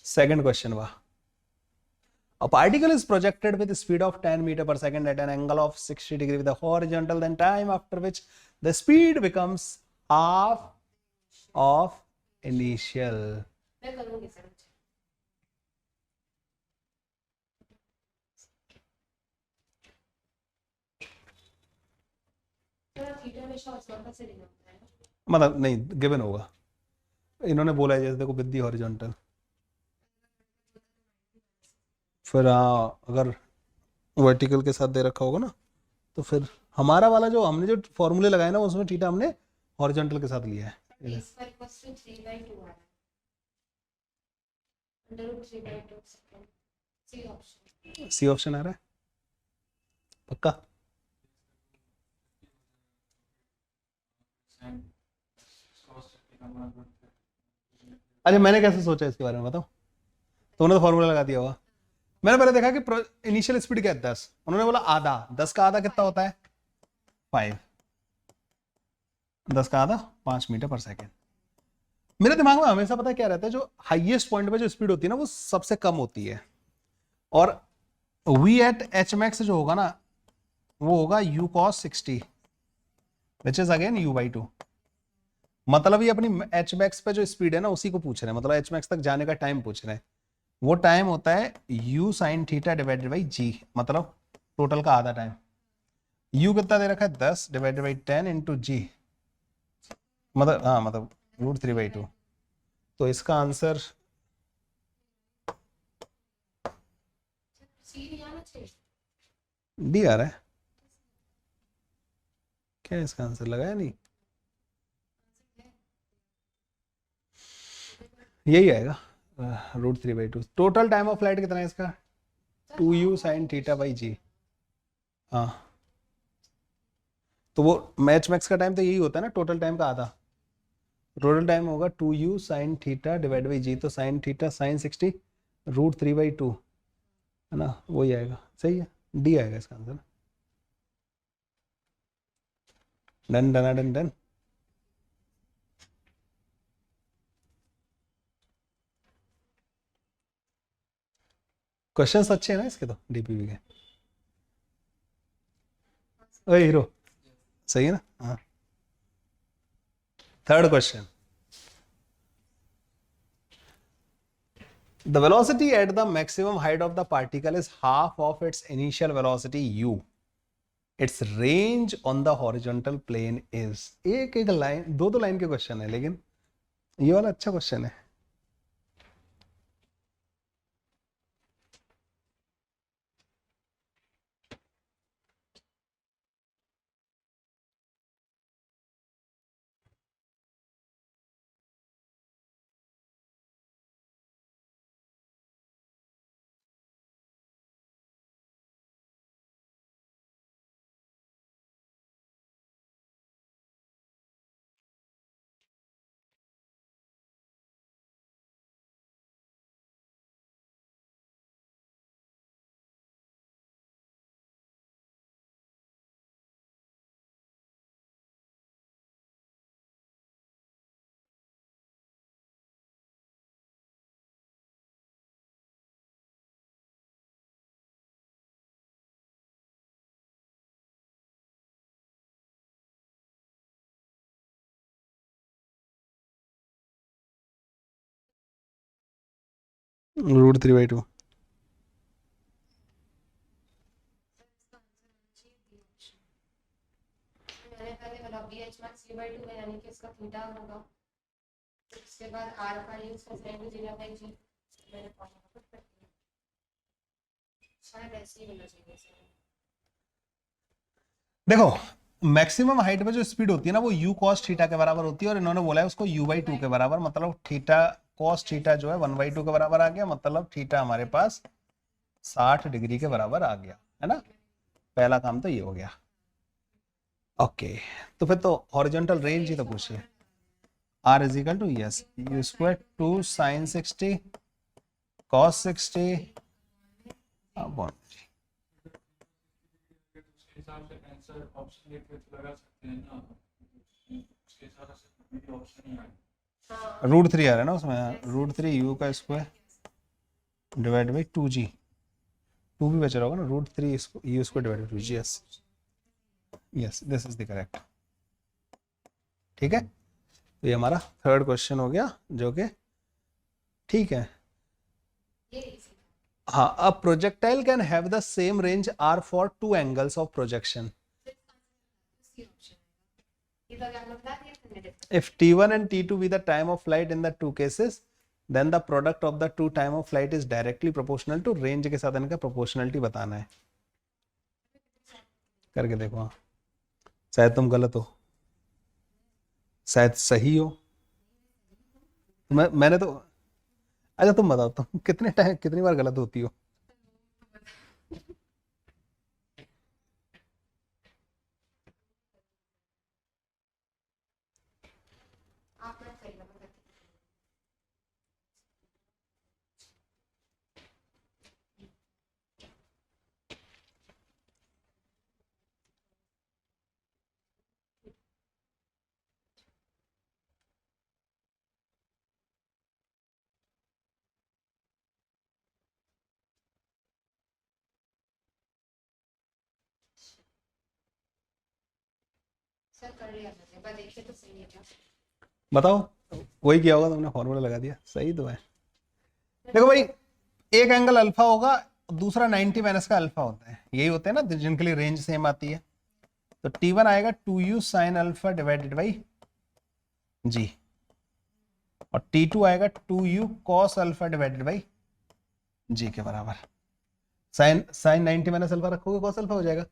सेकंड क्वेश्चन वाह A particle is projected with a speed of 10 meter per second at an angle of 60 degree with the horizontal, then time after which the speed becomes half of initial. मैं करूंगी sir. Theta हमेशा horizontal से लेना होता है मतलब नहीं given होगा इन्होंने बोला है जैसे देखो विद द हॉरिजॉन्टल फिर अगर वर्टिकल के साथ दे रखा होगा ना तो फिर हमारा वाला जो हमने जो फॉर्मूले लगाए ना उसमें थीटा हमने हॉरिजॉन्टल के साथ लिया है। सी ऑप्शन आ रहा है पक्का। अरे मैंने कैसे सोचा इसके बारे में बताओ तो उन्होंने तो फॉर्मूला लगा दिया होगा। मैंने पहले देखा कि इनिशियल स्पीड क्या है 10 उन्होंने बोला आधा 10 का आधा कितना होता है 5 10 का आधा 5 मीटर पर सेकेंड। मेरे दिमाग में हमेशा पता क्या रहता है जो हाईएस्ट पॉइंट पे जो स्पीड होती है ना वो सबसे कम होती है और v एट एच मैक्स जो होगा ना वो होगा u cos 60 which is again u/2। मतलब ये अपनी एच मैक्स पे जो स्पीड है ना उसी को पूछ रहे हैं मतलब एच मैक्स तक जाने का टाइम पूछ रहे हैं। वो टाइम होता है u sin theta divided by g मतलब टोटल का आधा टाइम। u कितना दे रखा है 10 डिवाइडेड बाई 10 इंटू जी मतलब हाँ मतलब √3/2। तो इसका आंसर डी आ रहा है। क्या इसका आंसर लगाया नहीं यही आएगा √3/2। टोटल टाइम ऑफ फ्लाइट कितना है इसका 2u sin थीटा बाई जी। हाँ तो वो मैच मैक्स का टाइम तो यही होता है ना टोटल टाइम का आधा। टोटल टाइम होगा 2u sin theta divide by g तो sin थीटा sin 60 √3/2 है ना वही आएगा। सही है डी आएगा इसका answer. Done done done done. Questions अच्छे हैं ना इसके तो डीपीवी के। ओए हीरो सही है ना। हाँ third question the velocity at the maximum height of the particle is half of its initial velocity u it's range on the horizontal plane is. एक एक लाइन, दो दो लाइन के क्वेश्चन है, लेकिन ये वाला अच्छा क्वेश्चन है। √3/2। मैंने पहले बोला BH1 C/2 है, यानी कि इसका थीटा होगा। उसके बाद R का यूज करते हैं 0/g। मैंने फॉर्मूला पुट कर दिया, शायद ऐसे ही होना चाहिए सर। देखो मैक्सिमम हाइट पे जो स्पीड होती है ना वो u cos थीटा के बराबर होती है, और इन्होंने बोला है उसको u/2 के बराबर, मतलब थीटा cos थीटा जो है 1/2 के बराबर आ गया, मतलब थीटा हमारे पास 60 डिग्री के बराबर आ गया, है ना। पहला काम तो ये हो गया। ओके, तो फिर तो हॉरिजॉन्टल रेंज ही तो पूछिए। R is equal to yes u² 2 sin 60 cos 60 upon हिसाब से आंसर ऑप्शन ए पे तो लगा सकते हैं ना, उसके हिसाब से भी ऑप्शन ही आए। √3 आ रहा है ना उसमें, √3 u का स्क्वायर डिवाइड बाई 2g, 2 भी बच रहा होगा ना, √3 u square divide by 2g। Yes yes, this is the correct. ठीक है, तो ये हमारा थर्ड क्वेश्चन हो गया, जो कि ठीक है। ये easy था। हाँ, a projectile can have the same range r for 2 angles of projection C option है। इधर क्या बता दिया तुमने, देखो। if t1 and t2 be the time of flight in the two cases, then the product of the two time of flight is directly proportional to range के साथ इनका proportionality बताना है। करके देखो, हाँ शायद तुम गलत हो, शायद सही हो। मैंने तो, अच्छा तुम बताओ, तुम कितने टाइम कितनी बार गलत होती हो? आप मत करिए, मैं करती हूँ। सर कर लिया मैंने, पर देखिए तो सही है क्या। बताओ, वही किया होगा तुमने, फॉर्मूला लगा दिया, सही तो है। देखो भाई, एक एंगल अल्फा होगा, दूसरा 90 माइनस का अल्फा होता है, यही होते हैं ना जिनके लिए रेंज सेम आती है। तो t1 आएगा 2u sin alpha divided by g, और t2 आएगा 2u cos alpha divided by g के बराबर। साइन 90 माइनस अल्फा रखोगे cos अल्फा हो जाएगा।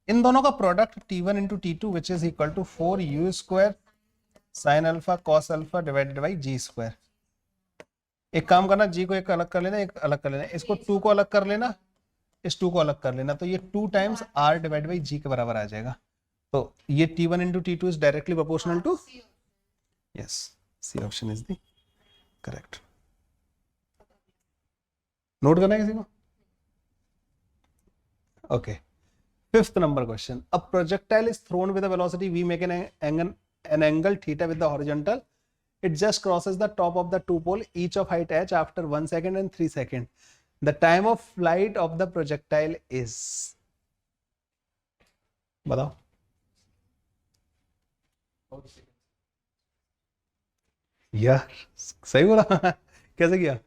इन दोनों का product t1 into t2 which is equal to 4u square sine alpha cos alpha divided by g square. एक काम करना, g को एक अलग कर लेना, एक अलग कर लेना, इसको 2 को अलग कर लेना, इस 2 को अलग कर लेना, तो ये 2 times r divide by g के बराबर आ जाएगा। तो ये t1 into t2 is directly proportional to, yes C option is the correct. Note करना है किसी को? Okay, fifth number question, a projectile is thrown with a velocity v, make an angle theta with the horizontal, it just crosses the top of the two pole each of height h after 1 second and 3 seconds. The time of flight of the projectile is, बताओ। यार सही बोला कैसे किया?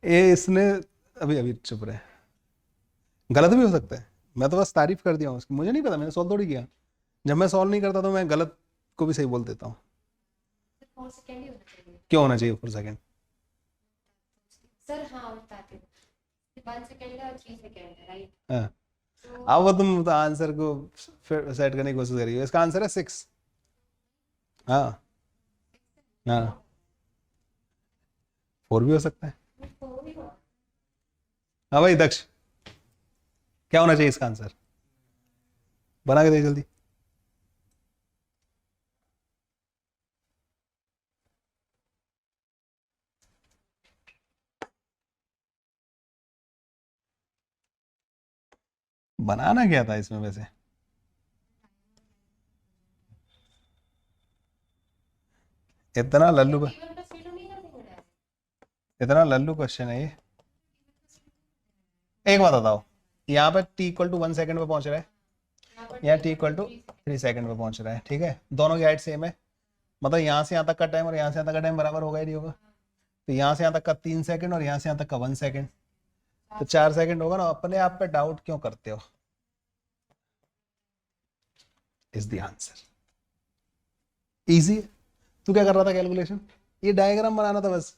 ये इसने, अभी अभी चुप रहे, गलत भी हो सकता है, मैं तो बस तारीफ कर दिया हूँ उसकी, मुझे नहीं पता, मैंने सॉल्व थोड़ी किया। जब मैं सॉल्व नहीं करता तो मैं गलत को भी सही बोल देता हूँ। 4 सेकंड ही होना चाहिए क्यों होना चाहिए 4 सेकंड? सर। हाँ बताती हूँ, 1 सेकंड है और 3 सेकंड है, राइट? हाँ, तो अब वो तुम तो आंसर को सेट करने की कोशिश करिए, इसका आंसर है 6। हाँ हाँ, 4 भी हो सकता है। वो भी हुआ। हाँ भाई दक्ष, क्या होना चाहिए इसका आंसर? बना के दे जल्दी। बनाना क्या था इसमें वैसे? इतना लल्लू का, T1 plus T2 नहीं कर देंगे? इतना लल्लू क्वेश्चन है ये। एक बात बताओ, यहाँ पे t इक्वल टू 1 सेकंड पे पहुंच रहा है, यहाँ पर यहाँ t इक्वल टू 3 सेकंड पे पहुंच रहा है, ठीक है, दोनों की हाइट सेम है, मतलब यहाँ से यहाँ तक का टाइम और यहाँ से यहाँ तक का टाइम बराबर होगा ही नहीं होगा? तो यहाँ से यहाँ तक का 3 सेकंड और यहाँ से यहाँ तक का 1 सेकंड, तो 4 सेकंड होगा ना। अपने आप पे डाउट क्यों करते हो? Is the answer. इजी। तू क्या कर रहा था कैलकुलेशन? ये डायग्राम बनाना था बस,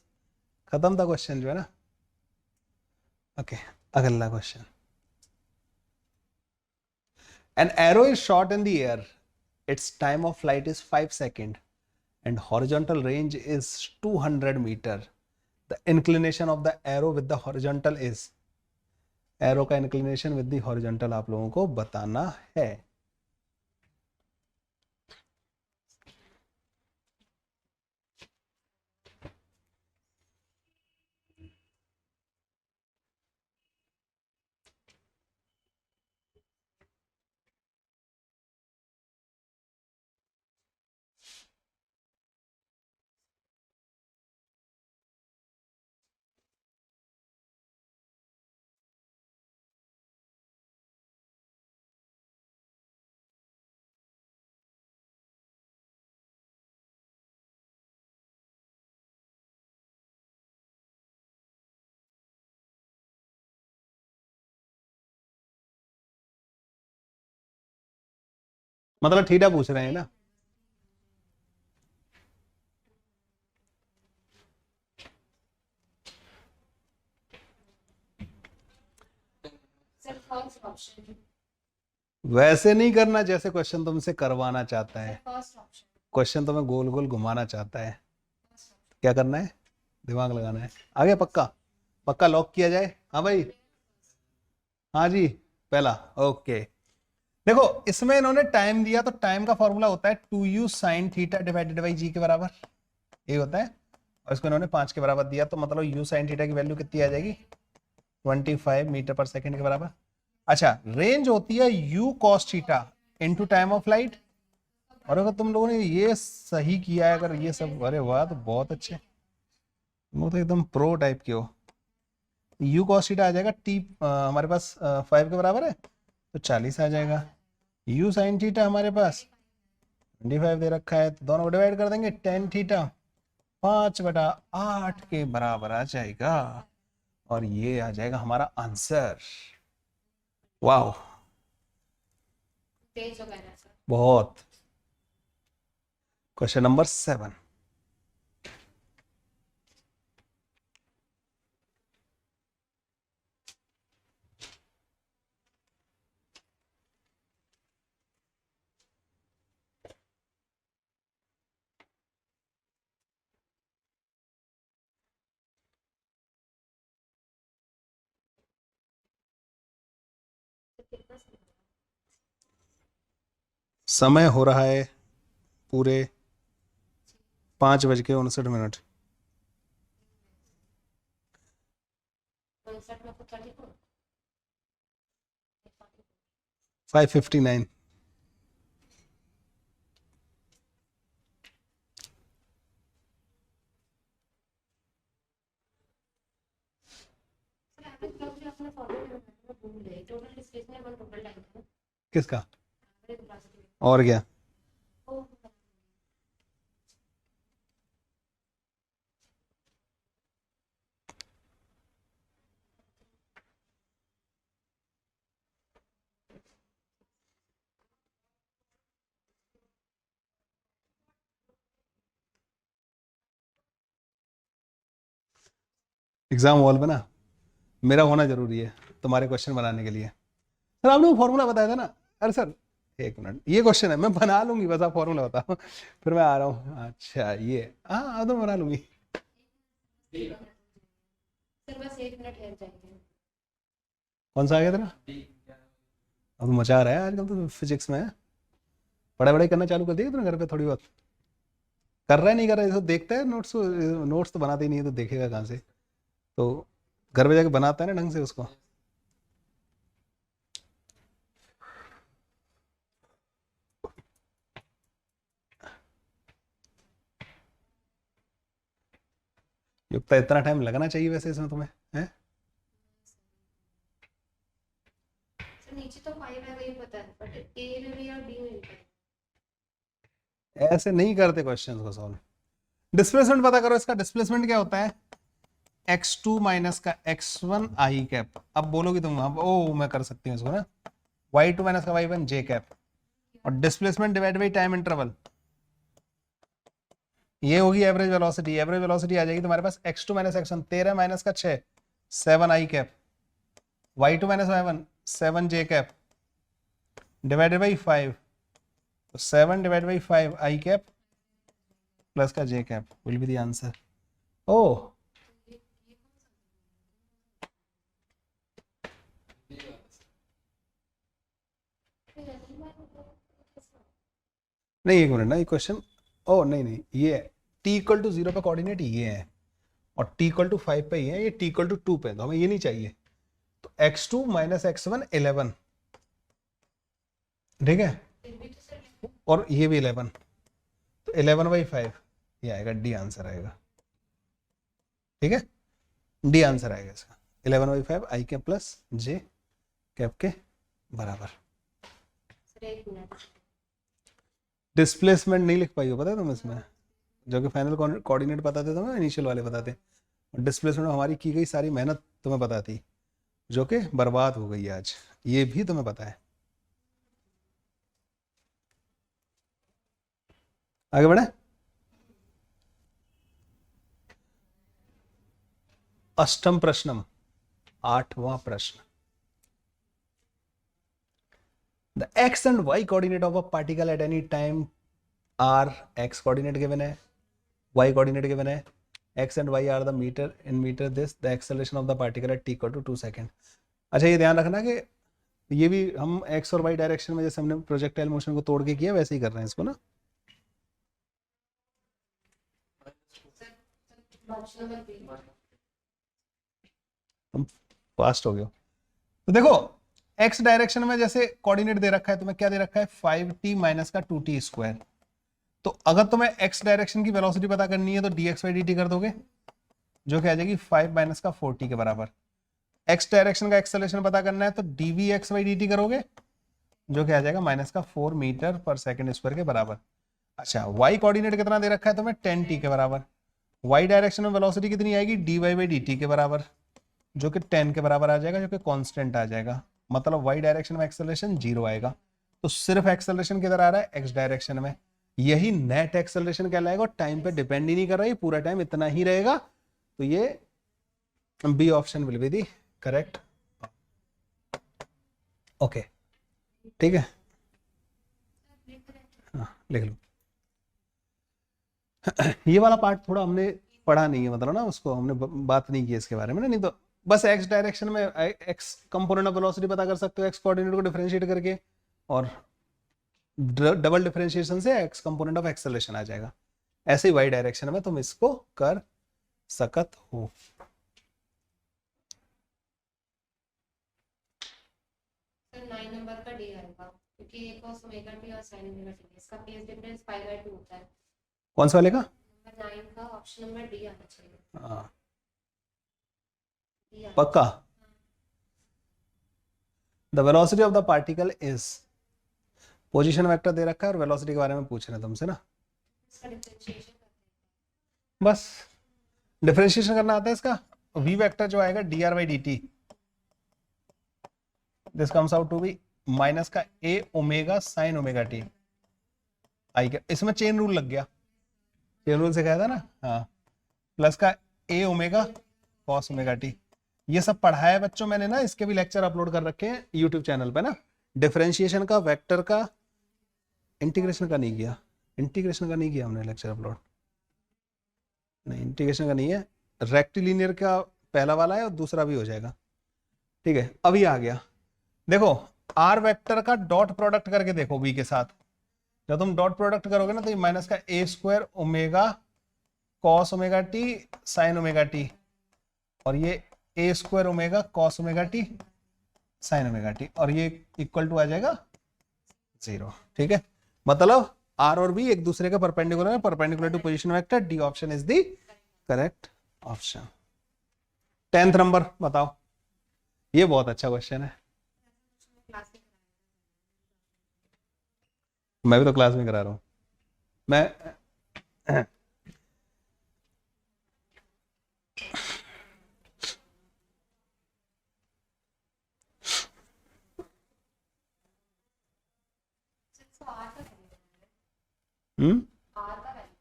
खत्म था क्वेश्चन जो है ना। ओके, अगला question. An arrow is shot in the air. Its time of flight is 5 seconds and horizontal range is 200 meter. The inclination of the arrow with the horizontal is, arrow का inclination with the horizontal आप लोगों को बताना है। मतलब theta पूछ रहे हैं ना? Sir first option. वैसे नहीं करना जैसे क्वेश्चन तुमसे करवाना चाहता है। First option. क्वेश्चन तुम्हें गोल गोल घुमाना चाहता है। क्या करना है? दिमाग लगाना है। आगे पक्का? पक्का लॉक किया जाए? हाँ भाई, हाँ जी, पहला। ओके, देखो इसमें इन्होंने टाइम दिया तो टाइम का फॉर्मूला होता है 2u sin theta divided by g के बराबर, ये होता है। और इसको इन्होंने 5 के बराबर दिया, तो मतलब u sin थीटा की वैल्यू कितनी आ जाएगी? 25 मीटर पर सेकंड के बराबर। अच्छा, रेंज होती है u cos theta into time of flight. और अगर तुम लोगों ने ये सही किया है, अगर ये सब, अरे वाह, तो बहुत अच्छे, तुम तो एकदम प्रो टाइप के हो। u cos थीटा आ जाएगा t, हमारे पास 5 के बराबर है तो 40 आ जाएगा। u sin थीटा हमारे पास 25 दे रखा है, तो दोनों को डिवाइड कर देंगे, tan थीटा 5/8 के बराबर आ जाएगा, और ये आ जाएगा हमारा आंसर। वाह, तेज हो गया ना सर। बहुत। Question number 7। समय हो रहा है पूरे 5:59। 59 में 34। 5:59। सर एवरेज ब्लॉक जो आपने फॉलो किया मैं भूल गई, टोटल डिस्प्लेसमेंट और टोटल टाइम था। किसका? Average velocity. और क्या? ओ एग्जाम हॉल में ना मेरा होना जरूरी है तुम्हारे क्वेश्चन बनाने के लिए। सर आपने वो फॉर्मूला बताया था ना, अरे सर एक मिनट, ये क्वेश्चन है मैं बना लूंगी, बस आप फॉर्मूला बताओ फिर मैं आ रहा हूँ। अच्छा ये हाँ तो मैं बना लूंगी। सर बस 1 मिनट ठहर जाएंगे। कौन सा आ गया तेरा? अब मजा आ रहा है आजकल तो फिजिक्स में। पढ़ाई वढ़ाई करना चालू कर दिया तूने घर पे थोड़ी बहुत? कर रहा है नहीं कर रहा है? तो देखता है नोट्स, नोट्स तो बनाते ही नहीं है तो देखेगा कहाँ से? तो घर पे जाके बनाता है ना ढंग से उसको। युक्ता इतना टाइम लगना चाहिए वैसे इसमें तुम्हें है? सर नीचे तो 5 है वही पता है, बट ए में भी और बी में भी पता है। ऐसे नहीं करते क्वेश्चंस को सॉल्व। डिस्प्लेसमेंट पता करो, इसका डिस्प्लेसमेंट क्या होता है? x2 माइनस का x1 आई कैप। अब बोलोगी तुम अब ओ मैं कर सकती हूँ इसको ना, y2 माइनस का y1 जे कैप, और displacement divide by time interval, ये होगी एवरेज वेलोसिटी। एवरेज वेलोसिटी आ जाएगी तुम्हारे पास x2 माइनस x1 13 माइनस का 6 7 i cap, y2 minus y1 7 j cap divided by 5, तो 7 divide by 5 i cap plus का j cap will be the answer. Oh नहीं एक minute ना, ये क्वेश्चन ओ नहीं नहीं ये t इक्वल टू 0 पे कोऑर्डिनेट ये है और t इक्वल टू 5 पे ये है, ये t इक्वल टू 2 पे, तो हमें ये नहीं चाहिए। तो x2 माइनस x1 11, ठीक है, और ये भी 11, तो 11/5 ये आएगा, डी आंसर आएगा। ठीक है, डी आंसर आएगा इसका 11/5 आई कैप प्लस जे कैप के बराबर। Sir 1 minute. डिस्प्लेसमेंट नहीं लिख पाई हो पता है तुम इसमें, जो कि फाइनल कोऑर्डिनेट बताते थे ना, इनिशियल वाले बताते। डिस्प्लेसमेंट हमारी की गई सारी मेहनत तुम्हें पता थी, जो कि बर्बाद हो गई आज, ये भी तुम्हें पता है। आगे बढ़े। अष्टम प्रश्नम, 8वां प्रश्न। The x and y coordinate of a particle at any time are, x coordinate given है, y coordinate given है, x and y are the meter in meter this, the acceleration of the particle at t equal to 2 second। अच्छा ये ध्यान रखना कि ये भी हम x और y डायरेक्शन में जैसे हमने प्रोजेक्टाइल मोशन को तोड़ के किया वैसे ही कर रहे हैं इसको ना। हम फास्ट हो गए। तो देखो x डायरेक्शन में जैसे कोऑर्डिनेट दे रखा है, तुम्हें क्या दे रखा है 5t माइनस का 2t स्क्वायर। तो अगर तुम्हें x डायरेक्शन की वेलोसिटी पता करनी है तो dx/dt कर दोगे, जो कि आ जाएगी 5 माइनस का 4t के बराबर। x डायरेक्शन का एक्सेलरेशन पता करना है तो dvx/dt करोगे, जो कि आ जाएगा माइनस का 4 मीटर पर सेकंड स्क्वायर के बराबर। अच्छा y कोऑर्डिनेट कितना दे रखा है तुम्हें 10t के बराबर। y डायरेक्शन में वेलोसिटी कितनी आएगी dy/dt के बराबर, जो कि 10 के बराबर आ जाएगा, जो कि कांस्टेंट आ जाएगा, मतलब y डायरेक्शन में एक्सेलरेशन 0 आएगा। तो सिर्फ एक्सेलरेशन किधर आ रहा है x डायरेक्शन में, यही नेट एक्सेलरेशन कहलाएगा और टाइम पे डिपेंड ही नहीं कर रहा है, पूरा टाइम इतना ही रहेगा। तो ये B option will be the correct. Okay ठीक है, हाँ लिख लो। ये वाला पार्ट थोड़ा हमने पढ़ा नहीं है, मतलब ना उसको हमने बात नहीं की इसके बारे में ना, नहीं तो बस x डायरेक्शन में x कंपोनेंट ऑफ वेलोसिटी पता कर सकते हो x कोऑर्डिनेट को डिफरेंशिएट करके, और डबल डिफरेंशिएशन से x कंपोनेंट ऑफ एक्सेलरेशन आ जाएगा। ऐसे ही y डायरेक्शन में तुम इसको कर सकत हो। सर 9 नंबर का डी आएगा, क्योंकि ये cos ओमेगा टी और sin ओमेगा टी, इसका फेज डिफरेंस π/2 होता है। कौन सा वाले का? नंबर 9 का ऑप्शन नंबर डी आना चाहिए। हाँ डी आना पक्का। The velocity of the particle is, position vector दे रखा है और वेलोसिटी के बारे में पूछ रहे हैं तुमसे ना, इसका डिफरेंशिएशन करते बस डिफरेंशिएशन करना आता है इसका। v वेक्टर जो आएगा dr/dt, this comes out to be minus का a omega sin omega t i क्या, इसमें चेन रूल लग गया, चेन रूल से कहा था ना, हाँ, प्लस का a omega cos omega T. ये सब पढ़ा है बच्चों मैंने ना, इसके भी लेक्चर अपलोड कर रखे हैं यूट्यूब चैनल पे ना। डिफरेंशिएशन का, वेक्टर का, इंटीग्रेशन का नहीं किया, इंटीग्रेशन का नहीं किया हमने लेक्चर अपलोड, नहीं इंटीग्रेशन का नहीं है। रेक्टिलिनियर का पहला वाला है और दूसरा भी हो जाएगा, ठीक है। अभी आ गया, देखो आर वेक्टर का डॉट प्रोडक्ट करके देखो बी के साथ। जब तुम डॉट प्रोडक्ट करोगे ना तो ये माइनस का a square omega cos omega t sine omega t, और ये a square omega cos omega t sine omega t, और ये इक्वल टू आ जाएगा 0, ठीक है। मतलब आर और बी एक दूसरे के परपेंडिकुलर है, perpendicular to position vector, D option is the correct option. 10th number बताओ, ये बहुत अच्छा क्वेश्चन है, क्लास में मैं भी तो क्लास में करा रहा हूं। मैं तो आर का वैल्यू हम्म आर का वैल्यू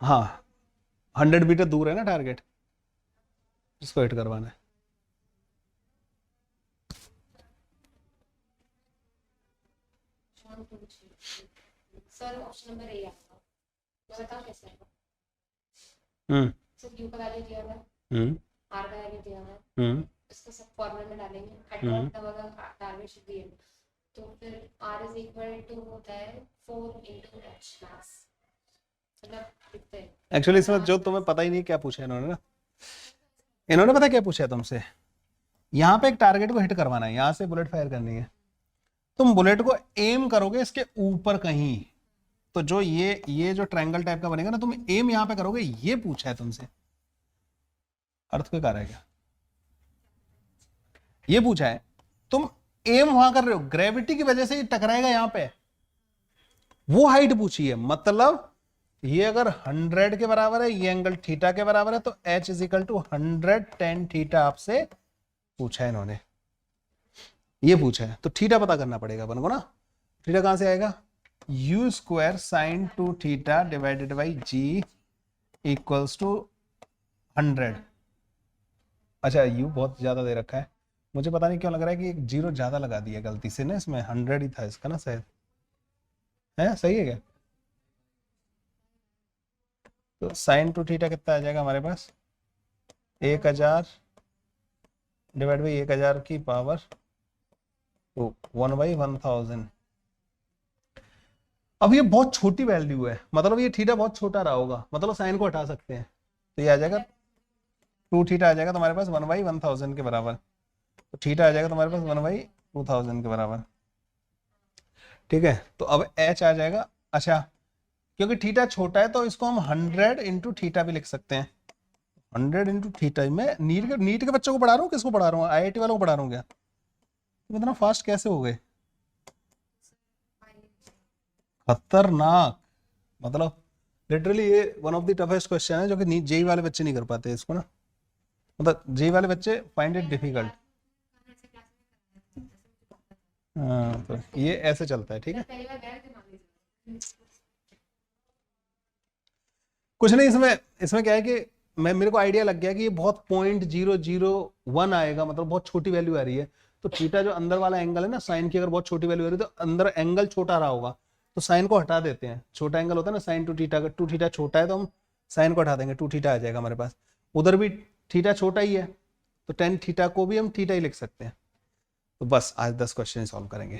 हाँ 100 मीटर दूर है ना टारगेट, इसको हिट करवाना है। सर ऑप्शन नंबर ए आपका, मैं बताऊं कैसे आएगा। हम्म सर यू का वैल्यू दिया हुआ है, हम्म आर का वैल्यू दिया हुआ है, हम्म इसको सब फॉर्मूले में डालेंगे, at hmm. What the target should be, तो फिर आर इज इक्वल टू होता है 4 into h max, मतलब कितने। एक्चुअली इसमें जो तुम्हें पता ही नहीं क्या पूछा है इन्होंने ना, इन्होंने पता क्या पूछा है तुमसे, यहाँ पे एक टारगेट को हिट करवाना है, यहाँ से बुलेट फायर करनी है, तुम बुलेट को एम करोगे इसके ऊपर कहीं, तो जो ये जो ट्रायंगल टाइप का बनेगा ना, तुम एम यहाँ पे करोगे, ये पूछा है तुमसे। अर्थ कोई कार्य है क्या, ये पूछा है, तुम एम वहां कर रहे हो, ग्रेविटी की वजह से ये टकराएगा यहाँ पे, वो हाइट पूछी है। मतलब ये अगर 100 के बराबर है, ये एंगल थीटा के बराबर है, तो h is equal to 100 tan theta आपसे पूछा है इन्होंने, ये पूछा है। तो थीटा पता करना पड़ेगा अपन को ना, थीटा कहां से आएगा, u square sine 2 theta divided by g equals to 100। अच्छा u बहुत ज्यादा दे रखा है, मुझे पता नहीं क्यों लग रहा है कि एक 0 ज्यादा लगा दिया गलती से ना, इसमें 100 ही था इसका ना शायद, है सही है क्या। तो साइन 2 थीटा कितना आ जाएगा हमारे पास, 1000 डिवाइड बाई 1000 की पावर 1/1000। अब ये बहुत छोटी वैल्यू है, मतलब ये थीटा बहुत छोटा रहा होगा, मतलब साइन को हटा सकते हैं, तो ये आ जाएगा 2 थीटा आ जाएगा तुम्हारे पास 1/1000 के बराबर, तो थीटा आ जाएगा तुम्हारे पास 1/2000 के बराबर, ठीक है। तो अब h आ जाएगा, अच्छा क्योंकि थीटा छोटा है तो इसको हम 100 इंटू थीटा भी लिख सकते हैं, 100 इंटू थीटा। मैं नीट के बच्चों को पढ़ा रहा हूँ, किसको पढ़ा रहा हूँ, IIT वालों को पढ़ा रहा हूँ क्या, तुम इतना फास्ट कैसे हो गए, खतरनाक। मतलब लिटरली ये one of the toughest question है जो कि जेई वाले बच्चे नहीं कर पाते इसको ना, मतलब जेई वाले बच्चे फाइंड इट डिफिकल्ट। हाँ तो ये ऐसे चलता है, ठीक है। पहली बार बैठ के मान लीजिए। कुछ नहीं, इसमें क्या है कि मेरे को आइडिया लग गया कि ये बहुत 0.001 आएगा, मतलब बहुत छोटी वैल्यू आ रही है, तो थीटा जो अंदर वाला एंगल है ना, साइन की अगर बहुत छोटी वैल्यू आ रही है तो अंदर एंगल छोटा रहा होगा, तो साइन को हटा देते हैं, छोटा एंगल होता है ना साइन 2 थीटा का, 2 थीटा छोटा है तो हम साइन को हटा देंगे, 2 थीटा आ जाएगा हमारे पास, उधर भी थीटा छोटा ही है तो tan थीटा को भी हम थीटा ही लिख सकते हैं। तो बस आज 10 क्वेश्चन सॉल्व करेंगे,